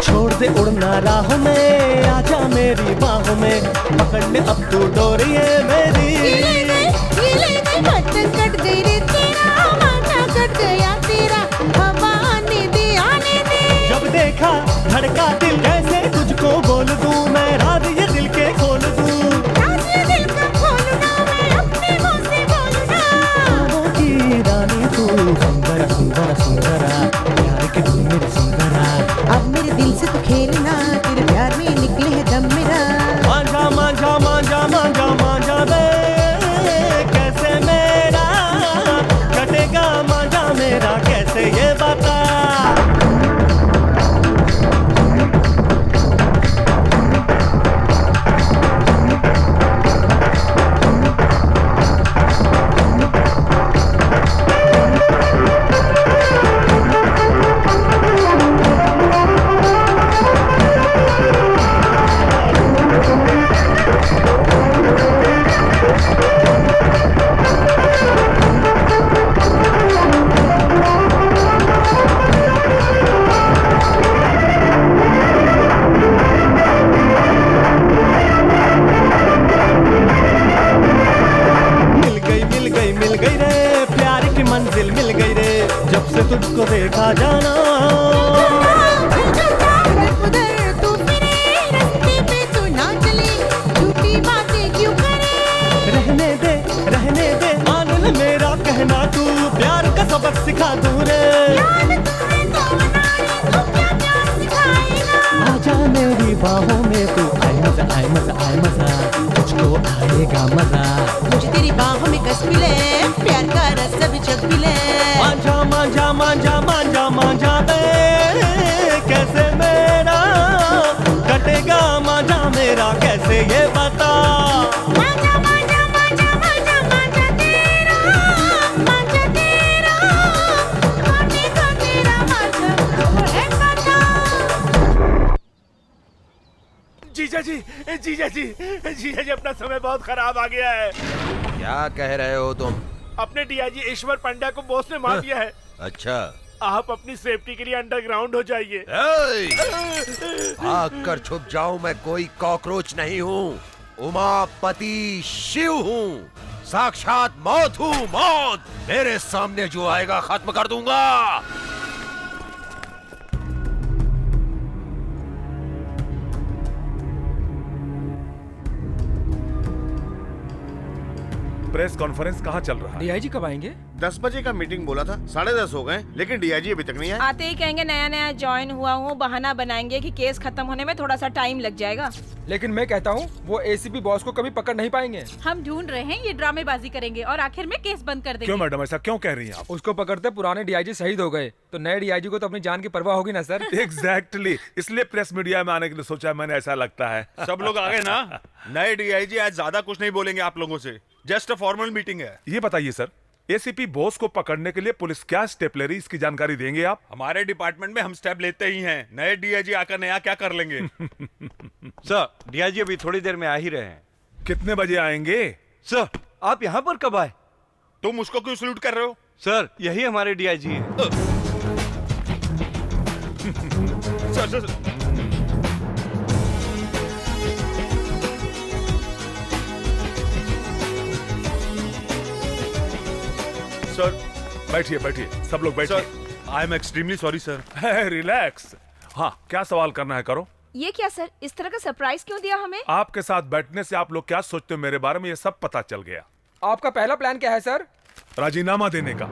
छोड़ दे उड़ना राहों में, आजा मेरी बाहों में, पकड़ ले अब तू डोरिए मेरी। बटन कट गई रे तेरा, माथा कट गया तेरा, हवा आने दे। जब देखा धड़का दिल कैसे तुझको बोल दूं मैं, राज ये दिल के खोल दूं। राज ये दिल का खोलूं ना मैं, अपने मुंह से बोलूं ना। ख्वाबों की रानी तू सुंदर सुंदर सुंदरा, प्यार की तू मेरी सुंदरा। अब मेरे दिल से तू खेलना, तेरे प्यार में निकले है दम मेरा। मांझा मांझा मांझा मांझा मांझा वे कैसे मेरा कटेगा मांझा मेरा कैसे ये बता। मिल गई रे प्यार की मंजिल मिल गई रे, जब से तुझको देखा जाना। उधर तू फिरे रास्ते पे तू ना चले, झूठी बातें क्यों करे। रहने दे मान ले मेरा कहना तू, प्यार का सबक सिखा दूं रे। आजा मेरी बाहों में तू, आए मजा आए मजा आए मजा, तुझको आएगा मजा। मुझे तेरी बाहों में कस मिले, प्यार का रस सब जग मिले। मांझा मांझा मांझा मांझा मांझा बे कैसे मेरा कटेगा मांझा मेरा कैसे ये बता। मांझा मांझा मांझा मांझा मांझा तेरा काटेगा तेरा मांझा मुझको है पता। जीजा जी अपना समय बहुत खराब आ गया है। क्या कह रहे हो तुम? अपने डीआईजी ईश्वर पांड्या को बॉस ने मार दिया है। अच्छा, आप अपनी सेफ्टी के लिए अंडरग्राउंड हो जाइए। भाग कर छुप जाऊं, मैं कोई कॉकरोच नहीं हूँ, उमापति शिव हूँ, साक्षात मौत हूँ मौत। मेरे सामने जो आएगा खत्म कर दूंगा। प्रेस कॉन्फ्रेंस कहाँ चल रहा है? डीआईजी कब आएंगे? 10 बजे का मीटिंग बोला था, 10:30 हो गए, लेकिन डीआईजी अभी तक नहीं आया। आते ही कहेंगे नया नया ज्वाइन हुआ हूँ, बहाना बनाएंगे कि केस खत्म होने में थोड़ा सा टाइम लग जाएगा। लेकिन मैं कहता हूँ वो एसीपी बॉस को कभी पकड़ नहीं पाएंगे। हम ढूंढ रहे हैं, ये ड्रामेबाजी करेंगे और आखिर में केस बंद कर देंगे। क्यों मैडम, ऐसा क्यों कह रही हैं आप? उसको पकड़ते पुराने डीआईजी शहीद हो गए, तो नए डीआईजी को तो अपनी जान की परवाह होगी ना सर। एग्जैक्टली, इसलिए प्रेस मीडिया में आने के लिए सोचा मैंने, ऐसा लगता है। सब लोग आ गए ना? नए डीआईजी आज ज्यादा कुछ नहीं बोलेंगे आप लोगों से, जस्ट अ फॉर्मल मीटिंग है। ये बताइए सर, एसीपी बॉस को पकड़ने के लिए पुलिस क्या स्टेप ले रही, इसकी जानकारी देंगे आप? हमारे डिपार्टमेंट में हम स्टेप लेते ही हैं, नए डीआईजी आकर नया क्या कर लेंगे। सर, डीआईजी अभी थोड़ी देर में आ ही रहे हैं। कितने बजे आएंगे? सर, आप यहाँ पर कब आए? तुम उसको क्यों सल्यूट कर रहे हो? सर, यही हमारे डीआईजी हैं। सर, सर बैठिए बैठिए, सब लोग बैठिए। I am extremely sorry sir. Relax. हाँ, क्या सवाल करना है करो। ये क्या सर, इस तरह का सरप्राइज क्यों दिया हमें? आपके साथ बैठने से आप लोग क्या सोचते हो मेरे बारे में, ये सब पता चल गया। आपका पहला प्लान क्या है सर? राजीनामा देने का।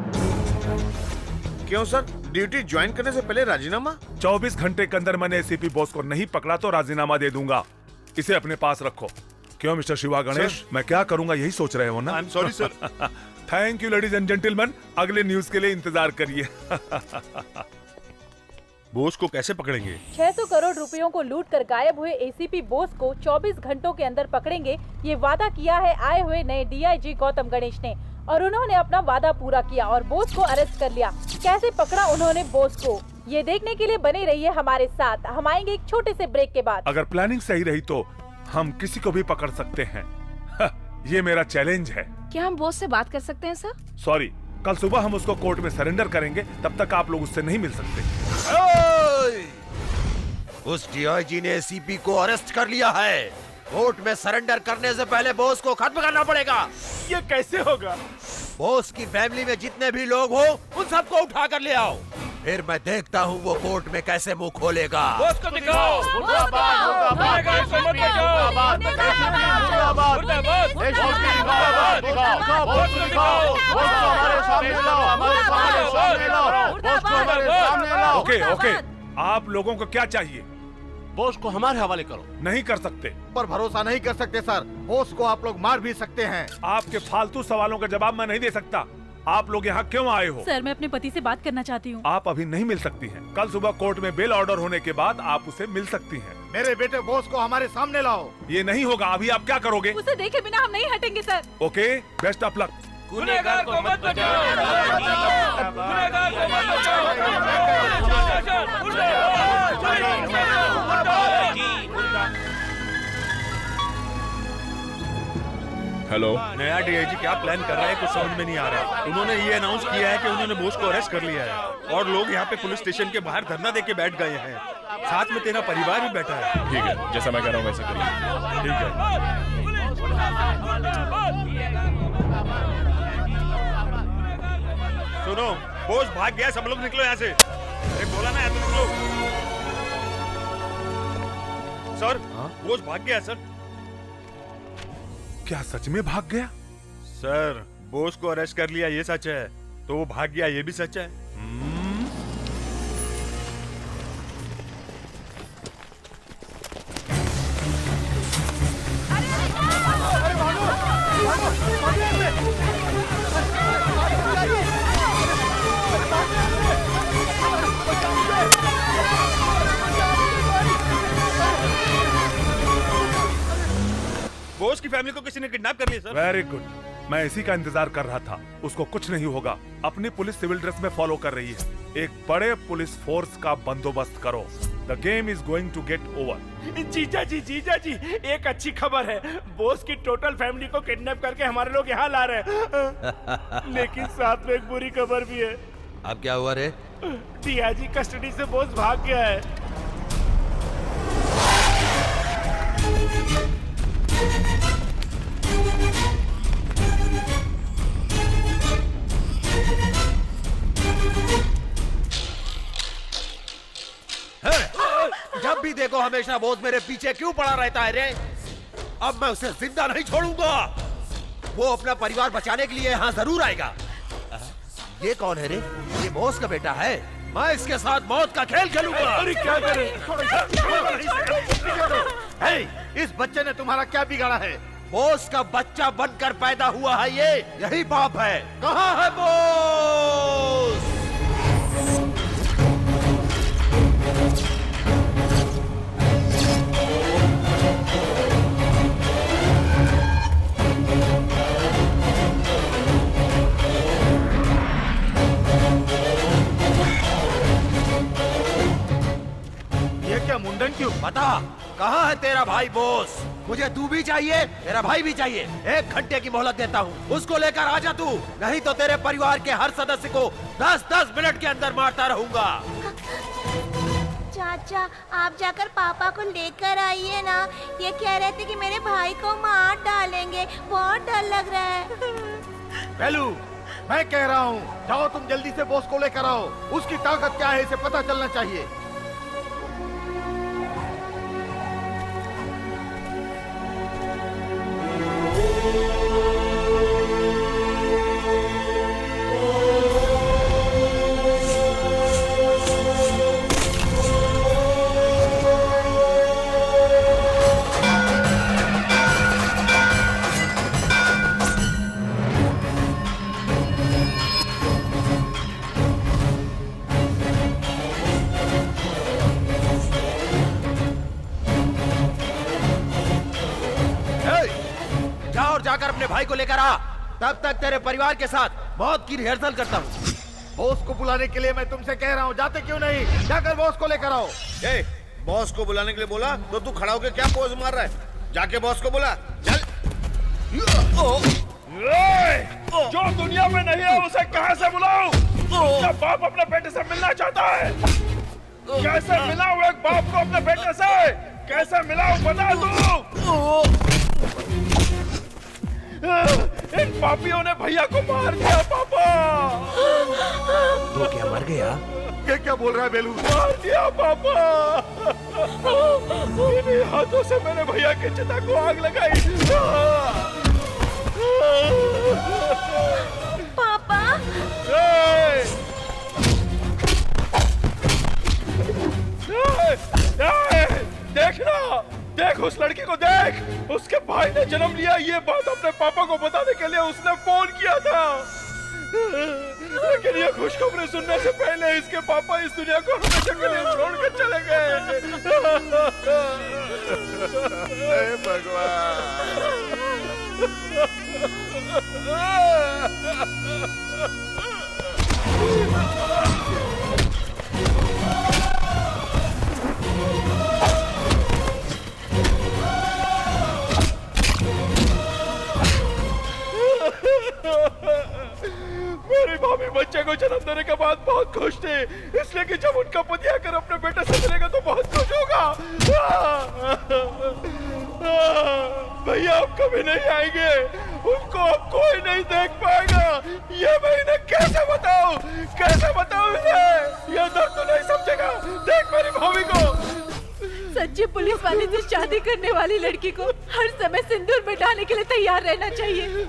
क्यों सर, ड्यूटी ज्वाइन करने से पहले राजीनामा? 24 घंटे के अंदर मैंने एसीपी बॉस को नहीं पकड़ा तो राजीनामा दे दूंगा। इसे अपने पास रखो। क्यों मिस्टर शिवा गणेश, मैं क्या करूंगा यही सोच रहे हो ना? I am sorry sir. Thank you ladies and gentleman, अगले न्यूज के लिए इंतजार करिए। बोस को कैसे पकड़ेंगे? 600 करोड़ रुपयों को लूटकर गायब हुए एसीपी बोस को 24 घंटों के अंदर पकड़ेंगे, ये वादा किया है आए हुए नए डीआईजी गौतम गणेश ने, और उन्होंने अपना वादा पूरा किया और बोस को अरेस्ट कर लिया। कैसे पकड़ा उन्होंने बोस को, ये देखने के लिए बने रहिए हमारे साथ। हम आएंगे एक छोटे से ब्रेक के बाद। अगर प्लानिंग सही रही तो हम किसी को भी पकड़ सकते हैं। ये मेरा चैलेंज है। क्या हम बॉस से बात कर सकते हैं सर? सॉरी, कल सुबह हम उसको कोर्ट में सरेंडर करेंगे, तब तक आप लोग उससे नहीं मिल सकते। उस डीआईजी ने एसीपी को अरेस्ट कर लिया है। कोर्ट में सरेंडर करने से पहले बॉस को खत्म करना पड़ेगा। ये कैसे होगा? बॉस की फैमिली में जितने भी लोग हो उन सबको उठा कर ले आओ, फिर मैं देखता हूँ वो कोर्ट में कैसे मुंह खोलेगा। बॉस को दिखाओ। ओके ओके, आप लोगों को क्या चाहिए? बॉस को हमारे हवाले करो। नहीं कर सकते। पर भरोसा नहीं कर सकते सर, बॉस को आप लोग मार भी सकते हैं। आपके फालतू सवालों का जवाब मैं नहीं दे सकता। आप लोग यहाँ क्यों आए हो? सर, मैं अपने पति से बात करना चाहती हूँ। आप अभी नहीं मिल सकती हैं। कल सुबह कोर्ट में बेल ऑर्डर होने के बाद आप उसे मिल सकती हैं। मेरे बेटे बॉस को हमारे सामने लाओ। ये नहीं होगा। अभी आप क्या करोगे? उसे देखे बिना हम नहीं हटेंगे sir. Okay, best of luck. गुनहगार को मत बचाओ। गुनहगार को मत हेलो, नया डीआईजी क्या प्लान कर रहा है कुछ समझ में नहीं आ रहा। उन्होंने ये अनाउंस किया है कि उन्होंने बोस को अरेस्ट कर लिया है और लोग यहाँ पे पुलिस स्टेशन के बाहर धरना देके बैठ गए हैं। साथ में तेरा परिवार भी बैठा है। ठीक है, जैसा मैं कह रहा हूँ वैसे करिए। ठीक है। सुनो, बोस भाग गया, सब लोग निकलो यहाँ से। अरे बोला ना, तुम निकलो। सर, बोस भाग गया सर। क्या सच में भाग गया? सर, बोस को अरेस्ट कर लिया ये सच है, तो वो भाग गया ये भी सच है। बोस की फैमिली को किसी ने किडनैप कर लिया सर। वेरी गुड, मैं इसी का इंतजार कर रहा था। उसको कुछ नहीं होगा। अपनी पुलिस सिविल ड्रेस में फॉलो कर रही है। एक बड़े पुलिस फोर्स का बंदोबस्त करो। The game is going to get over. जीजा जी, एक अच्छी खबर है। बॉस की टोटल फैमिली को किडनैप करके हमारे लोग यहाँ ला रहे हैं। लेकिन साथ में एक बुरी खबर भी है। अब क्या हुआ रे? डीआईजी कस्टडी से बॉस भाग गया है। जब भी देखो हमेशा बॉस मेरे पीछे क्यों पड़ा रहता है रे? अब मैं उसे जिंदा नहीं छोड़ूंगा। वो अपना परिवार बचाने के लिए यहाँ जरूर आएगा। ये कौन है रे? ये बॉस का बेटा है। मैं इसके साथ मौत का खेल खेलूंगा। अरे क्या करें? इस बच्चे ने तुम्हारा क्या बिगाड़ा है? बॉस का बच्चा बनकर पैदा हुआ है ये, यही बाप है। कहाँ है बॉस? ये क्या मुंडन क्यों? बता, कहाँ है तेरा भाई बॉस? मुझे तू भी चाहिए, तेरा भाई भी चाहिए। 1 घंटे की मोहलत देता हूँ, उसको लेकर आ जा तू, नहीं तो तेरे परिवार के हर सदस्य को 10-10 मिनट के अंदर मारता रहूंगा। चाचा, आप जाकर पापा को लेकर आइए ना। ये कह रहे थे कि मेरे भाई को मार डालेंगे। बहुत डर लग रहा है। पहलू, मैं कह रहा हूँ जाओ तुम जल्दी से बॉस को लेकर आओ। उसकी ताकत क्या है इसे पता चलना चाहिए। जाकर अपने भाई को लेकर आ, तब तक तेरे परिवार के साथ मौत की रिहर्सल करता हूँ। बॉस को बुलाने के लिए मैं तुमसे कह रहा हूँ, जाते क्यों नहीं? जाकर बॉस को लेकर आओ। बॉस को बुलाने के लिए बोला तो तू खड़ा होकर क्या पोज मार रहा है? जाके बॉस को बुला, चल। जो दुनिया में नहीं है उसे कहां से बुलाऊं? क्या बाप अपने बेटे से मिलना चाहता है? कैसे मिलाऊं एक बाप को अपने बेटे से? कैसे मिलाऊं बता दो। इन पापियों ने भैया को मार दिया पापा। तो क्या मर गया? क्या बोल रहा है बेलू? मार दिया पापा। इन्हीं हाथों से मैंने भैया की चिता को आग लगाई। पापा देखना, देख उस लड़की को देख। उसके भाई ने जन्म लिया, ये बात अपने पापा को बताने के लिए उसने फोन किया था। लेकिन ये खुशखबरी सुनने से पहले इसके पापा इस दुनिया को हमेशा के लिए छोड़ कर चले गए। हे भगवान। मेरी भाभी बच्चे को जन्म देने के बाद बहुत खुश थी, इसलिए कि जब उनका पति आकर अपने बेटे से मिलेगा तो बहुत खुश होगा। भैया अब कभी नहीं आएंगे, उनको अब कोई नहीं देख पाएगा। ये मैं इन्हें कैसे बताऊं? कैसे बताऊं इन्हें? ये दर्द तो नहीं समझेगा। देख मेरी भाभी को। सच्चे पुलिस वाले से शादी करने वाली लड़की को हर समय सिंदूर में डालने के लिए तैयार रहना चाहिए।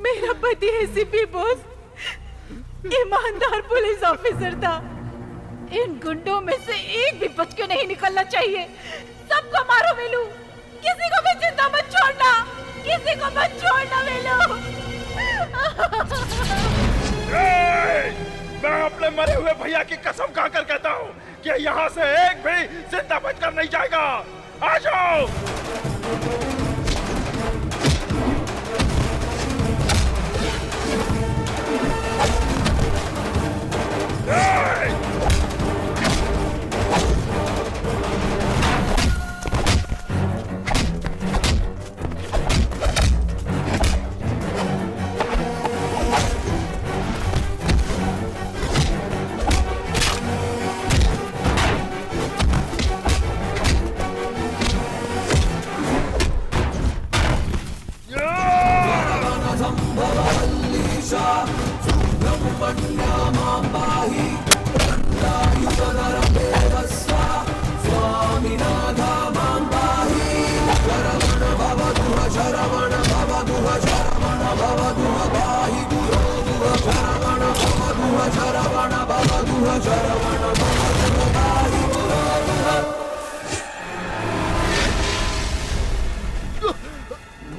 मेरा पति एसीपी बॉस ईमानदार पुलिस ऑफिसर था। इन गुंडों में से एक भी बच के नहीं निकलना चाहिए। सबको मारो वेलू, किसी को भी जिंदा मत छोड़ना, किसी को मत छोड़ना वेलू। मैं अपने मरे हुए भैया की कसम खाकर कहता हूँ कि यहाँ से एक भी जिंदा बचकर नहीं जाएगा। आ जाओ।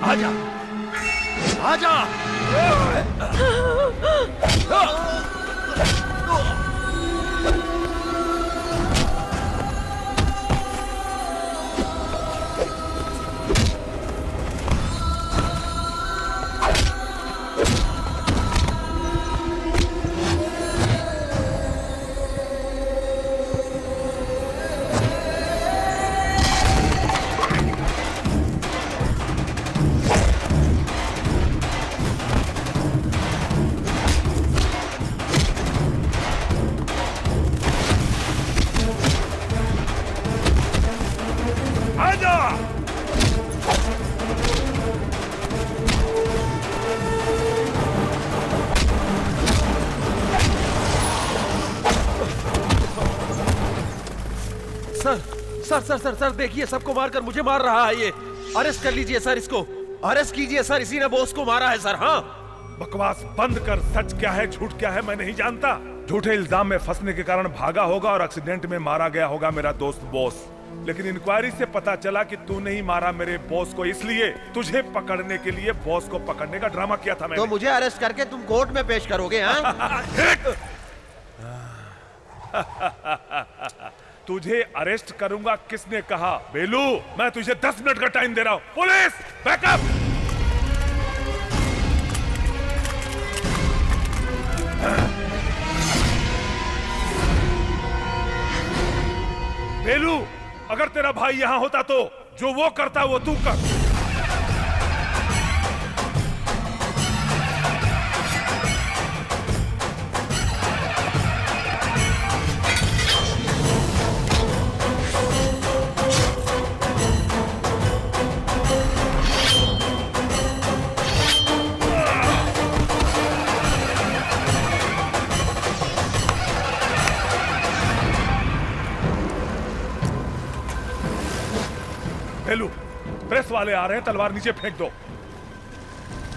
आजा, आजा। सर सर सर सर देखिए, सबको मारकर मुझे मार रहा है ये। अरेस्ट कर लीजिए सर, इसको अरेस्ट कीजिए सर, इसी ने बॉस को मारा है सर। हाँ, बकवास बंद कर। सच क्या है झूठ क्या है मैं नहीं जानता। झूठे इल्जाम में फंसने के कारण भागा होगा और एक्सीडेंट में मारा गया होगा मेरा दोस्त बॉस। लेकिन इंक्वायरी से पता चला कि तूने ही मारा मेरे बॉस को, इसलिए तुझे पकड़ने के लिए बॉस को पकड़ने का ड्रामा किया था मैंने। तो मुझे अरेस्ट करके तुम कोर्ट में पेश करोगे? हाँ? तुझे अरेस्ट करूंगा किसने कहा? बेलू, मैं तुझे 10 मिनट का टाइम दे रहा हूं। Police backup. बेलू, अगर तेरा भाई यहां होता तो जो वो करता वो तू कर। बेलू, प्रेस वाले आ रहे हैं, तलवार नीचे फेंक दो।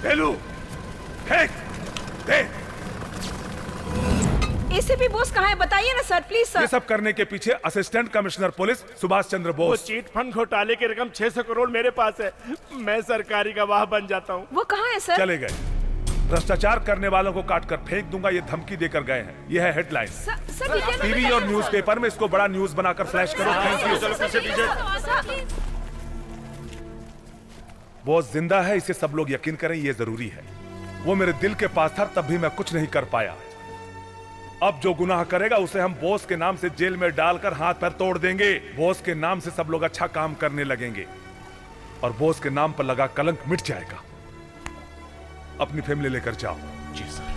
बेलू, फेंक दे। एसीपी बॉस कहाँ है? बताइए ना सर, प्लीज सर। ये सब करने के पीछे assistant commissioner police Subhash Chandra Bose. वो चीट फंड घोटाले की रकम 600 करोड़ मेरे पास है। मैं सरकारी गवाह बन जाता हूँ। वो कहाँ है सर? चले गए। भ्रष्टाचार करने वालों को काट कर फेंक दूंगा, ये धमकी देकर गए हैं। ये है हेडलाइन। टीवी और न्यूज़पेपर में इसको बड़ा न्यूज बनाकर फ्लैश करो। Thank you. बॉस जिंदा है, इसे सब लोग यकीन करें, ये जरूरी है। वो मेरे दिल के पास था, तब भी मैं कुछ नहीं कर पाया। अब जो गुनाह करेगा उसे हम बॉस के नाम से जेल में डालकर हाथ पैर तोड़ देंगे। बॉस के नाम से सब लोग अच्छा काम करने लगेंगे और बॉस के नाम पर लगा कलंक मिट जाएगा। अपनी फैमिली लेकर जाओ। जी सर।